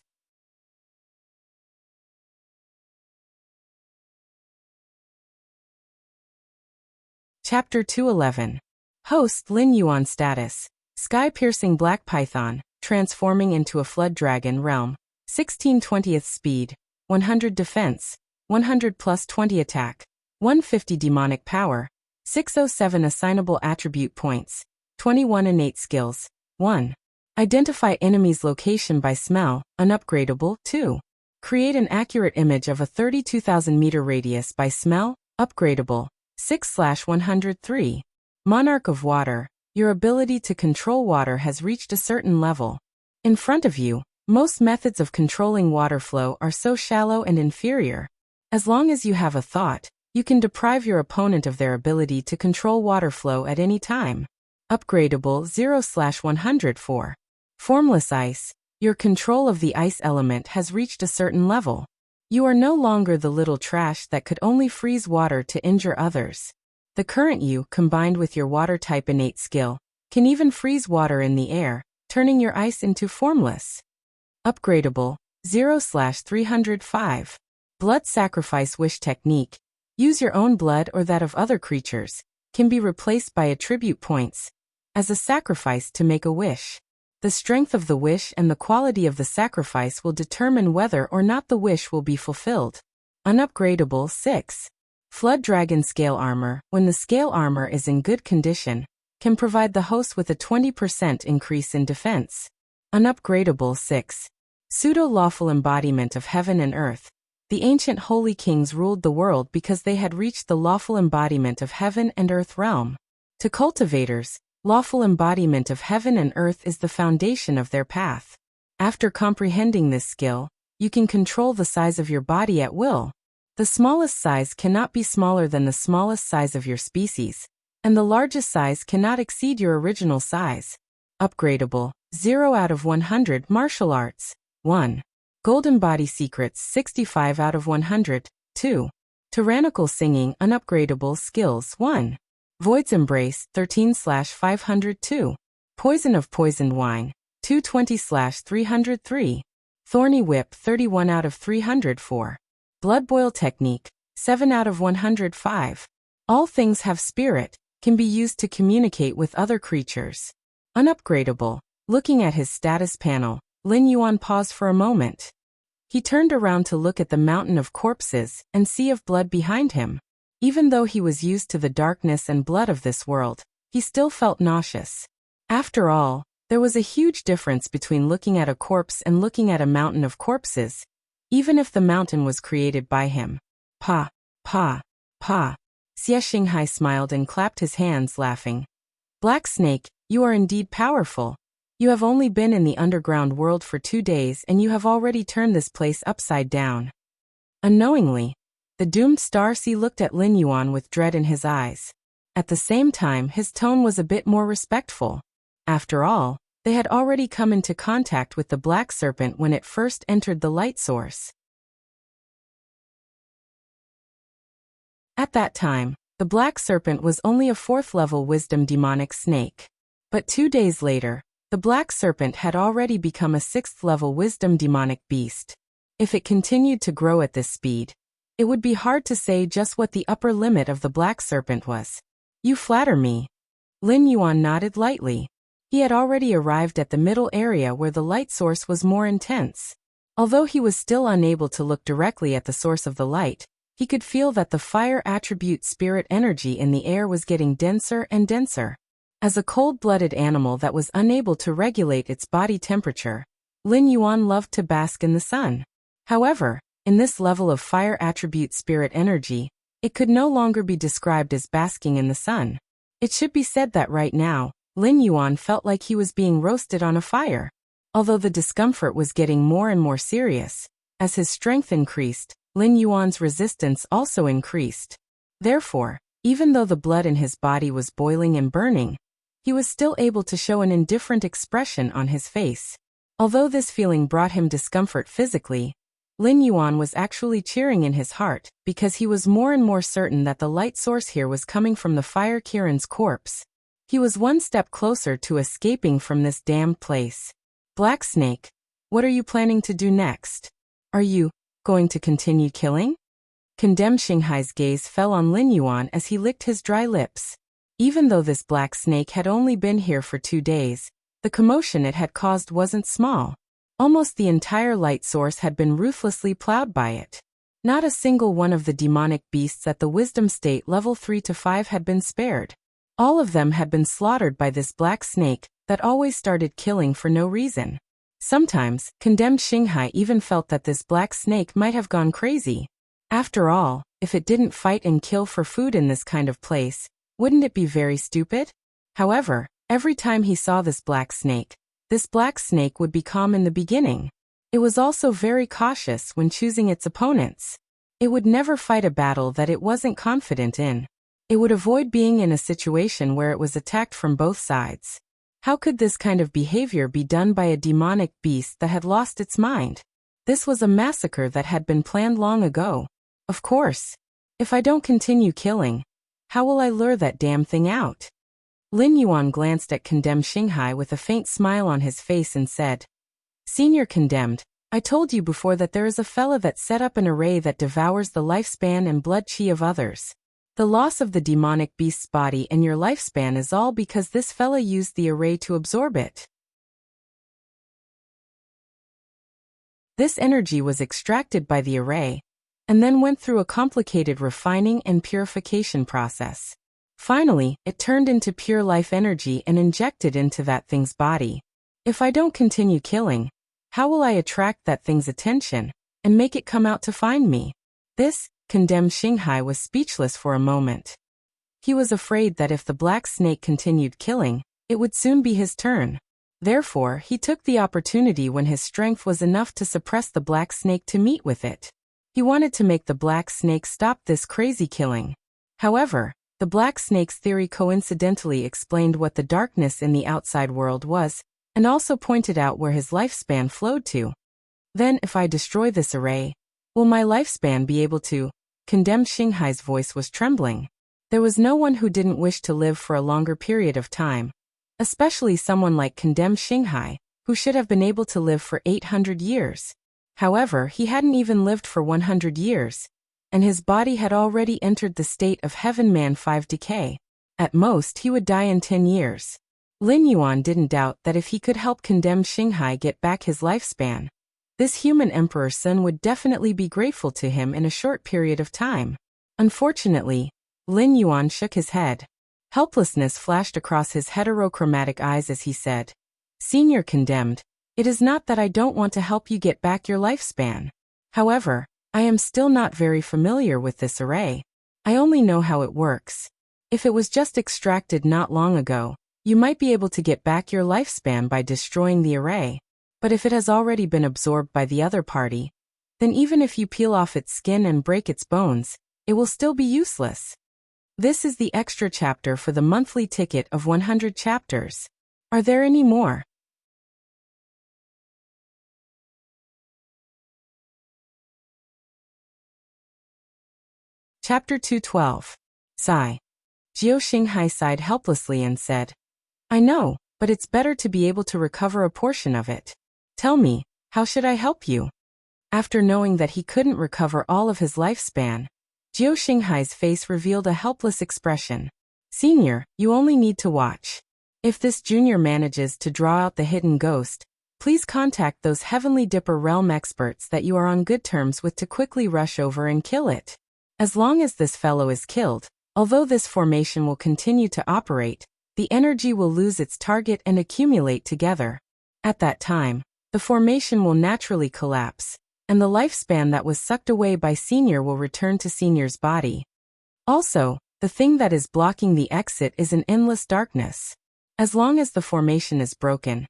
Chapter 211. Host Lin Yuan status. Sky-piercing black python, transforming into a flood dragon realm. 16/20th speed, 100 defense, 100 plus 20 attack, 150 demonic power, 607 assignable attribute points, 21 innate skills. 1. Identify enemy's location by smell, unupgradable. 2. Create an accurate image of a 32,000 meter radius by smell, upgradable. 6/103. Monarch of Water, your ability to control water has reached a certain level. In front of you, most methods of controlling water flow are so shallow and inferior. As long as you have a thought, you can deprive your opponent of their ability to control water flow at any time. Upgradable 0/104. Formless Ice, your control of the ice element has reached a certain level. You are no longer the little trash that could only freeze water to injure others. The current you, combined with your water-type innate skill, can even freeze water in the air, turning your ice into formless. Upgradable 0/305. Blood Sacrifice Wish Technique, Use your own blood or that of other creatures, can be replaced by attribute points, as a sacrifice to make a wish. The strength of the wish and the quality of the sacrifice will determine whether or not the wish will be fulfilled. Unupgradable 6. Flood Dragon Scale Armor. When the scale armor is in good condition, can provide the host with a 20% increase in defense. Unupgradable 6. Pseudo-lawful embodiment of heaven and earth. The ancient holy kings ruled the world because they had reached the lawful embodiment of heaven and earth realm. To cultivators, lawful embodiment of heaven and earth is the foundation of their path. After comprehending this skill, you can control the size of your body at will. The smallest size cannot be smaller than the smallest size of your species, and the largest size cannot exceed your original size. Upgradable 0 out of 100 Martial Arts 1. Golden Body Secrets 65 out of 100, 2. Tyrannical Singing Unupgradable Skills 1. Void's Embrace 13/502. Poison of Poisoned Wine 220/303. Thorny Whip 31 out of 304. Blood Boil Technique 7 out of 105. All Things Have Spirit, can be used to communicate with other creatures. Unupgradable. Looking at his status panel, Lin Yuan paused for a moment. He turned around to look at the mountain of corpses and sea of blood behind him. Even though he was used to the darkness and blood of this world, he still felt nauseous. After all, there was a huge difference between looking at a corpse and looking at a mountain of corpses, even if the mountain was created by him. Pa, pa, pa. Xie Xinghai smiled and clapped his hands, laughing. Black Snake, you are indeed powerful. You have only been in the underground world for 2 days and you have already turned this place upside down. Unknowingly, the doomed Star Sea looked at Lin Yuan with dread in his eyes. At the same time, his tone was a bit more respectful. After all, they had already come into contact with the Black Serpent when it first entered the light source. At that time, the Black Serpent was only a 4th-level wisdom demonic snake. But 2 days later, the Black Serpent had already become a 6th-level wisdom demonic beast. If it continued to grow at this speed, it would be hard to say just what the upper limit of the Black Serpent was. You flatter me. Lin Yuan nodded lightly. He had already arrived at the middle area where the light source was more intense. Although he was still unable to look directly at the source of the light, he could feel that the fire attribute spirit energy in the air was getting denser and denser. As a cold-blooded animal that was unable to regulate its body temperature, Lin Yuan loved to bask in the sun. However, in this level of fire attribute spirit energy, it could no longer be described as basking in the sun. It should be said that right now, Lin Yuan felt like he was being roasted on a fire. Although the discomfort was getting more and more serious, as his strength increased, Lin Yuan's resistance also increased. Therefore, even though the blood in his body was boiling and burning, he was still able to show an indifferent expression on his face. Although this feeling brought him discomfort physically, Lin Yuan was actually cheering in his heart, because he was more and more certain that the light source here was coming from the Fire Kirin's corpse. He was one step closer to escaping from this damned place. Black Snake, what are you planning to do next? Are you going to continue killing? Condemned Xinghai's gaze fell on Lin Yuan as he licked his dry lips. Even though this Black Snake had only been here for 2 days, the commotion it had caused wasn't small. Almost the entire light source had been ruthlessly plowed by it. Not a single one of the demonic beasts at the wisdom state level 3 to 5 had been spared. All of them had been slaughtered by this Black Snake that always started killing for no reason. Sometimes, condemned Xinghai even felt that this Black Snake might have gone crazy. After all, if it didn't fight and kill for food in this kind of place, wouldn't it be very stupid? However, every time he saw this Black Snake would be calm in the beginning. It was also very cautious when choosing its opponents. It would never fight a battle that it wasn't confident in. It would avoid being in a situation where it was attacked from both sides. How could this kind of behavior be done by a demonic beast that had lost its mind? This was a massacre that had been planned long ago. Of course. If I don't continue killing, how will I lure that damn thing out? Lin Yuan glanced at condemned Xinghai with a faint smile on his face and said, Senior Condemned, I told you before that there is a fella that set up an array that devours the lifespan and blood chi of others. The loss of the demonic beast's body and your lifespan is all because this fella used the array to absorb it. This energy was extracted by the array, and then went through a complicated refining and purification process. Finally, it turned into pure life energy and injected into that thing's body. If I don't continue killing, how will I attract that thing's attention and make it come out to find me? This condemned Xinghai was speechless for a moment. He was afraid that if the black snake continued killing, it would soon be his turn. Therefore, he took the opportunity when his strength was enough to suppress the black snake to meet with it. He wanted to make the black snake stop this crazy killing. However, the black snake's theory coincidentally explained what the darkness in the outside world was, and also pointed out where his lifespan flowed to. Then, if I destroy this array, will my lifespan be able to? Condemned Xinghai's voice was trembling. There was no one who didn't wish to live for a longer period of time, especially someone like condemned Xinghai, who should have been able to live for 800 years. However, he hadn't even lived for 100 years, and his body had already entered the state of Heaven Man 5 decay. At most, he would die in 10 years. Lin Yuan didn't doubt that if he could help condemned Xinghai get back his lifespan, this human Emperor Sun would definitely be grateful to him in a short period of time. Unfortunately, Lin Yuan shook his head. Helplessness flashed across his heterochromatic eyes as he said, "Senior Condemned, it is not that I don't want to help you get back your lifespan. However, I am still not very familiar with this array. I only know how it works. If it was just extracted not long ago, you might be able to get back your lifespan by destroying the array. But if it has already been absorbed by the other party, then even if you peel off its skin and break its bones, it will still be useless." This is the extra chapter for the monthly ticket of 100 chapters. Are there any more? Chapter 212. Sigh. Jiao Xinghai sighed helplessly and said, "I know, but it's better to be able to recover a portion of it. Tell me, how should I help you?" After knowing that he couldn't recover all of his lifespan, Jiao Xinghai's face revealed a helpless expression. "Senior, you only need to watch. If this junior manages to draw out the hidden ghost, please contact those Heavenly Dipper realm experts that you are on good terms with to quickly rush over and kill it. As long as this fellow is killed, although this formation will continue to operate, the energy will lose its target and accumulate together. At that time, the formation will naturally collapse, and the lifespan that was sucked away by Senior will return to Senior's body. Also, the thing that is blocking the exit is an endless darkness. As long as the formation is broken,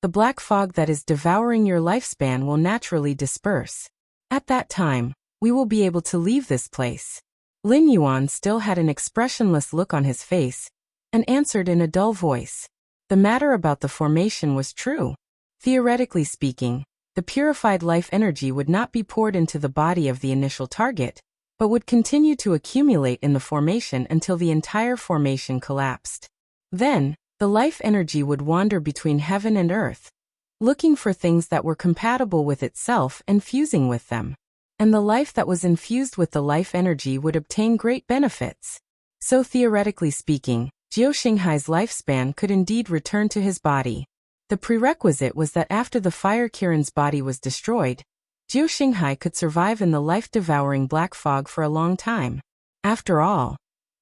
the black fog that is devouring your lifespan will naturally disperse. At that time, we will be able to leave this place." Lin Yuan still had an expressionless look on his face, and answered in a dull voice. The matter about the formation was true. Theoretically speaking, the purified life energy would not be poured into the body of the initial target, but would continue to accumulate in the formation until the entire formation collapsed. Then, the life energy would wander between heaven and earth, looking for things that were compatible with itself and fusing with them. And the life that was infused with the life energy would obtain great benefits. So theoretically speaking, Jiao Xinghai's lifespan could indeed return to his body. The prerequisite was that after the fire Kirin's body was destroyed, Jiao Xinghai could survive in the life-devouring black fog for a long time. After all,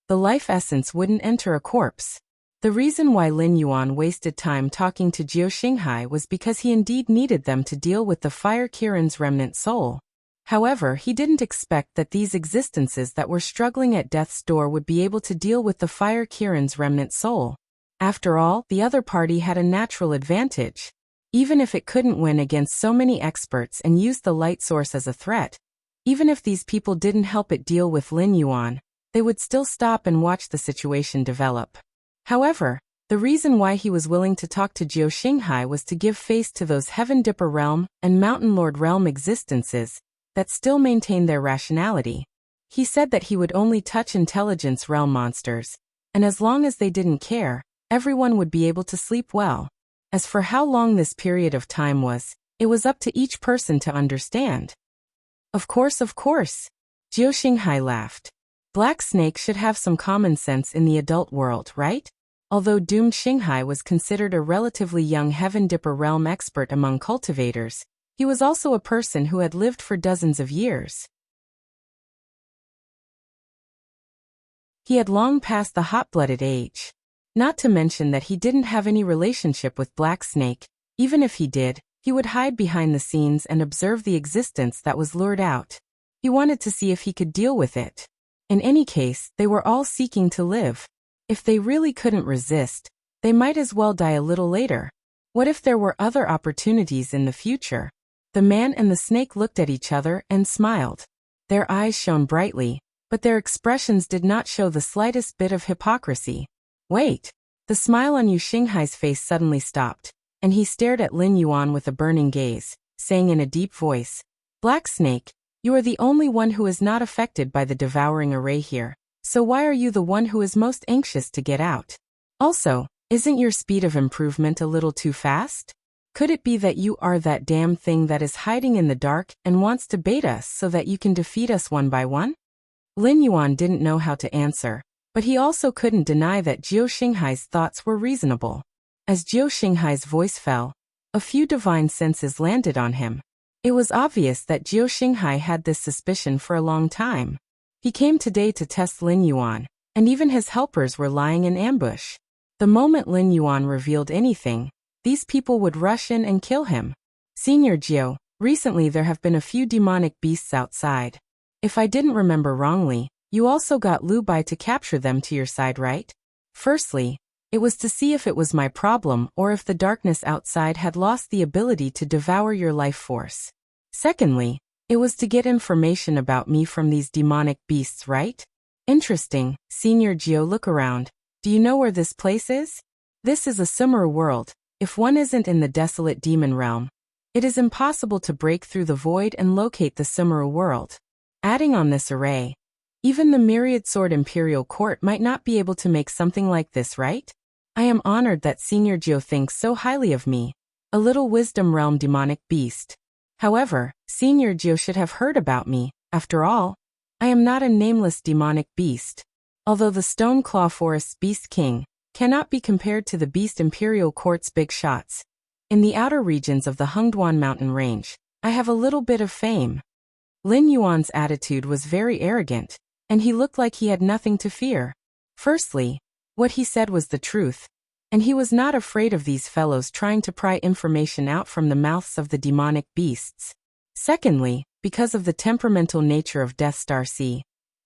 the life essence wouldn't enter a corpse. The reason why Lin Yuan wasted time talking to Jiao Xinghai was because he indeed needed them to deal with the fire Kirin's remnant soul. However, he didn't expect that these existences that were struggling at death's door would be able to deal with the fire Kirin's remnant soul. After all, the other party had a natural advantage. Even if it couldn't win against so many experts and used the light source as a threat, even if these people didn't help it deal with Lin Yuan, they would still stop and watch the situation develop. However, the reason why he was willing to talk to Jiao Xinghai was to give face to those Heaven Dipper realm and Mountain Lord realm existences that still maintain their rationality. He said that he would only touch intelligence realm monsters, and as long as they didn't care, everyone would be able to sleep well. As for how long this period of time was, It was up to each person to understand. Of course, of course. Jiao Xinghai laughed. Black Snake should have some common sense in the adult world, right? Although doomed Xinghai was considered a relatively young Heaven Dipper realm expert among cultivators, he was also a person who had lived for dozens of years. He had long passed the hot-blooded age. Not to mention that he didn't have any relationship with Black Snake. Even if he did, he would hide behind the scenes and observe the existence that was lured out. He wanted to see if he could deal with it. In any case, they were all seeking to live. If they really couldn't resist, they might as well die a little later. What if there were other opportunities in the future? The man and the snake looked at each other and smiled. Their eyes shone brightly, but their expressions did not show the slightest bit of hypocrisy. Wait! The smile on Yu Xinghai's face suddenly stopped, and he stared at Lin Yuan with a burning gaze, saying in a deep voice, "Black Snake, you are the only one who is not affected by the devouring array here, so why are you the one who is most anxious to get out? Also, isn't your speed of improvement a little too fast? Could it be that you are that damn thing that is hiding in the dark and wants to bait us so that you can defeat us one by one?" Lin Yuan didn't know how to answer, but he also couldn't deny that Jiao Xinghai's thoughts were reasonable. As Jiao Xinghai's voice fell, a few divine senses landed on him. It was obvious that Jiao Xinghai had this suspicion for a long time. He came today to test Lin Yuan, and even his helpers were lying in ambush. The moment Lin Yuan revealed anything, these people would rush in and kill him. "Senior Jiao, recently there have been a few demonic beasts outside. If I didn't remember wrongly, you also got Lu Bai to capture them to your side, right? Firstly, it was to see if it was my problem or if the darkness outside had lost the ability to devour your life force. Secondly, it was to get information about me from these demonic beasts, right? Interesting. Senior Jiao, look around. Do you know where this place is? This is a Sumeru world. If one isn't in the desolate demon realm, it is impossible to break through the void and locate the Sumeru world. Adding on this array, even the Myriad Sword Imperial Court might not be able to make something like this, right? I am honored that Senior Jiao thinks so highly of me, a little wisdom realm demonic beast. However, Senior Jiao should have heard about me. After all, I am not a nameless demonic beast. Although the Stone Claw Forest's Beast King cannot be compared to the Beast Imperial Court's big shots. In the outer regions of the Hengduan mountain range, I have a little bit of fame. Lin Yuan's attitude was very arrogant, and he looked like he had nothing to fear. Firstly, what he said was the truth, and he was not afraid of these fellows trying to pry information out from the mouths of the demonic beasts. Secondly, because of the temperamental nature of Death Star C,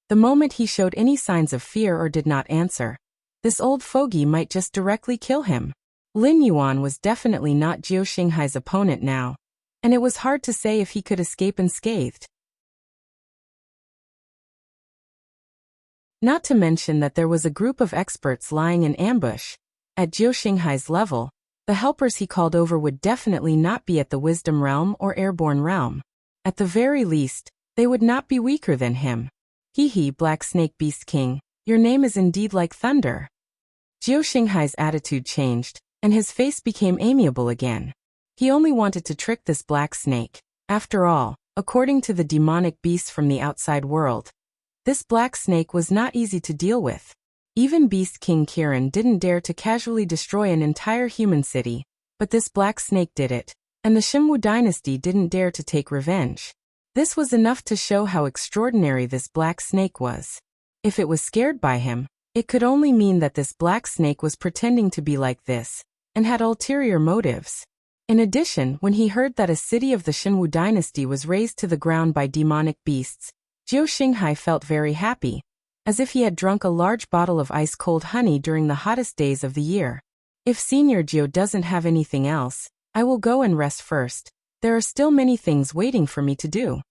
the moment he showed any signs of fear or did not answer, this old fogey might just directly kill him. Lin Yuan was definitely not Jiao Xinghai's opponent now, and it was hard to say if he could escape unscathed. Not to mention that there was a group of experts lying in ambush. At Jiao Xinghai's level, the helpers he called over would definitely not be at the Wisdom Realm or Airborne Realm. At the very least, they would not be weaker than him. Hee, Black Snake Beast King, your name is indeed like thunder. Jiao Xinghai's attitude changed, and his face became amiable again. He only wanted to trick this Black Snake. After all, according to the demonic beasts from the outside world, this Black Snake was not easy to deal with. Even Beast King Kirin didn't dare to casually destroy an entire human city, but this Black Snake did it, and the Xinwu dynasty didn't dare to take revenge. This was enough to show how extraordinary this Black Snake was. If it was scared by him, it could only mean that this Black Snake was pretending to be like this, and had ulterior motives. In addition, when he heard that a city of the Xinwu dynasty was razed to the ground by demonic beasts, Jiao Xinghai felt very happy, as if he had drunk a large bottle of ice-cold honey during the hottest days of the year. If Senior Jiao doesn't have anything else, I will go and rest first. There are still many things waiting for me to do.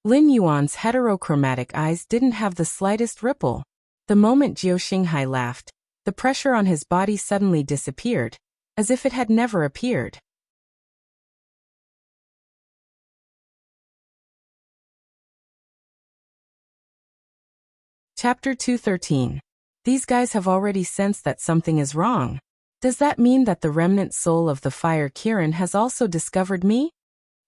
Lin Yuan's heterochromatic eyes didn't have the slightest ripple. The moment Jiao Xinghai laughed, the pressure on his body suddenly disappeared, as if it had never appeared. Chapter 213. These guys have already sensed that something is wrong. Does that mean that the remnant soul of the fire Kirin has also discovered me?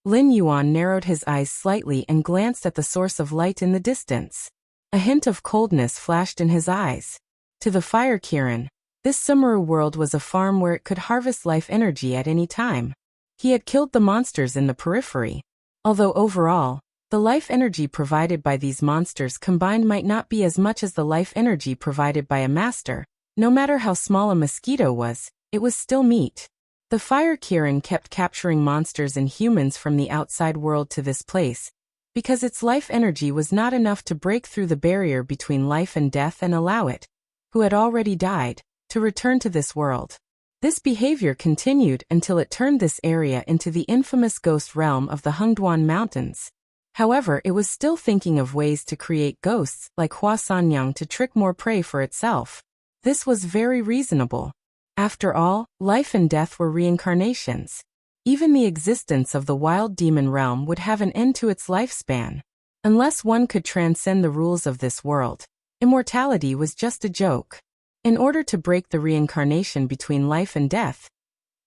Lin Yuan narrowed his eyes slightly and glanced at the source of light in the distance. A hint of coldness flashed in his eyes. To the fire Kirin, this Sumeru world was a farm where it could harvest life energy at any time. He had killed the monsters in the periphery. Although overall, the life energy provided by these monsters combined might not be as much as the life energy provided by a master, no matter how small a mosquito was, it was still meat. The fire Kirin kept capturing monsters and humans from the outside world to this place, because its life energy was not enough to break through the barrier between life and death and allow it, who had already died, to return to this world. This behavior continued until it turned this area into the infamous ghost realm of the Hengduan Mountains. However, it was still thinking of ways to create ghosts like Hua Sanyang to trick more prey for itself. This was very reasonable. After all, life and death were reincarnations. Even the existence of the wild demon realm would have an end to its lifespan. Unless one could transcend the rules of this world, immortality was just a joke. In order to break the reincarnation between life and death,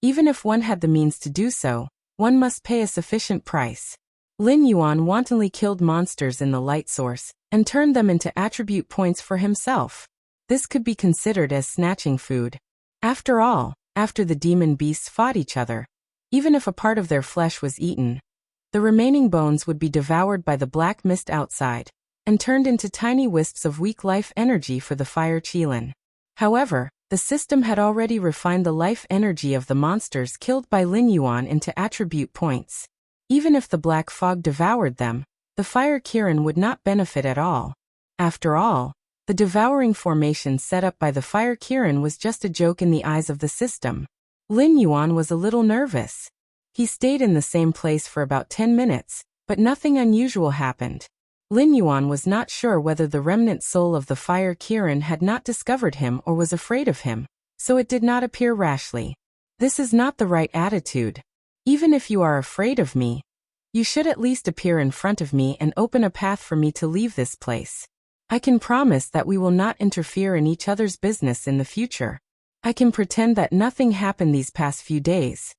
even if one had the means to do so, one must pay a sufficient price. Lin Yuan wantonly killed monsters in the light source and turned them into attribute points for himself. This could be considered as snatching food. After all, after the demon beasts fought each other, even if a part of their flesh was eaten, the remaining bones would be devoured by the black mist outside and turned into tiny wisps of weak life energy for the fire Qilin. However, the system had already refined the life energy of the monsters killed by Lin Yuan into attribute points. Even if the black fog devoured them, the fire Kirin would not benefit at all. After all, the devouring formation set up by the fire Kirin was just a joke in the eyes of the system. Lin Yuan was a little nervous. He stayed in the same place for about 10 minutes, but nothing unusual happened. Lin Yuan was not sure whether the remnant soul of the fire Kirin had not discovered him or was afraid of him, so it did not appear rashly. This is not the right attitude. Even if you are afraid of me, you should at least appear in front of me and open a path for me to leave this place. I can promise that we will not interfere in each other's business in the future. I can pretend that nothing happened these past few days.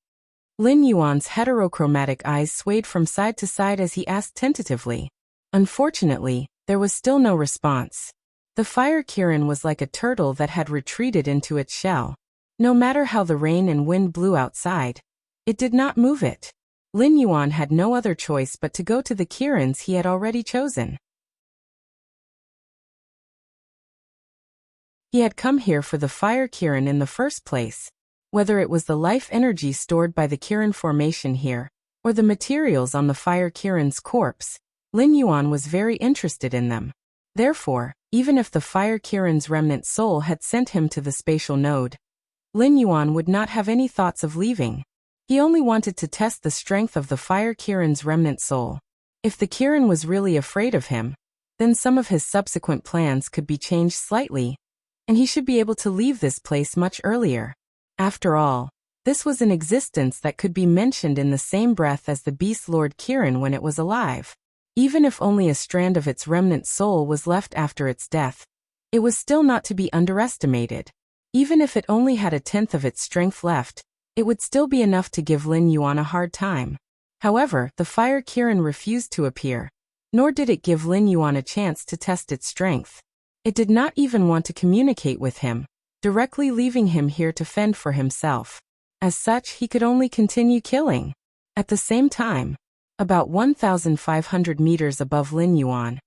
Lin Yuan's heterochromatic eyes swayed from side to side as he asked tentatively. Unfortunately, there was still no response. The fire Kirin was like a turtle that had retreated into its shell. No matter how the rain and wind blew outside, it did not move it. Lin Yuan had no other choice but to go to the Kirins he had already chosen. He had come here for the fire Kirin in the first place. Whether it was the life energy stored by the Kirin formation here, or the materials on the fire Kirin's corpse, Lin Yuan was very interested in them. Therefore, even if the fire Kirin's remnant soul had sent him to the spatial node, Lin Yuan would not have any thoughts of leaving. He only wanted to test the strength of the fire Kirin's remnant soul. If the Kirin was really afraid of him, then some of his subsequent plans could be changed slightly, and he should be able to leave this place much earlier. After all, this was an existence that could be mentioned in the same breath as the Beast Lord Kirin when it was alive. Even if only a strand of its remnant soul was left after its death, it was still not to be underestimated. Even if it only had a tenth of its strength left, it would still be enough to give Lin Yuan a hard time. However, the fire Kirin refused to appear, nor did it give Lin Yuan a chance to test its strength. It did not even want to communicate with him, directly leaving him here to fend for himself. As such, he could only continue killing. At the same time, about 1,500 meters above Lin Yuan,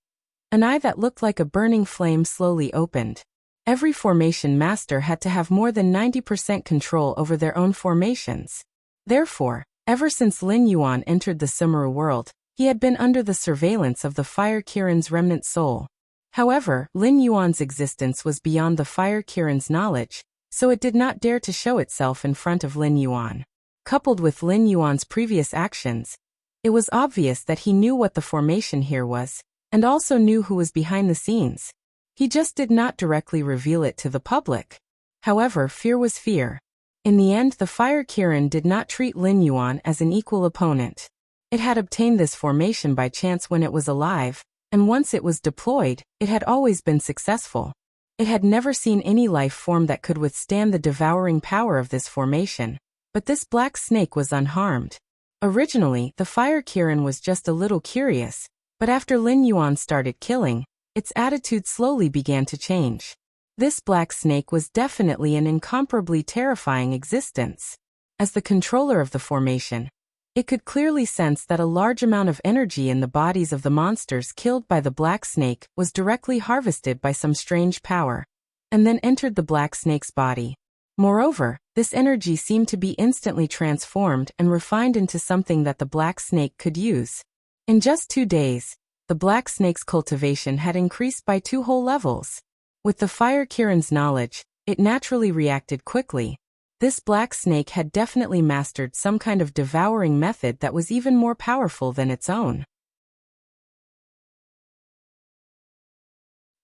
an eye that looked like a burning flame slowly opened. Every formation master had to have more than 90% control over their own formations. Therefore, ever since Lin Yuan entered the Sumeru world, he had been under the surveillance of the fire Kirin's remnant soul. However, Lin Yuan's existence was beyond the fire Kirin's knowledge, so it did not dare to show itself in front of Lin Yuan. Coupled with Lin Yuan's previous actions, it was obvious that he knew what the formation here was, and also knew who was behind the scenes. He just did not directly reveal it to the public. However, fear was fear. In the end, the fire Kirin did not treat Lin Yuan as an equal opponent. It had obtained this formation by chance when it was alive, and once it was deployed, it had always been successful. It had never seen any life form that could withstand the devouring power of this formation, but this black snake was unharmed. Originally, the fire Kirin was just a little curious, but after Lin Yuan started killing, its attitude slowly began to change. This black snake was definitely an incomparably terrifying existence. As the controller of the formation, it could clearly sense that a large amount of energy in the bodies of the monsters killed by the black snake was directly harvested by some strange power, and then entered the black snake's body. Moreover, this energy seemed to be instantly transformed and refined into something that the black snake could use. In just 2 days, the black snake's cultivation had increased by 2 whole levels. With the fire Kirin's knowledge, it naturally reacted quickly. This black snake had definitely mastered some kind of devouring method that was even more powerful than its own.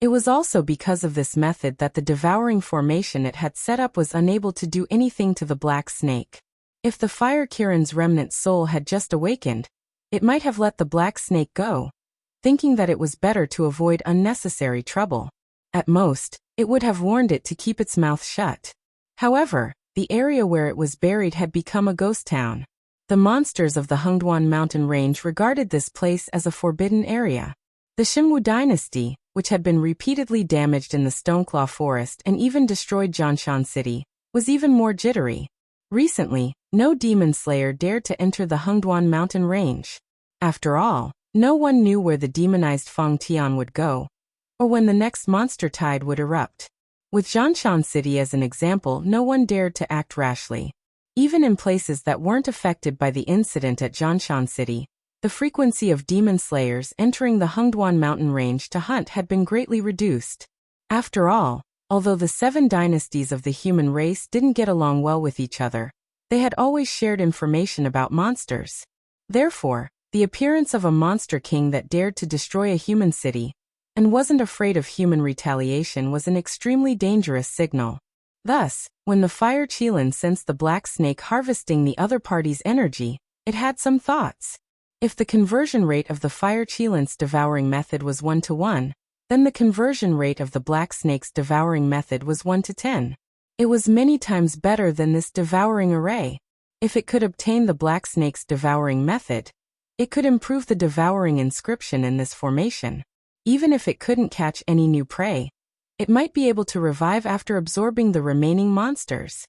It was also because of this method that the devouring formation it had set up was unable to do anything to the black snake. If the fire Kirin's remnant soul had just awakened, it might have let the black snake go, thinking that it was better to avoid unnecessary trouble. At most, it would have warned it to keep its mouth shut. However, the area where it was buried had become a ghost town. The monsters of the Hengduan mountain range regarded this place as a forbidden area. The Xinwu dynasty, which had been repeatedly damaged in the Stoneclaw Forest and even destroyed Jianshan City, was even more jittery. Recently, no demon slayer dared to enter the Hengduan mountain range. After all, no one knew where the demonized Feng Tian would go, or when the next monster tide would erupt. With Jianshan City as an example, no one dared to act rashly. Even in places that weren't affected by the incident at Jianshan City, the frequency of demon slayers entering the Hengduan mountain range to hunt had been greatly reduced. After all, although the 7 dynasties of the human race didn't get along well with each other, they had always shared information about monsters. Therefore, the appearance of a monster king that dared to destroy a human city and wasn't afraid of human retaliation was an extremely dangerous signal. Thus, when the fire Qilin sensed the black snake harvesting the other party's energy, it had some thoughts. If the conversion rate of the fire Qilin's devouring method was 1:1, then the conversion rate of the black snake's devouring method was 1:10. It was many times better than this devouring array. If it could obtain the black snake's devouring method, it could improve the devouring inscription in this formation. Even if it couldn't catch any new prey, it might be able to revive after absorbing the remaining monsters.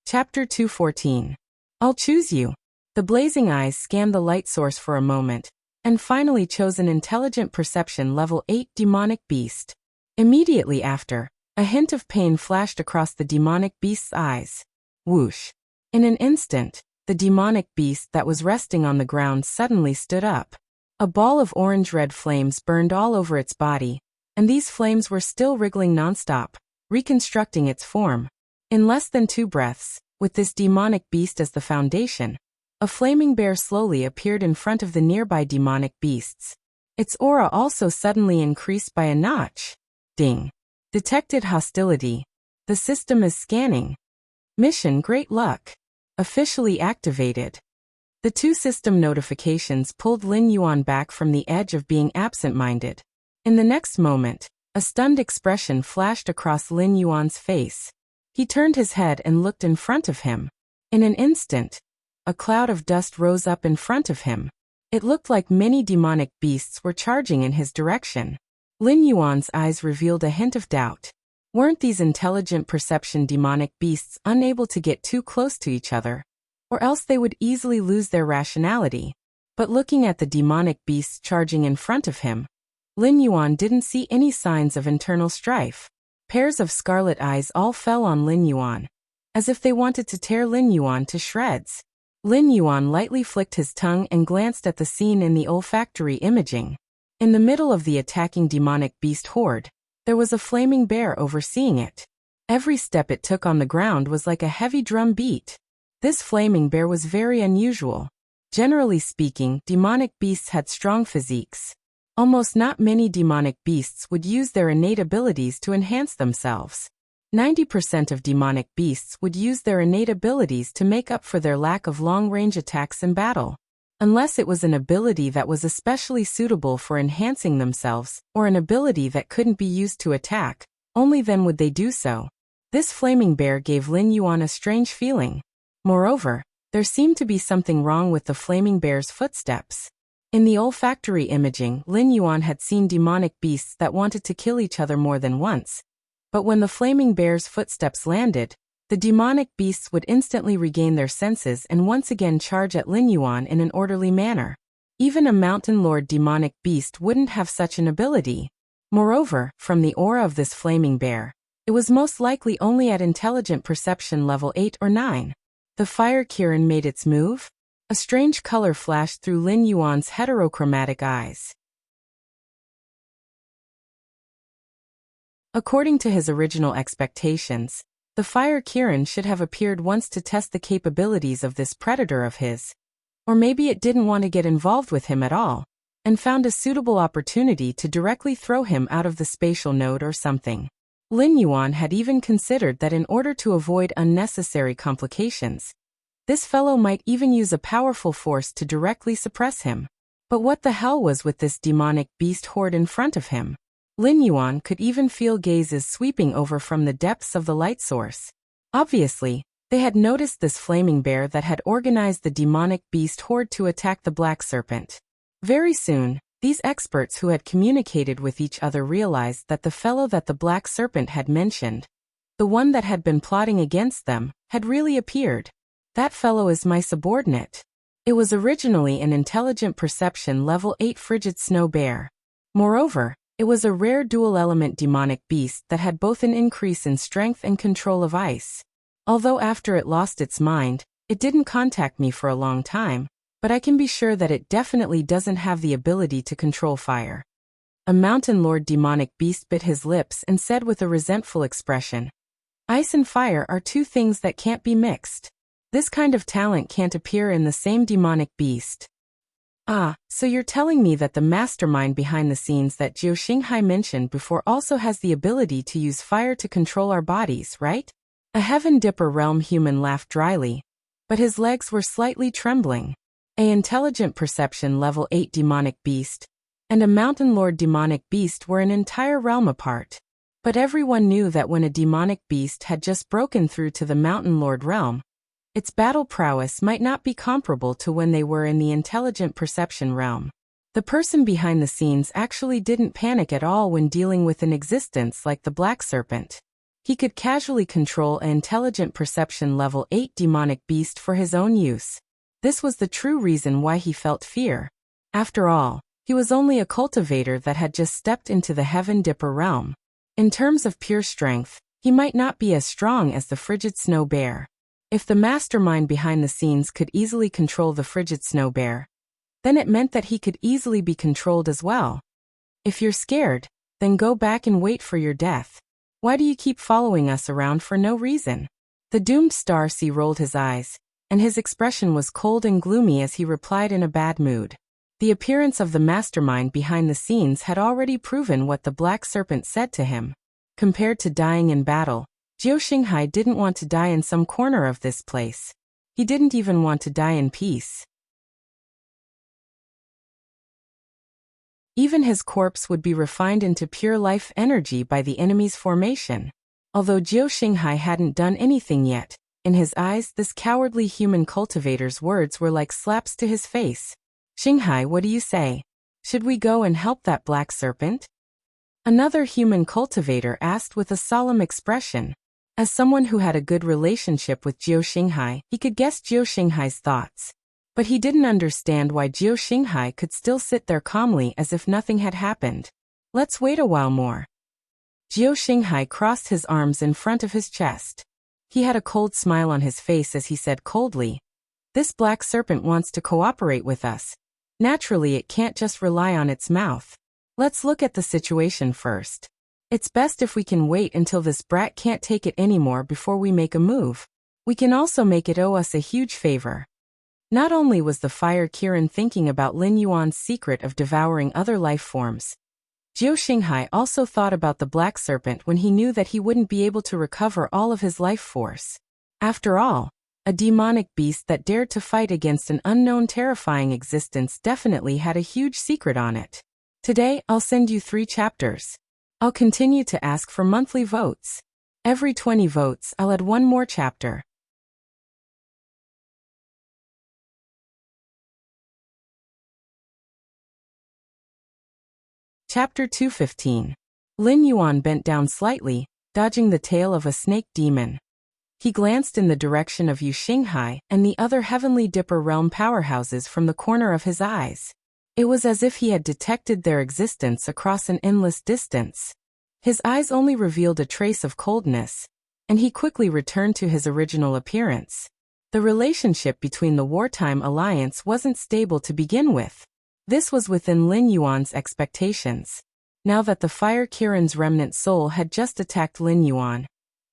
Chapter 214. I'll choose you. The blazing eyes scanned the light source for a moment, and finally chose an intelligent perception level 8 demonic beast. Immediately after, a hint of pain flashed across the demonic beast's eyes. Whoosh. In an instant, the demonic beast that was resting on the ground suddenly stood up. A ball of orange-red flames burned all over its body, and these flames were still wriggling nonstop, reconstructing its form. In less than 2 breaths, with this demonic beast as the foundation, a flaming bear slowly appeared in front of the nearby demonic beasts. Its aura also suddenly increased by a notch. Ding. Detected hostility. The system is scanning. Mission Great Luck. Officially activated. The 2 system notifications pulled Lin Yuan back from the edge of being absent-minded. In the next moment, a stunned expression flashed across Lin Yuan's face. He turned his head and looked in front of him. In an instant, a cloud of dust rose up in front of him. It looked like many demonic beasts were charging in his direction. Lin Yuan's eyes revealed a hint of doubt. Weren't these intelligent perception demonic beasts unable to get too close to each other? Or else they would easily lose their rationality. But looking at the demonic beasts charging in front of him, Lin Yuan didn't see any signs of internal strife. Pairs of scarlet eyes all fell on Lin Yuan, as if they wanted to tear Lin Yuan to shreds. Lin Yuan lightly flicked his tongue and glanced at the scene in the olfactory imaging. In the middle of the attacking demonic beast horde, there was a flaming bear overseeing it. Every step it took on the ground was like a heavy drum beat. This flaming bear was very unusual. Generally speaking, demonic beasts had strong physiques. Almost not many demonic beasts would use their innate abilities to enhance themselves. 90% of demonic beasts would use their innate abilities to make up for their lack of long-range attacks in battle. Unless it was an ability that was especially suitable for enhancing themselves, or an ability that couldn't be used to attack, Only then would they do so. This flaming bear gave Lin Yuan a strange feeling. Moreover, there seemed to be something wrong with the flaming bear's footsteps. In the olfactory imaging, Lin Yuan had seen demonic beasts that wanted to kill each other more than once. But when the flaming bear's footsteps landed, the demonic beasts would instantly regain their senses and once again charge at Lin Yuan in an orderly manner. Even a mountain lord demonic beast wouldn't have such an ability. Moreover, from the aura of this flaming bear, it was most likely only at intelligent perception level 8 or 9. The fire Kirin made its move. A strange color flashed through Lin Yuan's heterochromatic eyes. According to his original expectations, the fire Kirin should have appeared once to test the capabilities of this predator of his. Or maybe it didn't want to get involved with him at all, and found a suitable opportunity to directly throw him out of the spatial node or something. Lin Yuan had even considered that in order to avoid unnecessary complications, this fellow might even use a powerful force to directly suppress him. But what the hell was with this demonic beast horde in front of him? Lin Yuan could even feel gazes sweeping over from the depths of the light source. Obviously, they had noticed this flaming bear that had organized the demonic beast horde to attack the black serpent. Very soon, these experts who had communicated with each other realized that the fellow that the black serpent had mentioned, the one that had been plotting against them, had really appeared. That fellow is my subordinate. It was originally an intelligent perception level 8 frigid snow bear. Moreover, it was a rare dual-element demonic beast that had both an increase in strength and control of ice. Although after it lost its mind, it didn't contact me for a long time, but I can be sure that it definitely doesn't have the ability to control fire. A mountain lord demonic beast bit his lips and said with a resentful expression, "Ice and fire are two things that can't be mixed. This kind of talent can't appear in the same demonic beast." Ah, so you're telling me that the mastermind behind the scenes that Jiao Xinghai mentioned before also has the ability to use fire to control our bodies, right? A Heaven Dipper realm human laughed dryly, but his legs were slightly trembling. A intelligent perception level 8 demonic beast and a mountain lord demonic beast were an entire realm apart. But everyone knew that when a demonic beast had just broken through to the mountain lord realm, its battle prowess might not be comparable to when they were in the intelligent perception realm. The person behind the scenes actually didn't panic at all when dealing with an existence like the black serpent. He could casually control an intelligent perception level 8 demonic beast for his own use. This was the true reason why he felt fear. After all, he was only a cultivator that had just stepped into the Heaven Dipper realm. In terms of pure strength, he might not be as strong as the frigid snow bear. If the mastermind behind the scenes could easily control the frigid snow bear, then it meant that he could easily be controlled as well. If you're scared, then go back and wait for your death. Why do you keep following us around for no reason? The doomed star sea rolled his eyes, and his expression was cold and gloomy as he replied in a bad mood. The appearance of the mastermind behind the scenes had already proven what the black serpent said to him. Compared to dying in battle, Jiao Xinghai didn't want to die in some corner of this place. He didn't even want to die in peace. Even his corpse would be refined into pure life energy by the enemy's formation. Although Jiao Xinghai hadn't done anything yet, in his eyes this cowardly human cultivator's words were like slaps to his face. "Xinghai, what do you say? Should we go and help that black serpent?" Another human cultivator asked with a solemn expression. As someone who had a good relationship with Jiao Xinghai, he could guess Jiao Xinghai's thoughts. But he didn't understand why Jiao Xinghai could still sit there calmly as if nothing had happened. "Let's wait a while more." Jiao Xinghai crossed his arms in front of his chest. He had a cold smile on his face as he said coldly, "This black serpent wants to cooperate with us. Naturally, it can't just rely on its mouth. Let's look at the situation first. It's best if we can wait until this brat can't take it anymore before we make a move. We can also make it owe us a huge favor." Not only was the fire Kirin thinking about Lin Yuan's secret of devouring other life forms, Jiao Xinghai also thought about the black serpent when he knew that he wouldn't be able to recover all of his life force. After all, a demonic beast that dared to fight against an unknown terrifying existence definitely had a huge secret on it. "Today, I'll send you 3 chapters. I'll continue to ask for monthly votes. Every 20 votes, I'll add one more chapter. Chapter 215. Lin Yuan bent down slightly, dodging the tail of a snake demon. He glanced in the direction of Yu Xinghai and the other Heavenly Dipper realm powerhouses from the corner of his eyes. It was as if he had detected their existence across an endless distance. His eyes only revealed a trace of coldness, and he quickly returned to his original appearance. The relationship between the wartime alliance wasn't stable to begin with. This was within Lin Yuan's expectations. Now that the Fire Kirin's remnant soul had just attacked Lin Yuan,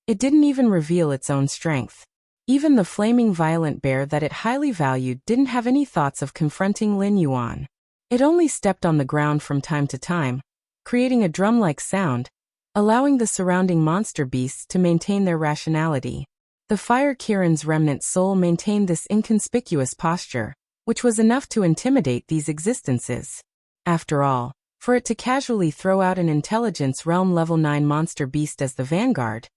it didn't even reveal its own strength. Even the flaming violent bear that it highly valued didn't have any thoughts of confronting Lin Yuan. It only stepped on the ground from time to time, creating a drum-like sound, allowing the surrounding monster beasts to maintain their rationality. The Fire Kirin's remnant soul maintained this inconspicuous posture, which was enough to intimidate these existences. After all, for it to casually throw out an intelligence realm level 9 monster beast as the vanguard,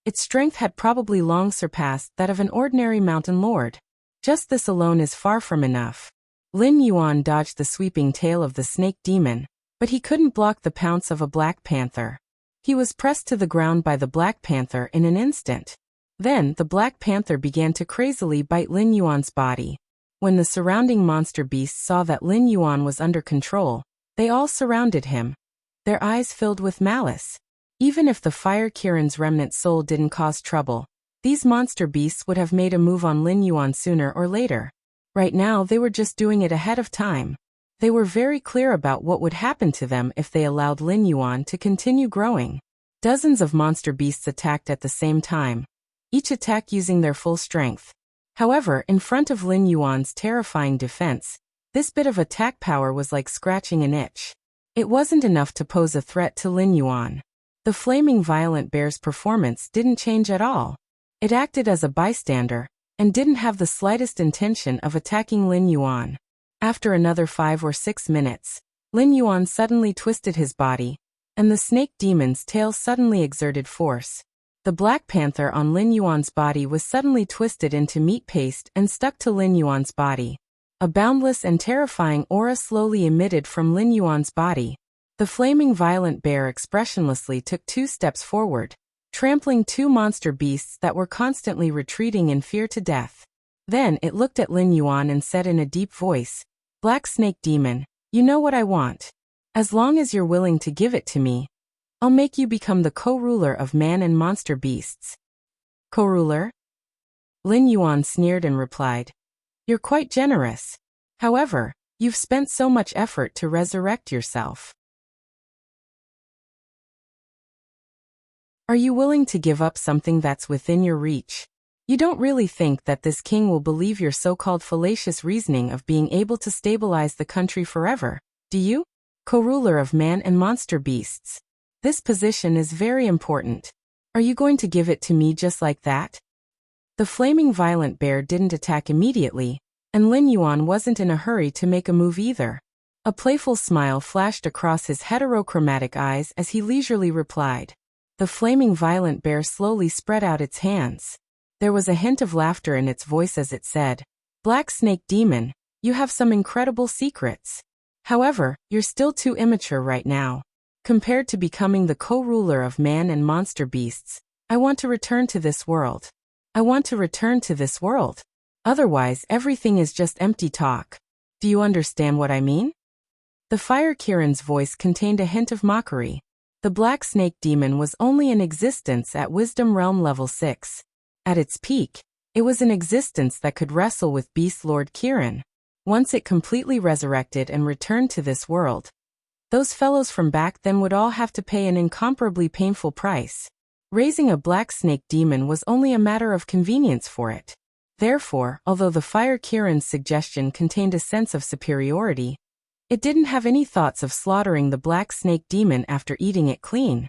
its strength had probably long surpassed that of an ordinary mountain lord. Just this alone is far from enough. Lin Yuan dodged the sweeping tail of the snake demon, but he couldn't block the pounce of a black panther. He was pressed to the ground by the black panther in an instant. Then, the black panther began to crazily bite Lin Yuan's body. When the surrounding monster beasts saw that Lin Yuan was under control, they all surrounded him, their eyes filled with malice. Even if the Fire Kirin's remnant soul didn't cause trouble, these monster beasts would have made a move on Lin Yuan sooner or later. Right now they were just doing it ahead of time. They were very clear about what would happen to them if they allowed Lin Yuan to continue growing. Dozens of monster beasts attacked at the same time, each attack using their full strength. However, in front of Lin Yuan's terrifying defense, this bit of attack power was like scratching an itch. It wasn't enough to pose a threat to Lin Yuan. The flaming violent bear's performance didn't change at all. It acted as a bystander, and didn't have the slightest intention of attacking Lin Yuan. After another 5 or 6 minutes, Lin Yuan suddenly twisted his body, and the snake demon's tail suddenly exerted force. The black panther on Lin Yuan's body was suddenly twisted into meat paste and stuck to Lin Yuan's body. A boundless and terrifying aura slowly emitted from Lin Yuan's body. The flaming violent bear expressionlessly took 2 steps forward, trampling 2 monster beasts that were constantly retreating in fear to death. Then it looked at Lin Yuan and said in a deep voice, "Black Snake Demon, you know what I want. As long as you're willing to give it to me, I'll make you become the co-ruler of man and monster beasts." "Co-ruler?" Lin Yuan sneered and replied, "You're quite generous. However, you've spent so much effort to resurrect yourself. Are you willing to give up something that's within your reach? You don't really think that this king will believe your so-called fallacious reasoning of being able to stabilize the country forever, do you? Co-ruler of man and monster beasts. This position is very important. Are you going to give it to me just like that?" The flaming violent bear didn't attack immediately, and Lin Yuan wasn't in a hurry to make a move either. A playful smile flashed across his heterochromatic eyes as he leisurely replied. The flaming violent bear slowly spread out its hands. There was a hint of laughter in its voice as it said, "Black Snake Demon, you have some incredible secrets. However, you're still too immature right now. Compared to becoming the co-ruler of man and monster beasts, I want to return to this world. I want to return to this world. Otherwise, everything is just empty talk. Do you understand what I mean?" The Fire Kirin's voice contained a hint of mockery. The Black Snake Demon was only in existence at Wisdom Realm Level 6. At its peak, it was an existence that could wrestle with Beast Lord Kirin. Once it completely resurrected and returned to this world, those fellows from back then would all have to pay an incomparably painful price. Raising a Black Snake Demon was only a matter of convenience for it. Therefore, although the Fire Kirin's suggestion contained a sense of superiority, it didn't have any thoughts of slaughtering the Black Snake Demon after eating it clean.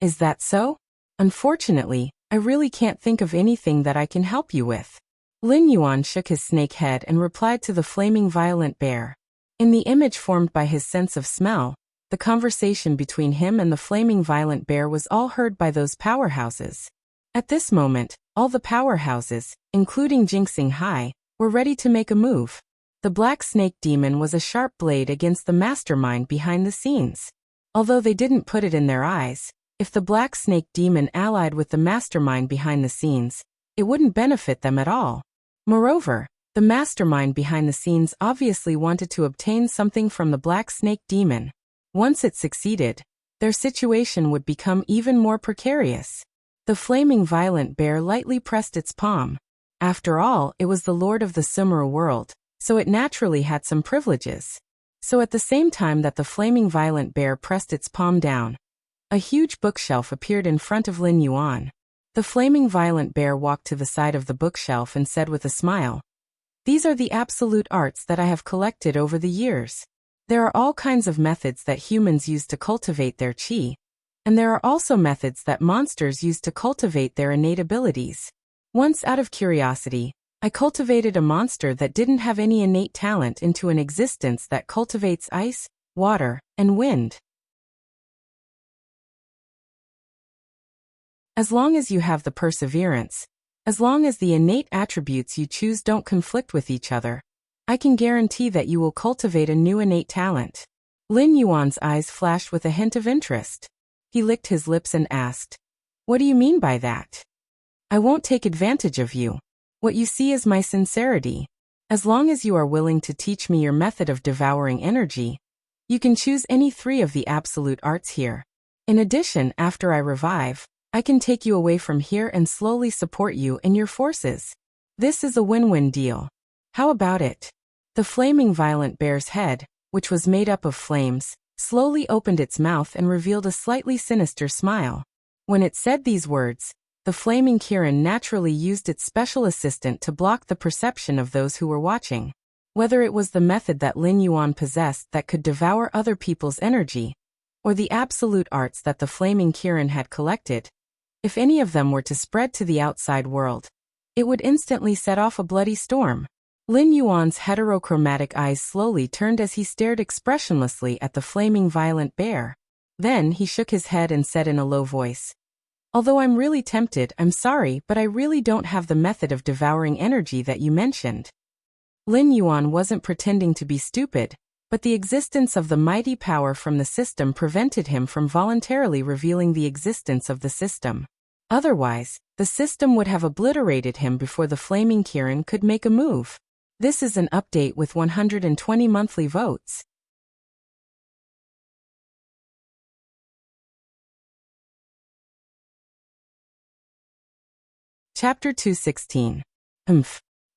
"Is that so? Unfortunately, I really can't think of anything that I can help you with." Lin Yuan shook his snake head and replied to the flaming violent bear. In the image formed by his sense of smell, the conversation between him and the flaming violent bear was all heard by those powerhouses. At this moment, all the powerhouses, including Jinxing High, were ready to make a move. The Black Snake Demon was a sharp blade against the mastermind behind the scenes. Although they didn't put it in their eyes, if the Black Snake Demon allied with the mastermind behind the scenes, it wouldn't benefit them at all. Moreover, the mastermind behind the scenes obviously wanted to obtain something from the Black Snake Demon. Once it succeeded, their situation would become even more precarious. The flaming violent bear lightly pressed its palm. After all, it was the lord of the Sumeru world, so it naturally had some privileges. So at the same time that the flaming violent bear pressed its palm down, a huge bookshelf appeared in front of Lin Yuan. The flaming violent bear walked to the side of the bookshelf and said with a smile, "These are the absolute arts that I have collected over the years. There are all kinds of methods that humans use to cultivate their qi, and there are also methods that monsters use to cultivate their innate abilities. Once out of curiosity, I cultivated a monster that didn't have any innate talent into an existence that cultivates ice, water, and wind. As long as you have the perseverance, as long as the innate attributes you choose don't conflict with each other, I can guarantee that you will cultivate a new innate talent." Lin Yuan's eyes flashed with a hint of interest. He licked his lips and asked, "What do you mean by that?" "I won't take advantage of you. What you see is my sincerity. As long as you are willing to teach me your method of devouring energy, you can choose any 3 of the absolute arts here. In addition, after I revive, I can take you away from here and slowly support you in your forces. This is a win-win deal. How about it?" The flaming violent bear's head, which was made up of flames, slowly opened its mouth and revealed a slightly sinister smile. When it said these words, the flaming Kirin naturally used its special assistant to block the perception of those who were watching. Whether it was the method that Lin Yuan possessed that could devour other people's energy, or the absolute arts that the flaming Kirin had collected, if any of them were to spread to the outside world, it would instantly set off a bloody storm. Lin Yuan's heterochromatic eyes slowly turned as he stared expressionlessly at the flaming violent bear. Then he shook his head and said in a low voice, "Although I'm really tempted, I'm sorry, but I really don't have the method of devouring energy that you mentioned." Lin Yuan wasn't pretending to be stupid, but the existence of the mighty power from the system prevented him from voluntarily revealing the existence of the system. Otherwise, the system would have obliterated him before the flaming Kirin could make a move. This is an update with 120 monthly votes. Chapter 216.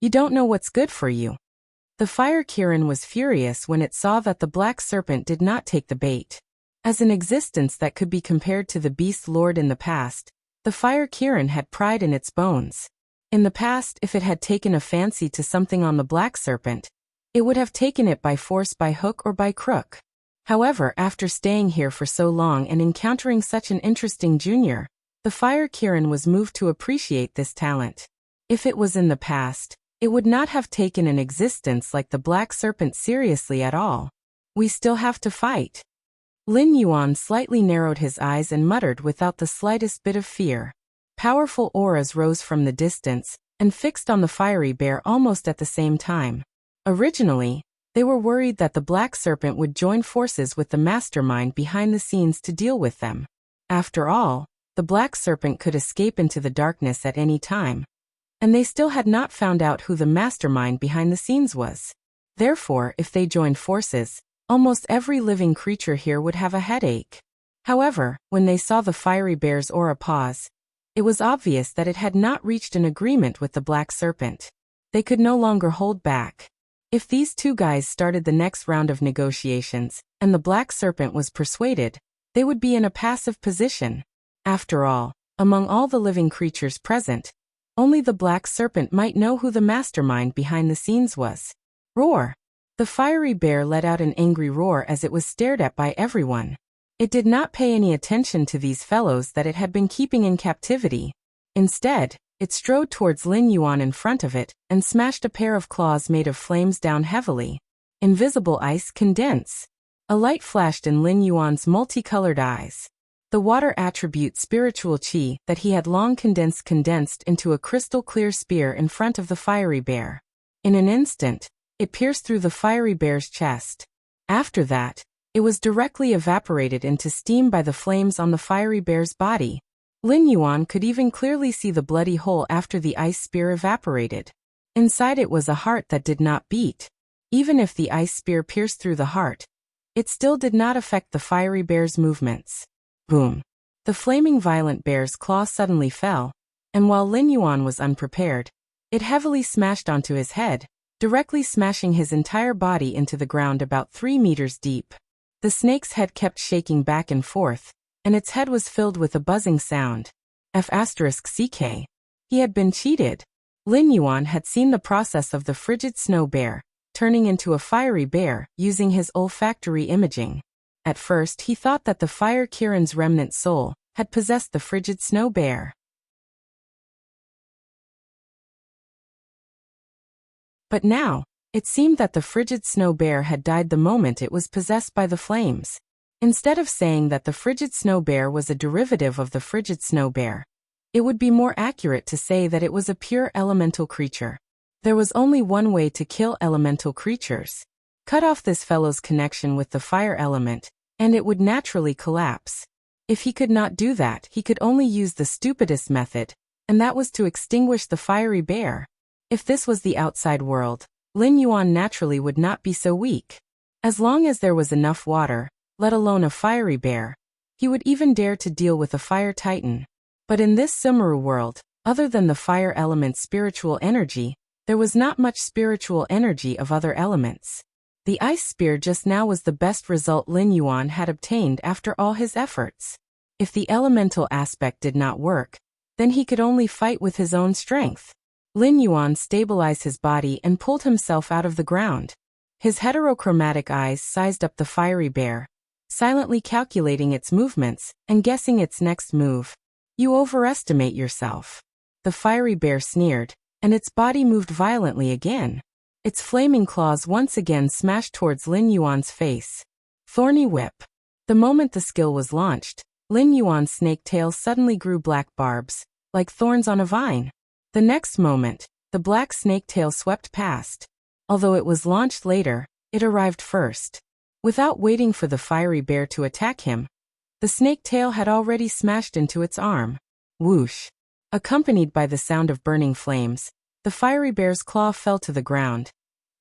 You don't know what's good for you. The fire Kirin was furious when it saw that the black serpent did not take the bait. As an existence that could be compared to the beast lord in the past, the fire Kirin had pride in its bones. In the past, if it had taken a fancy to something on the black serpent, it would have taken it by force, by hook or by crook. However, after staying here for so long and encountering such an interesting junior, the fire Kirin was moved to appreciate this talent. If it was in the past, it would not have taken an existence like the black serpent seriously at all. "We still have to fight." Lin Yuan slightly narrowed his eyes and muttered without the slightest bit of fear. Powerful auras rose from the distance and fixed on the fiery bear almost at the same time. Originally, they were worried that the black serpent would join forces with the mastermind behind the scenes to deal with them. After all, the black serpent could escape into the darkness at any time, and they still had not found out who the mastermind behind the scenes was. Therefore, if they joined forces, almost every living creature here would have a headache. However, when they saw the fiery bear's aura pause, it was obvious that it had not reached an agreement with the black serpent. They could no longer hold back. If these two guys started the next round of negotiations, and the black serpent was persuaded, they would be in a passive position. After all, among all the living creatures present, only the black serpent might know who the mastermind behind the scenes was. Roar! The fiery bear let out an angry roar as it was stared at by everyone. It did not pay any attention to these fellows that it had been keeping in captivity. Instead, it strode towards Lin Yuan in front of it and smashed a pair of claws made of flames down heavily. Invisible ice condense. A light flashed in Lin Yuan's multicolored eyes. The water attribute spiritual qi that he had long condensed into a crystal-clear spear in front of the fiery bear. In an instant, it pierced through the fiery bear's chest. After that, it was directly evaporated into steam by the flames on the fiery bear's body. Lin Yuan could even clearly see the bloody hole after the ice spear evaporated. Inside it was a heart that did not beat. Even if the ice spear pierced through the heart, it still did not affect the fiery bear's movements. Boom! The flaming violent bear's claw suddenly fell, and while Lin Yuan was unprepared, it heavily smashed onto his head, directly smashing his entire body into the ground about 3 meters deep. The snake's head kept shaking back and forth, and its head was filled with a buzzing sound. F***ck. He had been cheated. Lin Yuan had seen the process of the frigid snow bear, turning into a fiery bear, using his olfactory imaging. At first he thought that the fire Kiran's remnant soul had possessed the frigid snow bear. But now, it seemed that the frigid snow bear had died the moment it was possessed by the flames. Instead of saying that the frigid snow bear was a derivative of the frigid snow bear, it would be more accurate to say that it was a pure elemental creature. There was only one way to kill elemental creatures. Cut off this fellow's connection with the fire element, and it would naturally collapse. If he could not do that, he could only use the stupidest method, and that was to extinguish the fiery bear. If this was the outside world, Lin Yuan naturally would not be so weak. As long as there was enough water, let alone a fiery bear, he would even dare to deal with a fire titan. But in this Sumeru world, other than the fire element's spiritual energy, there was not much spiritual energy of other elements. The ice spear just now was the best result Lin Yuan had obtained after all his efforts. If the elemental aspect did not work, then he could only fight with his own strength. Lin Yuan stabilized his body and pulled himself out of the ground. His heterochromatic eyes sized up the fiery bear, silently calculating its movements and guessing its next move. You overestimate yourself. The fiery bear sneered, and its body moved violently again. Its flaming claws once again smashed towards Lin Yuan's face. Thorny whip. The moment the skill was launched, Lin Yuan's snake tail suddenly grew black barbs, like thorns on a vine. The next moment, the black snake tail swept past. Although it was launched later, it arrived first. Without waiting for the fiery bear to attack him, the snake tail had already smashed into its arm. Whoosh! Accompanied by the sound of burning flames, the fiery bear's claw fell to the ground,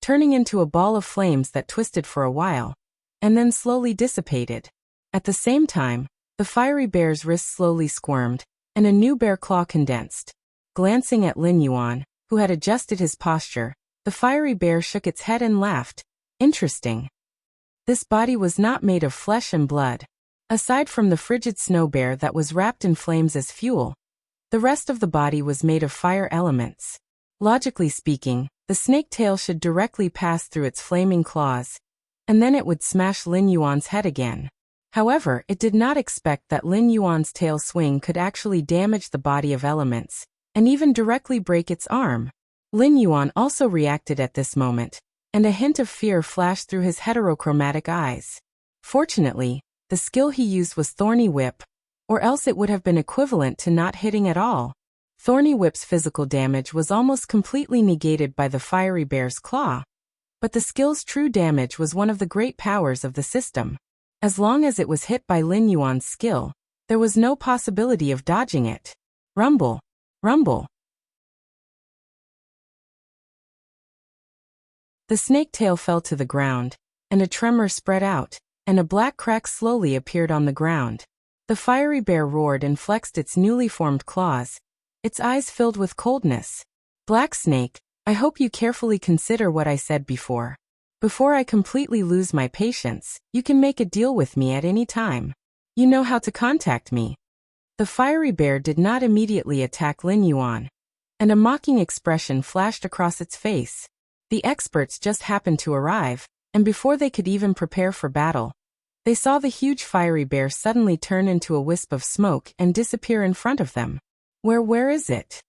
turning into a ball of flames that twisted for a while, and then slowly dissipated. At the same time, the fiery bear's wrist slowly squirmed, and a new bear claw condensed. Glancing at Lin Yuan, who had adjusted his posture, the fiery bear shook its head and laughed. Interesting. This body was not made of flesh and blood. Aside from the frigid snow bear that was wrapped in flames as fuel, the rest of the body was made of fire elements. Logically speaking, the snake tail should directly pass through its flaming claws, and then it would smash Lin Yuan's head again. However, it did not expect that Lin Yuan's tail swing could actually damage the body of elements, and even directly break its arm. Lin Yuan also reacted at this moment, and a hint of fear flashed through his heterochromatic eyes. Fortunately, the skill he used was Thorny Whip, or else it would have been equivalent to not hitting at all. Thorny Whip's physical damage was almost completely negated by the fiery bear's claw, but the skill's true damage was one of the great powers of the system. As long as it was hit by Lin Yuan's skill, there was no possibility of dodging it. Rumble! Rumble! The snake tail fell to the ground, and a tremor spread out, and a black crack slowly appeared on the ground. The fiery bear roared and flexed its newly formed claws, its eyes filled with coldness. Black Snake, I hope you carefully consider what I said before. Before I completely lose my patience, you can make a deal with me at any time. You know how to contact me. The fiery bear did not immediately attack Lin Yuan, and a mocking expression flashed across its face. The experts just happened to arrive, and before they could even prepare for battle, they saw the huge fiery bear suddenly turn into a wisp of smoke and disappear in front of them. Where is it?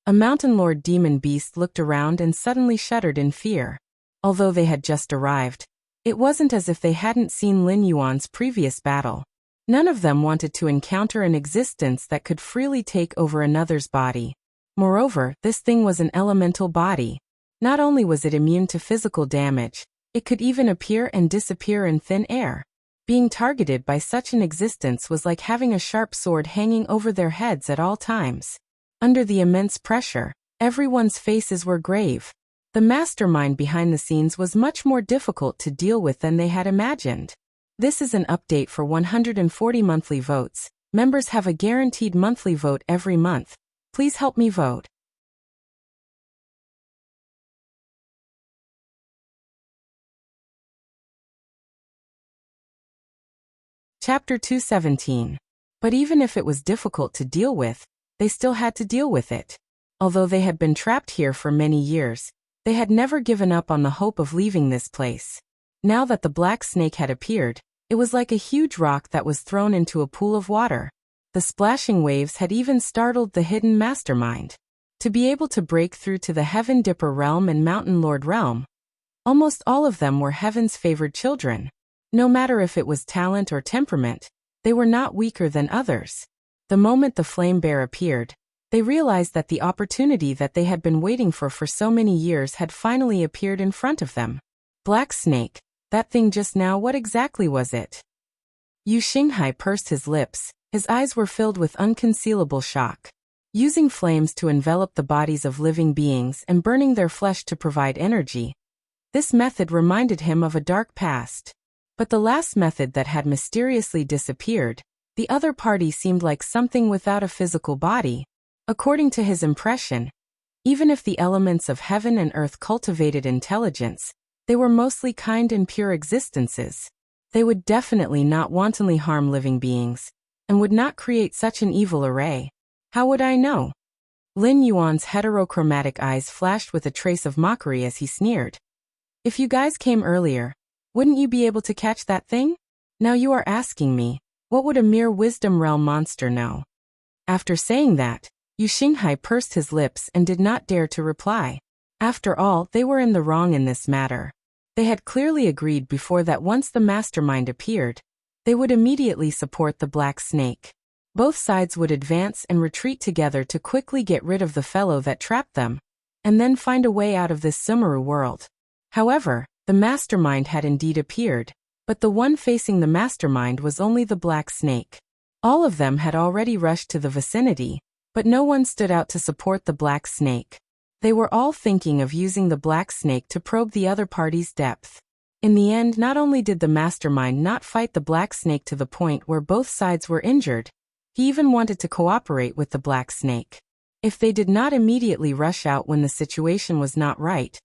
A mountain lord demon beast looked around and suddenly shuddered in fear. Although they had just arrived, It wasn't as if they hadn't seen Lin Yuan's previous battle. None of them wanted to encounter an existence that could freely take over another's body. Moreover, this thing was an elemental body. Not only was it immune to physical damage, it could even appear and disappear in thin air. Being targeted by such an existence was like having a sharp sword hanging over their heads at all times. Under the immense pressure, everyone's faces were grave. The mastermind behind the scenes was much more difficult to deal with than they had imagined. This is an update for 140 monthly votes. Members have a guaranteed monthly vote every month. Please help me vote. Chapter 217. But even if it was difficult to deal with, they still had to deal with it. Although they had been trapped here for many years, they had never given up on the hope of leaving this place. Now that the black snake had appeared, it was like a huge rock that was thrown into a pool of water. The splashing waves had even startled the hidden mastermind. To be able to break through to the Heaven Dipper realm and Mountain Lord realm, almost all of them were Heaven's favored children. No matter if it was talent or temperament, they were not weaker than others. The moment the flame bear appeared, they realized that the opportunity that they had been waiting for so many years had finally appeared in front of them. Black snake, that thing just now, what exactly was it? Yu Xinghai pursed his lips, his eyes were filled with unconcealable shock. Using flames to envelop the bodies of living beings and burning their flesh to provide energy, this method reminded him of a dark past. But the last method that had mysteriously disappeared, the other party seemed like something without a physical body. According to his impression, even if the elements of heaven and earth cultivated intelligence, they were mostly kind and pure existences. They would definitely not wantonly harm living beings, and would not create such an evil array. How would I know? Lin Yuan's heterochromatic eyes flashed with a trace of mockery as he sneered. If you guys came earlier, wouldn't you be able to catch that thing? Now you are asking me, what would a mere wisdom realm monster know? After saying that, Yu Xinghai pursed his lips and did not dare to reply. After all, they were in the wrong in this matter. They had clearly agreed before that once the mastermind appeared, they would immediately support the black snake. Both sides would advance and retreat together to quickly get rid of the fellow that trapped them, and then find a way out of this Sumeru world. However, the mastermind had indeed appeared, but the one facing the mastermind was only the black snake. All of them had already rushed to the vicinity, but no one stood out to support the black snake. They were all thinking of using the black snake to probe the other party's depth. In the end, not only did the mastermind not fight the black snake to the point where both sides were injured, he even wanted to cooperate with the black snake. If they did not immediately rush out when the situation was not right,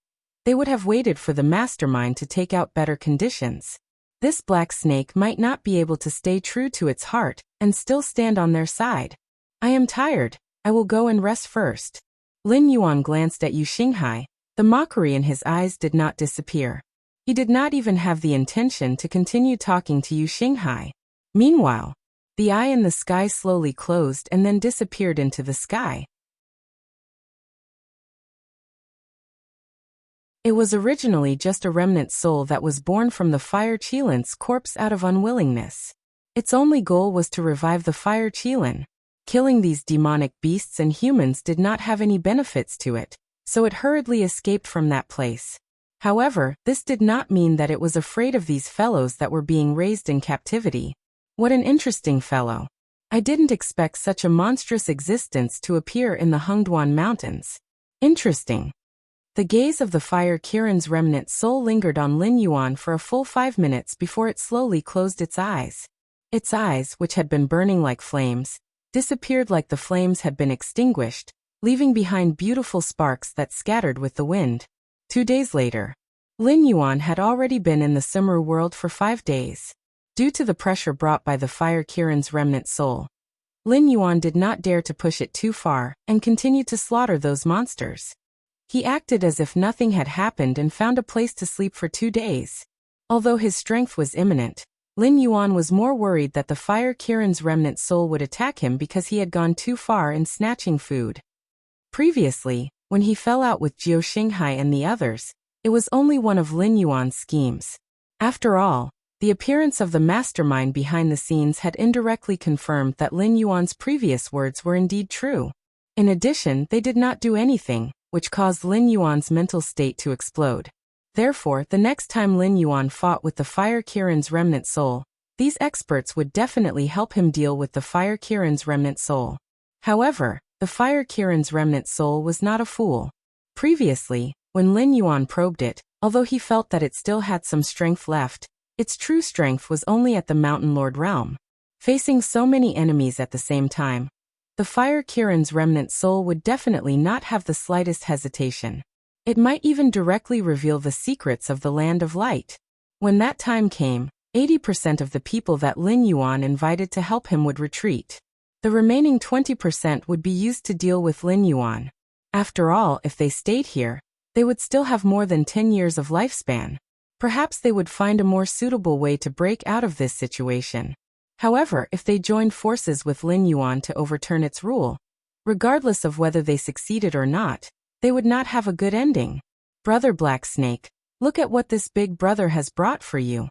they would have waited for the mastermind to take out better conditions. This black snake might not be able to stay true to its heart and still stand on their side. I am tired, I will go and rest first. Lin Yuan glanced at Yu Xinghai. The mockery in his eyes did not disappear. He did not even have the intention to continue talking to Yu Xinghai. Meanwhile, the eye in the sky slowly closed and then disappeared into the sky. It was originally just a remnant soul that was born from the fire Qilin's corpse out of unwillingness. Its only goal was to revive the fire Qilin. Killing these demonic beasts and humans did not have any benefits to it, so it hurriedly escaped from that place. However, this did not mean that it was afraid of these fellows that were being raised in captivity. What an interesting fellow. I didn't expect such a monstrous existence to appear in the Hengduan Mountains. Interesting. The gaze of the fire Kirin's remnant soul lingered on Lin Yuan for a full 5 minutes before it slowly closed its eyes. Its eyes, which had been burning like flames, disappeared like the flames had been extinguished, leaving behind beautiful sparks that scattered with the wind. 2 days later, Lin Yuan had already been in the Sumeru world for 5 days. Due to the pressure brought by the fire Kirin's remnant soul, Lin Yuan did not dare to push it too far and continued to slaughter those monsters. He acted as if nothing had happened and found a place to sleep for 2 days. Although his strength was imminent, Lin Yuan was more worried that the fire Kirin's remnant soul would attack him because he had gone too far in snatching food. Previously, when he fell out with Jiu Xinghai and the others, it was only one of Lin Yuan's schemes. After all, the appearance of the mastermind behind the scenes had indirectly confirmed that Lin Yuan's previous words were indeed true. In addition, they did not do anything, which caused Lin Yuan's mental state to explode. Therefore, the next time Lin Yuan fought with the Fire Kirin's remnant soul, these experts would definitely help him deal with the Fire Kirin's remnant soul. However, the Fire Kirin's remnant soul was not a fool. Previously, when Lin Yuan probed it, although he felt that it still had some strength left, its true strength was only at the Mountain Lord realm. Facing so many enemies at the same time, the Fire Kirin's remnant soul would definitely not have the slightest hesitation. It might even directly reveal the secrets of the Land of Light. When that time came, 80% of the people that Lin Yuan invited to help him would retreat. The remaining 20% would be used to deal with Lin Yuan. After all, if they stayed here, they would still have more than 10 years of lifespan. Perhaps they would find a more suitable way to break out of this situation. However, if they joined forces with Lin Yuan to overturn its rule, regardless of whether they succeeded or not, they would not have a good ending. Brother Black Snake, look at what this big brother has brought for you.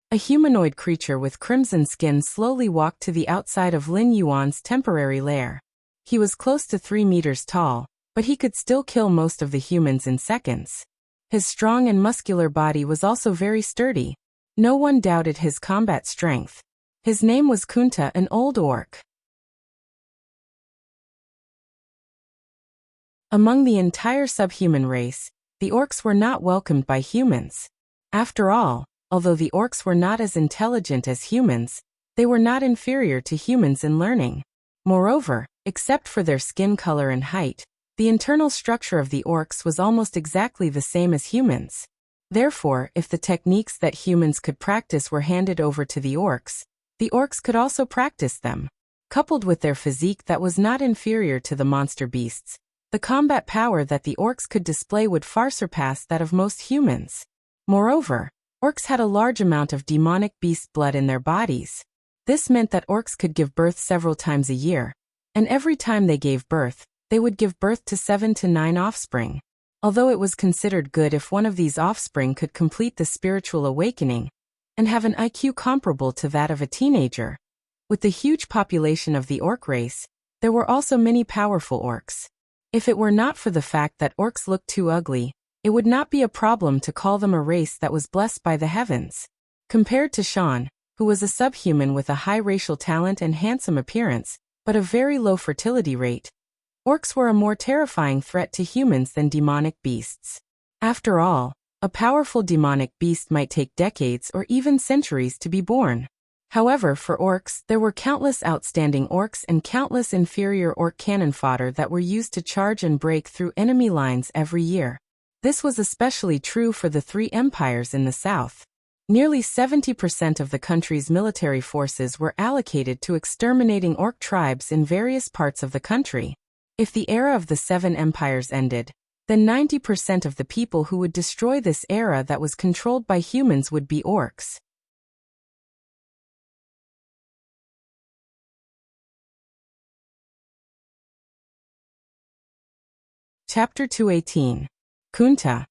A humanoid creature with crimson skin slowly walked to the outside of Lin Yuan's temporary lair. He was close to 3 meters tall, but he could still kill most of the humans in seconds. His strong and muscular body was also very sturdy. No one doubted his combat strength. His name was Kunta, an old orc. Among the entire subhuman race, the orcs were not welcomed by humans. After all, although the orcs were not as intelligent as humans, they were not inferior to humans in learning. Moreover, except for their skin color and height, the internal structure of the orcs was almost exactly the same as humans. Therefore, if the techniques that humans could practice were handed over to the orcs could also practice them. Coupled with their physique that was not inferior to the monster beasts, the combat power that the orcs could display would far surpass that of most humans. Moreover, orcs had a large amount of demonic beast blood in their bodies. This meant that orcs could give birth several times a year, and every time they gave birth, they would give birth to 7 to 9 offspring. Although it was considered good if one of these offspring could complete the spiritual awakening and have an IQ comparable to that of a teenager. With the huge population of the orc race, there were also many powerful orcs. If it were not for the fact that orcs looked too ugly, it would not be a problem to call them a race that was blessed by the heavens. Compared to Sean, who was a subhuman with a high racial talent and handsome appearance, but a very low fertility rate, orcs were a more terrifying threat to humans than demonic beasts. After all, a powerful demonic beast might take decades or even centuries to be born. However, for orcs, there were countless outstanding orcs and countless inferior orc cannon fodder that were used to charge and break through enemy lines every year. This was especially true for the 3 empires in the south. Nearly 70% of the country's military forces were allocated to exterminating orc tribes in various parts of the country. If the era of the 7 empires ended, then 90% of the people who would destroy this era that was controlled by humans would be orcs. Chapter 218. Kunta.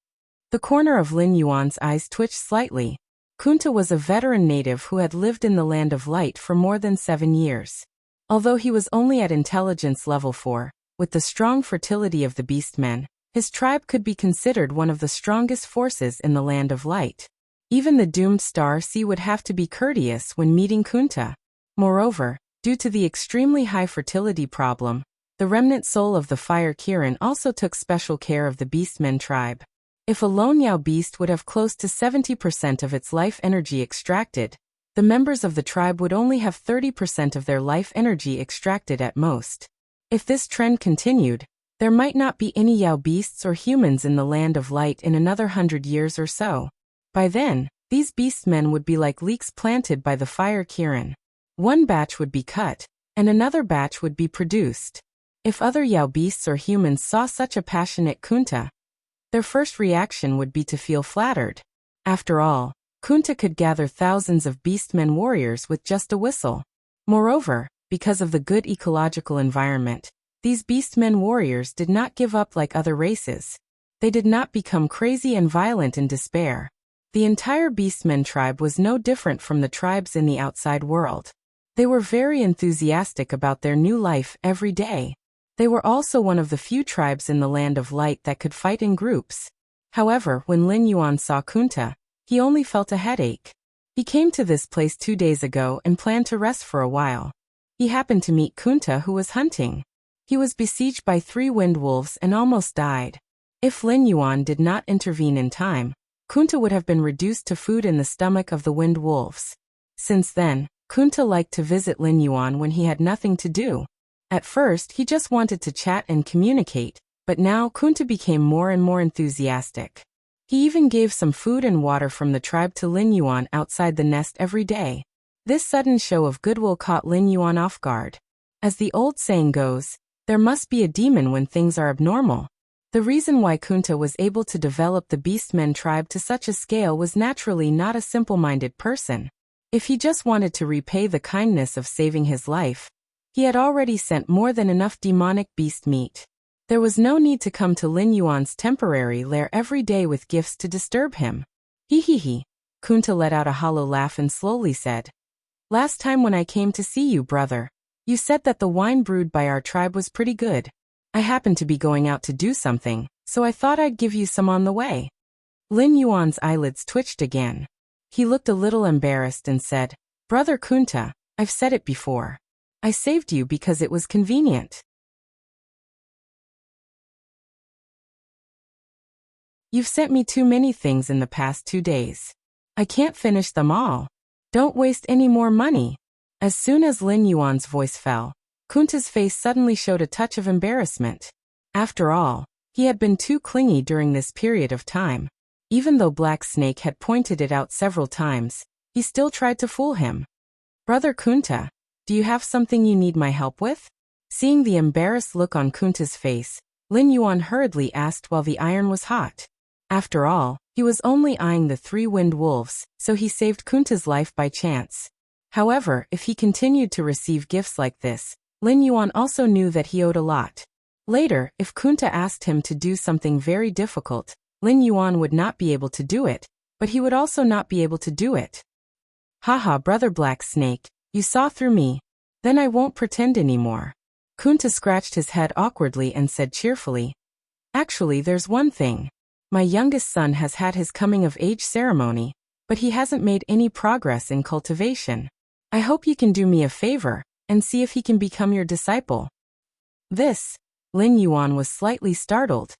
The corner of Lin Yuan's eyes twitched slightly. Kunta was a veteran native who had lived in the Land of Light for more than 7 years. Although he was only at intelligence level 4, with the strong fertility of the beastmen, his tribe could be considered one of the strongest forces in the Land of Light. Even the doomed Star Sea would have to be courteous when meeting Kunta. Moreover, due to the extremely high fertility problem, the remnant soul of the Fire Kirin also took special care of the beastmen tribe. If a lone Yao beast would have close to 70% of its life energy extracted, the members of the tribe would only have 30% of their life energy extracted at most. If this trend continued, there might not be any Yao beasts or humans in the Land of Light in another 100 years or so. By then, these beastmen would be like leeks planted by the Fire Kirin. One batch would be cut, and another batch would be produced. If other Yao beasts or humans saw such a passionate Kunta, their first reaction would be to feel flattered. After all, Kunta could gather thousands of beastmen warriors with just a whistle. Moreover, because of the good ecological environment, these beastmen warriors did not give up like other races. They did not become crazy and violent in despair. The entire Beastmen tribe was no different from the tribes in the outside world. They were very enthusiastic about their new life every day. They were also one of the few tribes in the Land of Light that could fight in groups. However, when Lin Yuan saw Kunta, he only felt a headache. He came to this place 2 days ago and planned to rest for a while. He happened to meet Kunta, who was hunting. He was besieged by 3 wind wolves and almost died. If Lin Yuan did not intervene in time, Kunta would have been reduced to food in the stomach of the wind wolves. Since then, Kunta liked to visit Lin Yuan when he had nothing to do. At first, he just wanted to chat and communicate, but now Kunta became more and more enthusiastic. He even gave some food and water from the tribe to Lin Yuan outside the nest every day. This sudden show of goodwill caught Lin Yuan off guard. As the old saying goes, there must be a demon when things are abnormal. The reason why Kunta was able to develop the Beastmen tribe to such a scale was naturally not a simple-minded person. If he just wanted to repay the kindness of saving his life, he had already sent more than enough demonic beast meat. There was no need to come to Lin Yuan's temporary lair every day with gifts to disturb him. Hee. Kunta let out a hollow laugh and slowly said, "Last time when I came to see you, brother, you said that the wine brewed by our tribe was pretty good. I happened to be going out to do something, so I thought I'd give you some on the way." Lin Yuan's eyelids twitched again. He looked a little embarrassed and said, "Brother Kunta, I've said it before. I saved you because it was convenient. You've sent me too many things in the past 2 days. I can't finish them all. Don't waste any more money." As soon as Lin Yuan's voice fell, Kunta's face suddenly showed a touch of embarrassment. After all, he had been too clingy during this period of time. Even though Black Snake had pointed it out several times, he still tried to fool him. "Brother Kunta, do you have something you need my help with?" Seeing the embarrassed look on Kunta's face, Lin Yuan hurriedly asked while the iron was hot. After all, he was only eyeing the 3 wind wolves, so he saved Kunta's life by chance. However, if he continued to receive gifts like this, Lin Yuan also knew that he owed a lot. Later, if Kunta asked him to do something very difficult, Lin Yuan would not be able to do it, but he would also not be able to do it. "Haha, brother Black Snake, you saw through me. Then I won't pretend anymore." Kunta scratched his head awkwardly and said cheerfully, "Actually, there's one thing. My youngest son has had his coming-of-age ceremony, but he hasn't made any progress in cultivation. I hope you can do me a favor and see if he can become your disciple." This, Lin Yuan was slightly startled,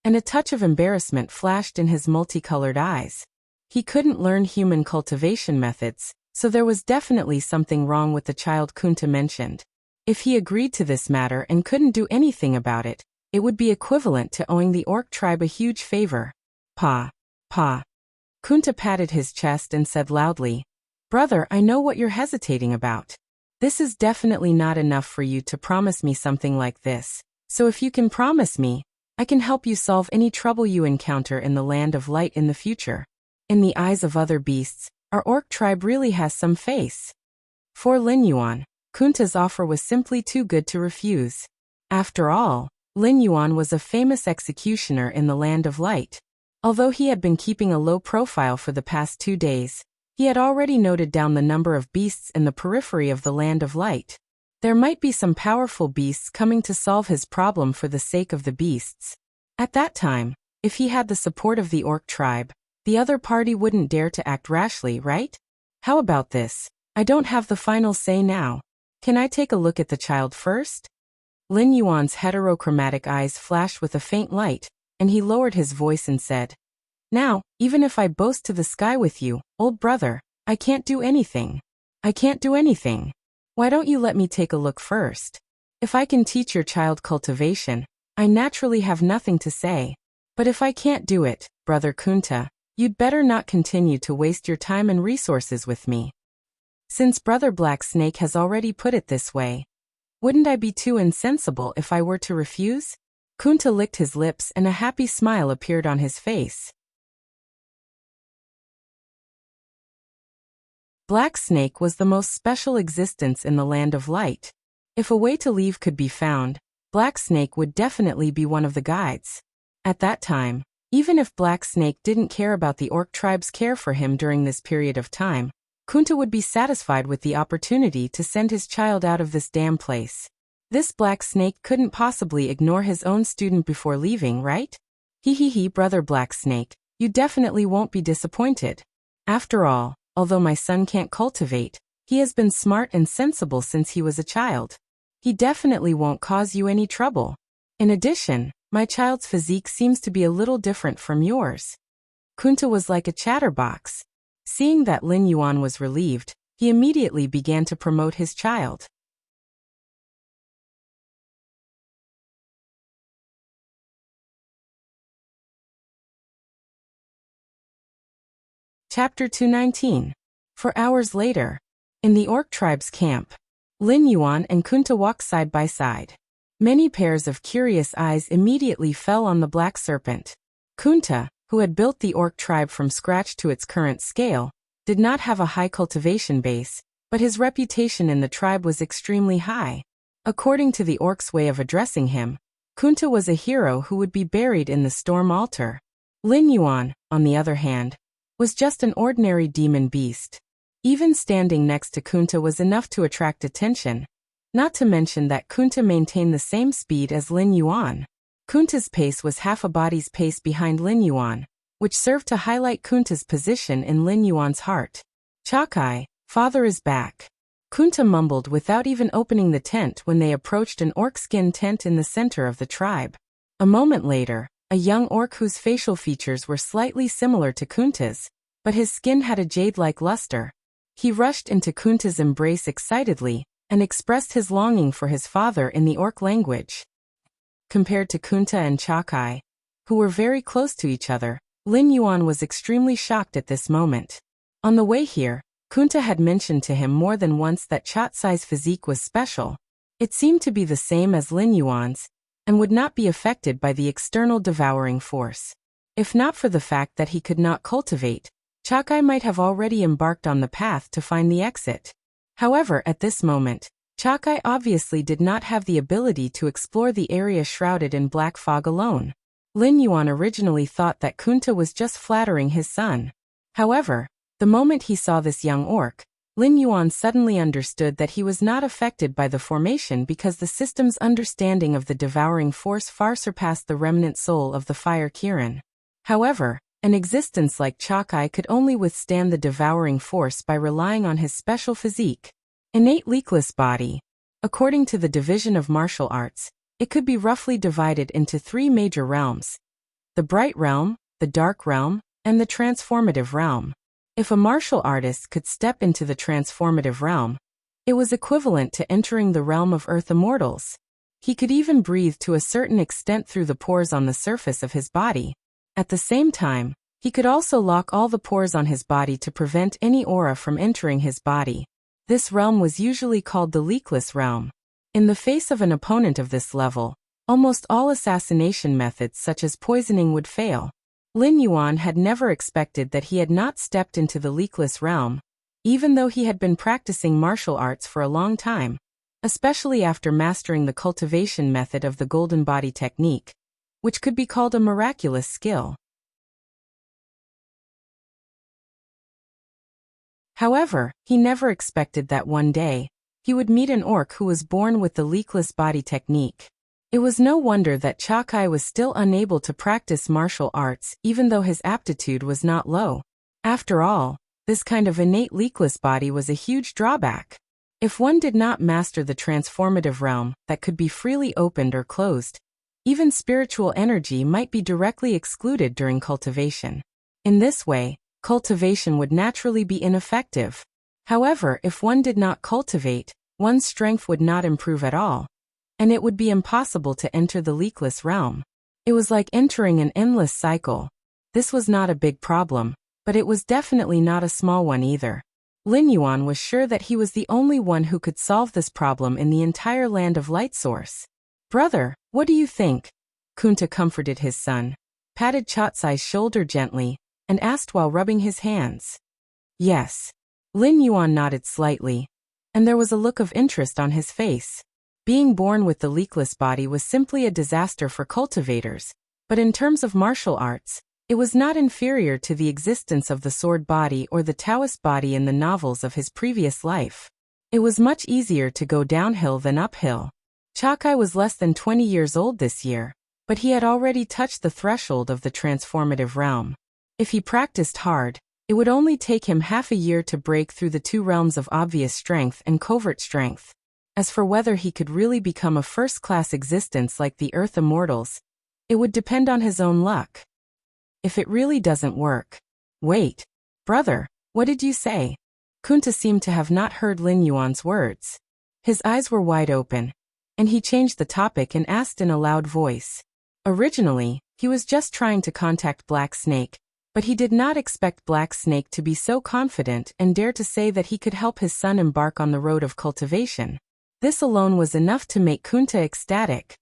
and a touch of embarrassment flashed in his multicolored eyes. He couldn't learn human cultivation methods, so there was definitely something wrong with the child Kunta mentioned. If he agreed to this matter and couldn't do anything about it, it would be equivalent to owing the orc tribe a huge favor. Pa. Kunta patted his chest and said loudly, "Brother, I know what you're hesitating about. This is definitely not enough for you to promise me something like this, so if you can promise me, I can help you solve any trouble you encounter in the Land of Light in the future. In the eyes of other beasts, our orc tribe really has some face." For Lin Yuan, Kunta's offer was simply too good to refuse. After all, Lin Yuan was a famous executioner in the Land of Light. Although he had been keeping a low profile for the past 2 days, he had already noted down the number of beasts in the periphery of the Land of Light. There might be some powerful beasts coming to solve his problem for the sake of the beasts. At that time, if he had the support of the orc tribe, the other party wouldn't dare to act rashly, right? How about this? I don't have the final say now. Can I take a look at the child first? Lin Yuan's heterochromatic eyes flashed with a faint light, and he lowered his voice and said, "Now, even if I boast to the sky with you, old brother, I can't do anything. I can't do anything. Why don't you let me take a look first? If I can teach your child cultivation, I naturally have nothing to say. But if I can't do it, brother Kunta, you'd better not continue to waste your time and resources with me. Since brother Black Snake has already put it this way, wouldn't I be too insensible if I were to refuse?" Kunta licked his lips and a happy smile appeared on his face. Black Snake was the most special existence in the Land of Light. If a way to leave could be found, Black Snake would definitely be one of the guides. At that time, Even if Black Snake didn't care about the orc tribe's care for him during this period of time, Kunta would be satisfied with the opportunity to send his child out of this damn place. This Black Snake couldn't possibly ignore his own student before leaving, right? Hee, brother Black Snake, you definitely won't be disappointed. After all, although my son can't cultivate, he has been smart and sensible since he was a child. He definitely won't cause you any trouble. In addition, my child's physique seems to be a little different from yours. Kunta was like a chatterbox. Seeing that Lin Yuan was relieved, he immediately began to promote his child. Chapter 219. 4 hours later. In the orc tribe's camp, Lin Yuan and Kunta walked side by side. Many pairs of curious eyes immediately fell on the black serpent. Kunta, who had built the orc tribe from scratch to its current scale, did not have a high cultivation base, but his reputation in the tribe was extremely high. According to the orc's way of addressing him, Kunta was a hero who would be buried in the storm altar. Lin Yuan, on the other hand, was just an ordinary demon beast. Even standing next to Kunta was enough to attract attention, not to mention that Kunta maintained the same speed as Lin Yuan. Kunta's pace was half a body's pace behind Lin Yuan, which served to highlight Kunta's position in Lin Yuan's heart. Chakai, father is back. Kunta mumbled without even opening the tent when they approached an orc skin tent in the center of the tribe. A moment later, a young orc whose facial features were slightly similar to Kunta's, but his skin had a jade-like luster. He rushed into Kunta's embrace excitedly and expressed his longing for his father in the orc language. Compared to Kunta and Chakai, who were very close to each other, Lin Yuan was extremely shocked at this moment. On the way here, Kunta had mentioned to him more than once that Chatsai's physique was special. It seemed to be the same as Lin Yuan's, and would not be affected by the external devouring force. If not for the fact that he could not cultivate, Chakai might have already embarked on the path to find the exit. However, at this moment, Chakai obviously did not have the ability to explore the area shrouded in black fog alone. Lin Yuan originally thought that Kunta was just flattering his son. However, the moment he saw this young orc, Lin Yuan suddenly understood that he was not affected by the formation because the system's understanding of the devouring force far surpassed the remnant soul of the fire Kirin. However, an existence like Chakai could only withstand the devouring force by relying on his special physique. Innate leakless body. According to the division of martial arts, it could be roughly divided into 3 major realms: the bright realm, the dark realm, and the transformative realm. If a martial artist could step into the transformative realm, it was equivalent to entering the realm of earth immortals. He could even breathe to a certain extent through the pores on the surface of his body. At the same time, he could also lock all the pores on his body to prevent any aura from entering his body. This realm was usually called the leakless realm. In the face of an opponent of this level, almost all assassination methods such as poisoning would fail. Lin Yuan had never expected that he had not stepped into the leakless realm, even though he had been practicing martial arts for a long time, especially after mastering the cultivation method of the golden body technique, which could be called a miraculous skill. However, he never expected that one day, he would meet an orc who was born with the leakless body technique. It was no wonder that Chakai was still unable to practice martial arts even though his aptitude was not low. After all, this kind of innate leakless body was a huge drawback. If one did not master the transformative realm that could be freely opened or closed, even spiritual energy might be directly excluded during cultivation. In this way, cultivation would naturally be ineffective. However, if one did not cultivate, one's strength would not improve at all, and it would be impossible to enter the leakless realm. It was like entering an endless cycle. This was not a big problem, but it was definitely not a small one either. Lin Yuan was sure that he was the only one who could solve this problem in the entire land of Light Source. "Brother, what do you think?" Kunta comforted his son, patted Chatsai's shoulder gently, and asked while rubbing his hands. "Yes." Lin Yuan nodded slightly, and there was a look of interest on his face. Being born with the leakless body was simply a disaster for cultivators, But in terms of martial arts, it was not inferior to the existence of the sword body or the Taoist body in the novels of his previous life. It was much easier to go downhill than uphill. Chakai was less than 20 years old this year, but he had already touched the threshold of the transformative realm. If he practiced hard, it would only take him half a year to break through the two realms of obvious strength and covert strength. As for whether he could really become a first-class existence like the Earth Immortals, it would depend on his own luck. If it really doesn't work. Wait. Brother, what did you say? Kunta seemed to have not heard Lin Yuan's words. His eyes were wide open, and he changed the topic and asked in a loud voice. Originally, he was just trying to contact Black Snake, but he did not expect Black Snake to be so confident and dare to say that he could help his son embark on the road of cultivation. This alone was enough to make Kunta ecstatic.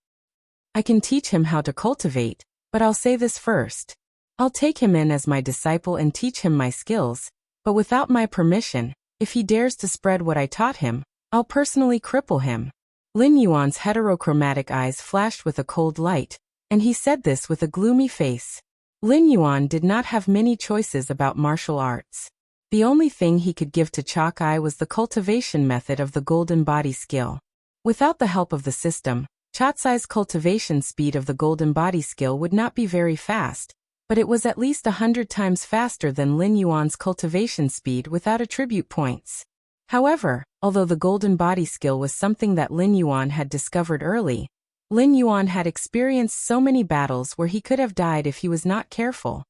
I can teach him how to cultivate, but I'll say this first. I'll take him in as my disciple and teach him my skills, but without my permission, if he dares to spread what I taught him, I'll personally cripple him. Lin Yuan's heterochromatic eyes flashed with a cold light, and he said this with a gloomy face. Lin Yuan did not have many choices about martial arts. The only thing he could give to Chakai was the cultivation method of the golden body skill. Without the help of the system, Chatsai's cultivation speed of the golden body skill would not be very fast, but it was at least 100 times faster than Lin Yuan's cultivation speed without attribute points. However, although the golden body skill was something that Lin Yuan had discovered early, Lin Yuan had experienced so many battles where he could have died if he was not careful.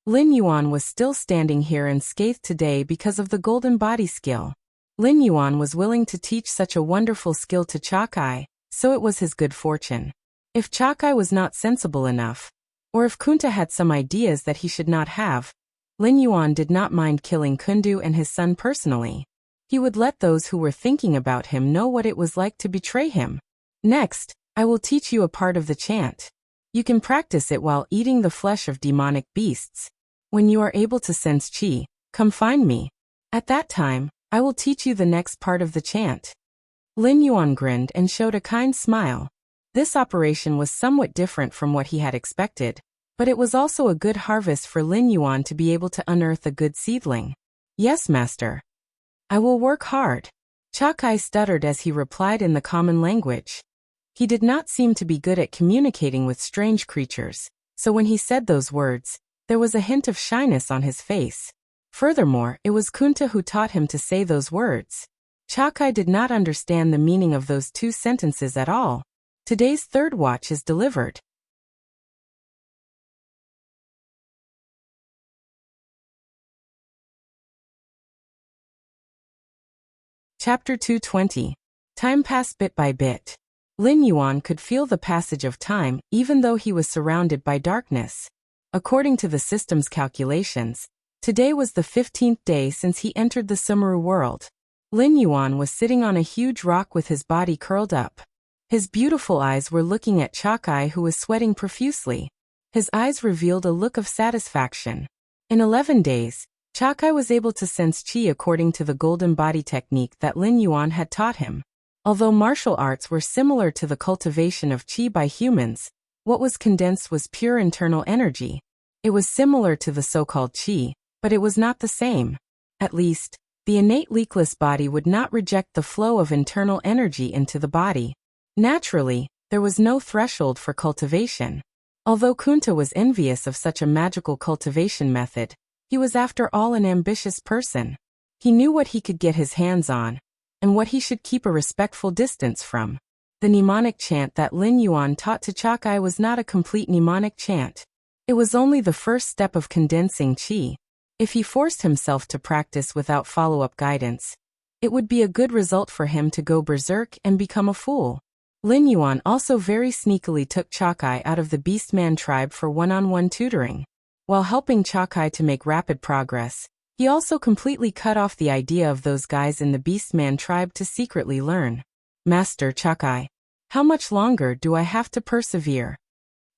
Lin Yuan was still standing here unscathed today because of the golden body skill. Lin Yuan was willing to teach such a wonderful skill to Chakai, so it was his good fortune. If Chakai was not sensible enough, or if Kunta had some ideas that he should not have, Lin Yuan did not mind killing Kundu and his son personally. He would let those who were thinking about him know what it was like to betray him. Next, I will teach you a part of the chant. You can practice it while eating the flesh of demonic beasts. When you are able to sense qi, come find me. At that time, I will teach you the next part of the chant. Lin Yuan grinned and showed a kind smile. This operation was somewhat different from what he had expected, but it was also a good harvest for Lin Yuan to be able to unearth a good seedling. Yes, master. I will work hard. Chakai stuttered as he replied in the common language. He did not seem to be good at communicating with strange creatures, so when he said those words, there was a hint of shyness on his face. Furthermore, it was Kunta who taught him to say those words. Chakai did not understand the meaning of those two sentences at all. Today's third watch is delivered. Chapter 220. Time passed bit by bit. Lin Yuan could feel the passage of time even though he was surrounded by darkness. According to the system's calculations, today was the 15th day since he entered the Sumeru world. Lin Yuan was sitting on a huge rock with his body curled up. His beautiful eyes were looking at Chakai, who was sweating profusely. His eyes revealed a look of satisfaction. In 11 days, Chakai was able to sense qi according to the golden body technique that Lin Yuan had taught him. Although martial arts were similar to the cultivation of qi by humans, what was condensed was pure internal energy. It was similar to the so-called qi, but it was not the same. At least, the innate leakless body would not reject the flow of internal energy into the body. Naturally, there was no threshold for cultivation. Although Kunta was envious of such a magical cultivation method, he was after all an ambitious person. He knew what he could get his hands on, and what he should keep a respectful distance from. The mnemonic chant that Lin Yuan taught to Chakai was not a complete mnemonic chant. It was only the first step of condensing qi. If he forced himself to practice without follow-up guidance, it would be a good result for him to go berserk and become a fool. Lin Yuan also very sneakily took Chakai out of the Beastman tribe for one-on-one tutoring. While helping Chakai to make rapid progress, he also completely cut off the idea of those guys in the Beastman tribe to secretly learn. Master Chakai, how much longer do I have to persevere?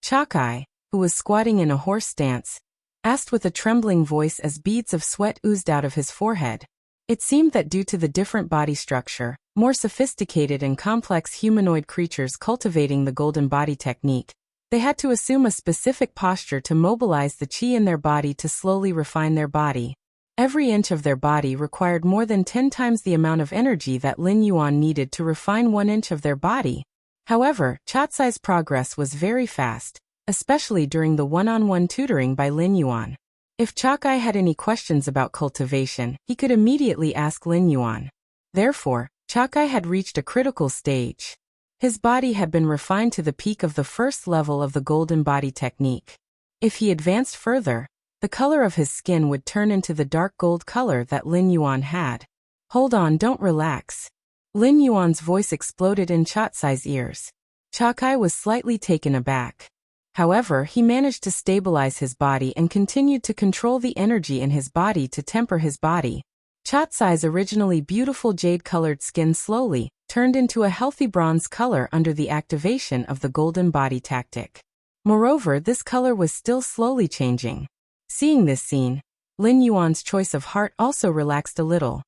Chakai, who was squatting in a horse stance, asked with a trembling voice as beads of sweat oozed out of his forehead. It seemed that due to the different body structure, more sophisticated and complex humanoid creatures cultivating the golden body technique, they had to assume a specific posture to mobilize the qi in their body to slowly refine their body. Every inch of their body required more than 10 times the amount of energy that Lin Yuan needed to refine 1 inch of their body. However, Chatsai's progress was very fast, especially during the one-on-one tutoring by Lin Yuan. If Chakai had any questions about cultivation, he could immediately ask Lin Yuan. Therefore, Chakai had reached a critical stage. His body had been refined to the peak of the first level of the golden body technique. If he advanced further, the color of his skin would turn into the dark gold color that Lin Yuan had. Hold on, don't relax. Lin Yuan's voice exploded in Chatsai's ears. Chakai was slightly taken aback. However, he managed to stabilize his body and continued to control the energy in his body to temper his body. Chatsai's originally beautiful jade-colored skin slowly turned into a healthy bronze color under the activation of the golden body tactic. Moreover, this color was still slowly changing. Seeing this scene, Lin Yuan's choice of heart also relaxed a little.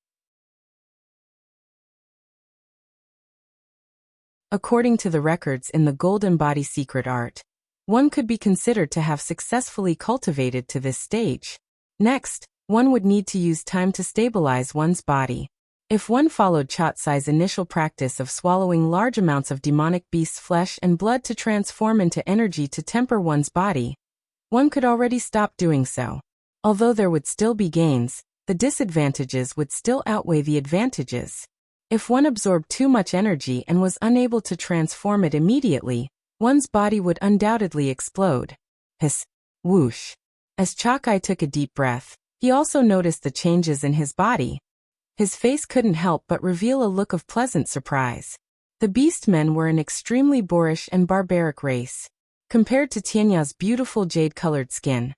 According to the records in the golden body secret art, one could be considered to have successfully cultivated to this stage. Next, one would need to use time to stabilize one's body. If one followed Chatsai's initial practice of swallowing large amounts of demonic beast's flesh and blood to transform into energy to temper one's body, one could already stop doing so. Although there would still be gains, the disadvantages would still outweigh the advantages. If one absorbed too much energy and was unable to transform it immediately, one's body would undoubtedly explode. Hiss. Whoosh. As Chakai took a deep breath, he also noticed the changes in his body. His face couldn't help but reveal a look of pleasant surprise. The beastmen were an extremely boorish and barbaric race. Compared to Tianya's beautiful jade-colored skin,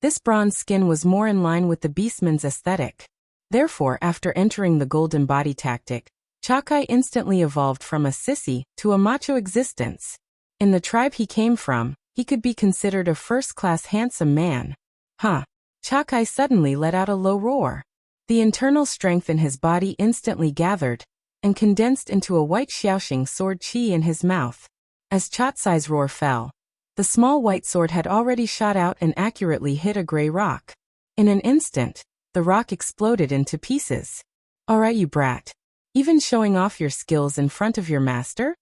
this bronze skin was more in line with the beastman's aesthetic. Therefore, after entering the golden body tactic, Chakai instantly evolved from a sissy to a macho existence. In the tribe he came from, he could be considered a first-class handsome man. Huh. Chakai suddenly let out a low roar. The internal strength in his body instantly gathered and condensed into a white xiaoxing sword qi in his mouth. As Chatsai's roar fell, the small white sword had already shot out and accurately hit a gray rock. In an instant, the rock exploded into pieces. Alright, you brat. Even showing off your skills in front of your master?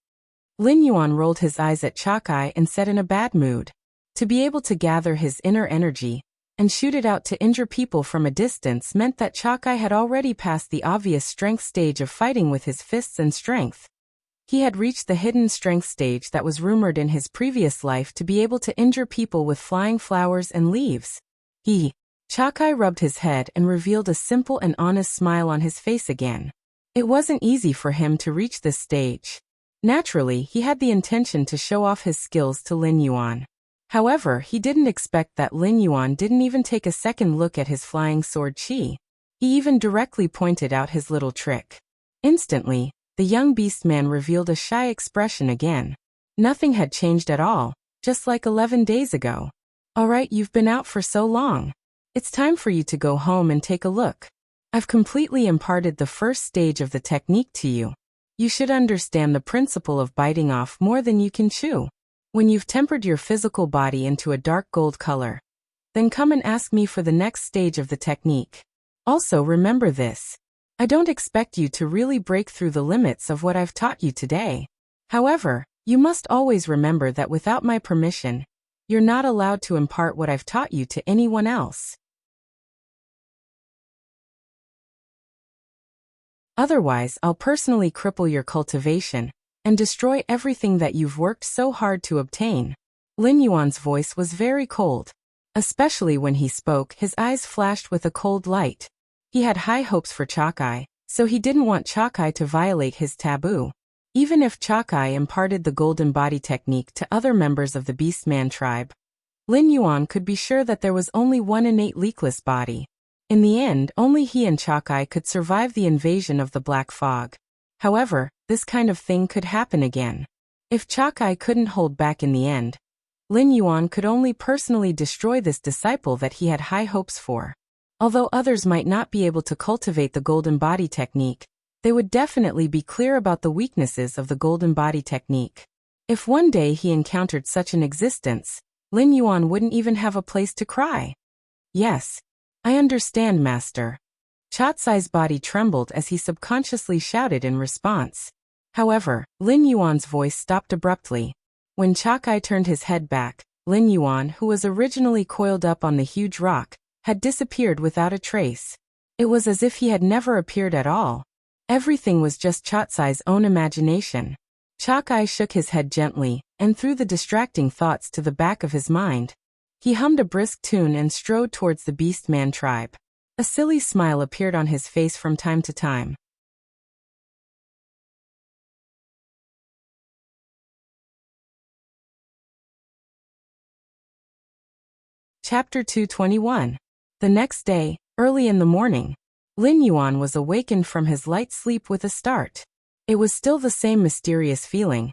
Lin Yuan rolled his eyes at Chakai and said in a bad mood. To be able to gather his inner energy and shoot it out to injure people from a distance meant that Chakai had already passed the obvious strength stage of fighting with his fists and strength. He had reached the hidden strength stage that was rumored in his previous life to be able to injure people with flying flowers and leaves. Chakai rubbed his head and revealed a simple and honest smile on his face again. It wasn't easy for him to reach this stage. Naturally, he had the intention to show off his skills to Lin Yuan. However, he didn't expect that Lin Yuan didn't even take a second look at his flying sword qi. He even directly pointed out his little trick. Instantly, the young beastman revealed a shy expression again. Nothing had changed at all, just like 11 days ago. Alright, you've been out for so long. It's time for you to go home and take a look. I've completely imparted the first stage of the technique to you. You should understand the principle of biting off more than you can chew. When you've tempered your physical body into a dark gold color, then come and ask me for the next stage of the technique. Also remember this. I don't expect you to really break through the limits of what I've taught you today. However, you must always remember that without my permission, you're not allowed to impart what I've taught you to anyone else. Otherwise, I'll personally cripple your cultivation and destroy everything that you've worked so hard to obtain. Lin Yuan's voice was very cold. Especially when he spoke, his eyes flashed with a cold light. He had high hopes for Chakai, so he didn't want Chakai to violate his taboo. Even if Chakai imparted the golden body technique to other members of the Beastman tribe, Lin Yuan could be sure that there was only one innate leakless body. In the end, only he and Chakai could survive the invasion of the Black Fog. However, this kind of thing could happen again. If Chakai couldn't hold back in the end, Lin Yuan could only personally destroy this disciple that he had high hopes for. Although others might not be able to cultivate the golden body technique, They would definitely be clear about the weaknesses of the golden body technique. If one day he encountered such an existence, Lin Yuan wouldn't even have a place to cry. Yes, I understand, Master. Chatsai's body trembled as he subconsciously shouted in response. However, Lin Yuan's voice stopped abruptly. When Chakai turned his head back, Lin Yuan, who was originally coiled up on the huge rock, had disappeared without a trace. It was as if he had never appeared at all. Everything was just Chatsai's own imagination. Chakai shook his head gently and threw the distracting thoughts to the back of his mind. He hummed a brisk tune and strode towards the Beastman tribe. A silly smile appeared on his face from time to time. Chapter 221. The next day, early in the morning, Lin Yuan was awakened from his light sleep with a start. It was still the same mysterious feeling,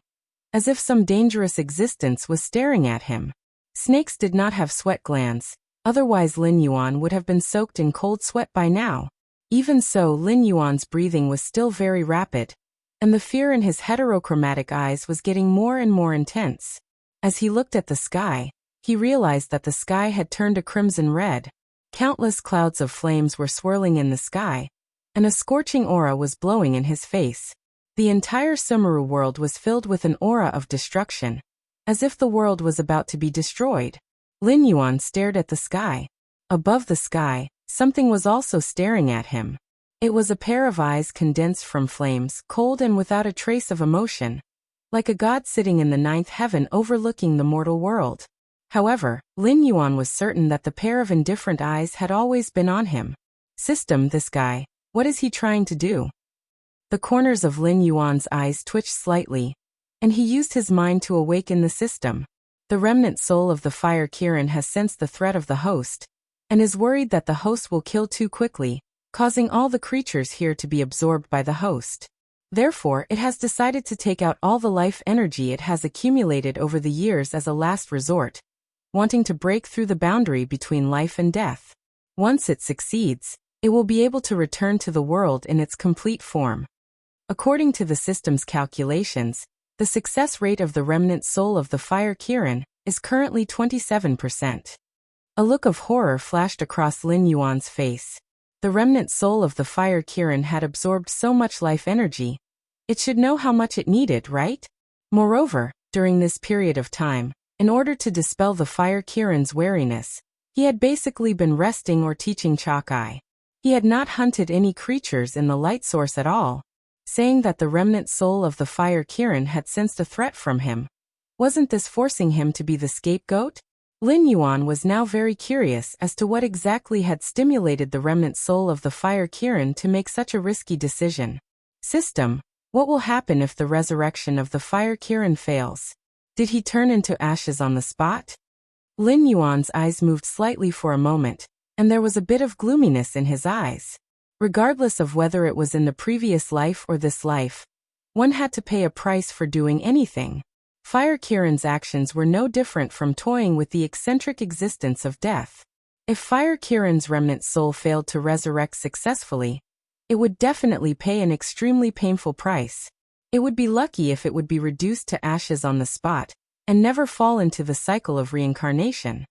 as if some dangerous existence was staring at him. Snakes did not have sweat glands, otherwise Lin Yuan would have been soaked in cold sweat by now. Even so, Lin Yuan's breathing was still very rapid, and the fear in his heterochromatic eyes was getting more and more intense. As he looked at the sky, he realized that the sky had turned a crimson red. Countless clouds of flames were swirling in the sky, and a scorching aura was blowing in his face. The entire Sumeru world was filled with an aura of destruction, as if the world was about to be destroyed. Lin Yuan stared at the sky. Above the sky, something was also staring at him. It was a pair of eyes condensed from flames, cold and without a trace of emotion, like a god sitting in the ninth heaven overlooking the mortal world. However, Lin Yuan was certain that the pair of indifferent eyes had always been on him. System, this guy, what is he trying to do? The corners of Lin Yuan's eyes twitched slightly, and he used his mind to awaken the system. The remnant soul of the fire Kirin has sensed the threat of the host, and is worried that the host will kill too quickly, causing all the creatures here to be absorbed by the host. Therefore, it has decided to take out all the life energy it has accumulated over the years as a last resort, wanting to break through the boundary between life and death. Once it succeeds, it will be able to return to the world in its complete form. According to the system's calculations, the success rate of the remnant soul of the fire Kirin is currently 27%. A look of horror flashed across Lin Yuan's face. The remnant soul of the fire Kirin had absorbed so much life energy. It should know how much it needed, right? Moreover, during this period of time, in order to dispel the fire Kirin's wariness, he had basically been resting or teaching Chakai. He had not hunted any creatures in the light source at all. Saying that the remnant soul of the fire Kirin had sensed a threat from him. Wasn't this forcing him to be the scapegoat? Lin Yuan was now very curious as to what exactly had stimulated the remnant soul of the fire Kirin to make such a risky decision. System, what will happen if the resurrection of the fire Kirin fails? Did he turn into ashes on the spot? Lin Yuan's eyes moved slightly for a moment, and there was a bit of gloominess in his eyes. Regardless of whether it was in the previous life or this life, one had to pay a price for doing anything. Fire Kirin's actions were no different from toying with the eccentric existence of death. If Fire Kirin's remnant soul failed to resurrect successfully, it would definitely pay an extremely painful price. It would be lucky if it would be reduced to ashes on the spot, and never fall into the cycle of reincarnation.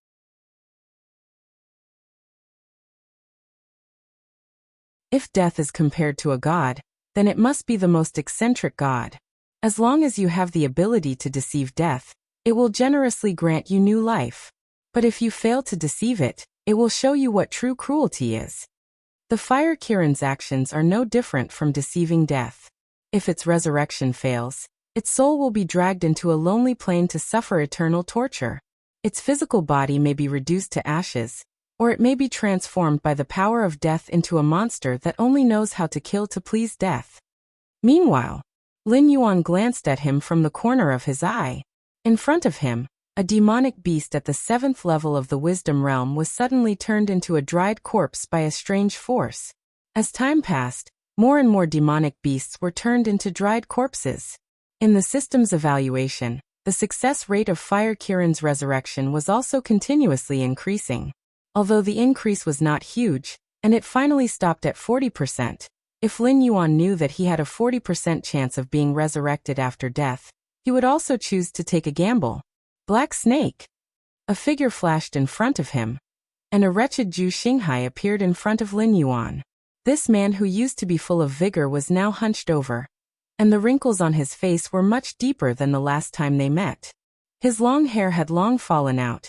If death is compared to a god, then it must be the most eccentric god. As long as you have the ability to deceive death, it will generously grant you new life. But if you fail to deceive it, it will show you what true cruelty is. The fire Kirin's actions are no different from deceiving death. If its resurrection fails, its soul will be dragged into a lonely plane to suffer eternal torture. Its physical body may be reduced to ashes, or it may be transformed by the power of death into a monster that only knows how to kill to please death. Meanwhile, Lin Yuan glanced at him from the corner of his eye. In front of him, a demonic beast at the 7th level of the wisdom realm was suddenly turned into a dried corpse by a strange force. As time passed, more and more demonic beasts were turned into dried corpses. In the system's evaluation, the success rate of Fire Kirin's resurrection was also continuously increasing. Although the increase was not huge, and it finally stopped at 40%, If Lin Yuan knew that he had a 40% chance of being resurrected after death, he would also choose to take a gamble. Black snake. A figure flashed in front of him, and a wretched Zhu Xinghai appeared in front of Lin Yuan. This man who used to be full of vigor was now hunched over, and the wrinkles on his face were much deeper than the last time they met. His long hair had long fallen out,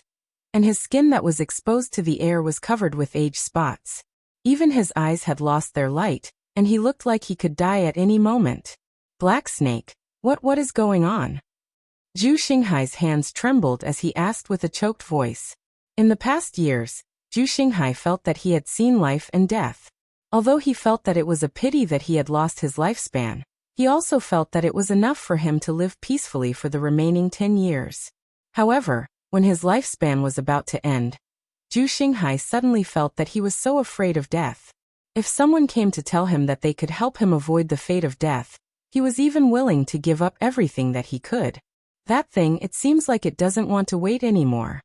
and his skin that was exposed to the air was covered with age spots. Even his eyes had lost their light, and he looked like he could die at any moment. Black snake, what is going on? Zhu Xinghai's hands trembled as he asked with a choked voice. In the past years, Zhu Xinghai felt that he had seen life and death. Although he felt that it was a pity that he had lost his lifespan, he also felt that it was enough for him to live peacefully for the remaining 10 years. However, when his lifespan was about to end, Zhu Xinghai suddenly felt that he was so afraid of death. If someone came to tell him that they could help him avoid the fate of death, he was even willing to give up everything that he could. That thing, it seems like it doesn't want to wait anymore.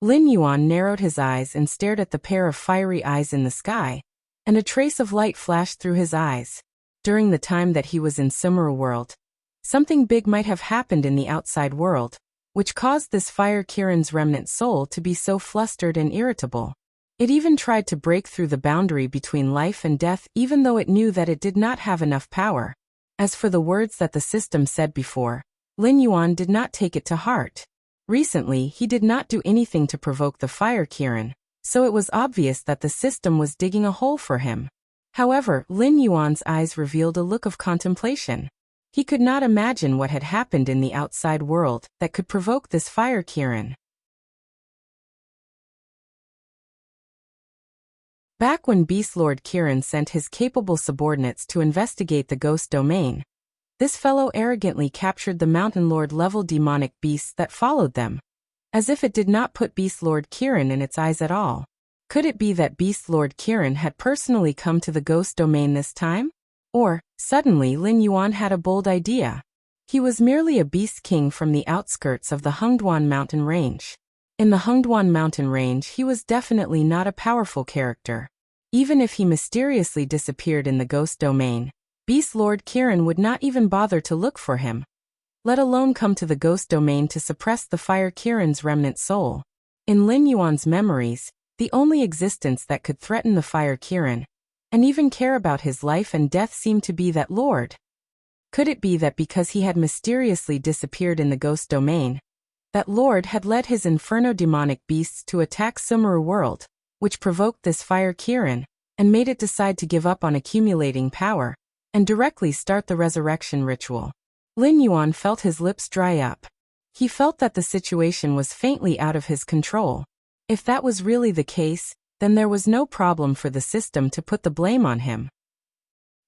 Lin Yuan narrowed his eyes and stared at the pair of fiery eyes in the sky, and a trace of light flashed through his eyes. During the time that he was in Sumeru world, something big might have happened in the outside world, which caused this fire Kirin's remnant soul to be so flustered and irritable. It even tried to break through the boundary between life and death, even though it knew that it did not have enough power. As for the words that the system said before, Lin Yuan did not take it to heart. Recently, he did not do anything to provoke the fire Kirin, so it was obvious that the system was digging a hole for him. However, Lin Yuan's eyes revealed a look of contemplation. He could not imagine what had happened in the outside world that could provoke this fire Kirin. Back when Beast Lord Kirin sent his capable subordinates to investigate the ghost domain, this fellow arrogantly captured the Mountain Lord level demonic beasts that followed them, as if it did not put Beast Lord Kirin in its eyes at all. Could it be that Beast Lord Kirin had personally come to the ghost domain this time? Or, suddenly Lin Yuan had a bold idea. He was merely a beast king from the outskirts of the Hengduan mountain range. In the Hengduan mountain range, he was definitely not a powerful character. Even if he mysteriously disappeared in the ghost domain, Beast Lord Kirin would not even bother to look for him, let alone come to the ghost domain to suppress the fire Kirin's remnant soul. In Lin Yuan's memories, the only existence that could threaten the fire Kirin, and even care about his life and death, seemed to be that lord. Could it be that because he had mysteriously disappeared in the ghost domain, that lord had led his inferno demonic beasts to attack Sumeru world, which provoked this fire Kirin, and made it decide to give up on accumulating power, and directly start the resurrection ritual? Lin Yuan felt his lips dry up. He felt that the situation was faintly out of his control. If that was really the case, then there was no problem for the system to put the blame on him.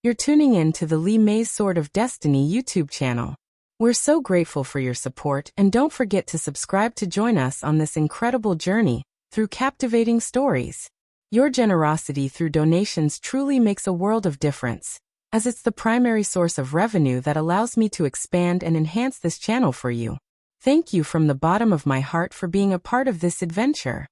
You're tuning in to the Li Mei's Sword of Destiny YouTube channel. We're so grateful for your support, and don't forget to subscribe to join us on this incredible journey through captivating stories. Your generosity through donations truly makes a world of difference, as it's the primary source of revenue that allows me to expand and enhance this channel for you. Thank you from the bottom of my heart for being a part of this adventure.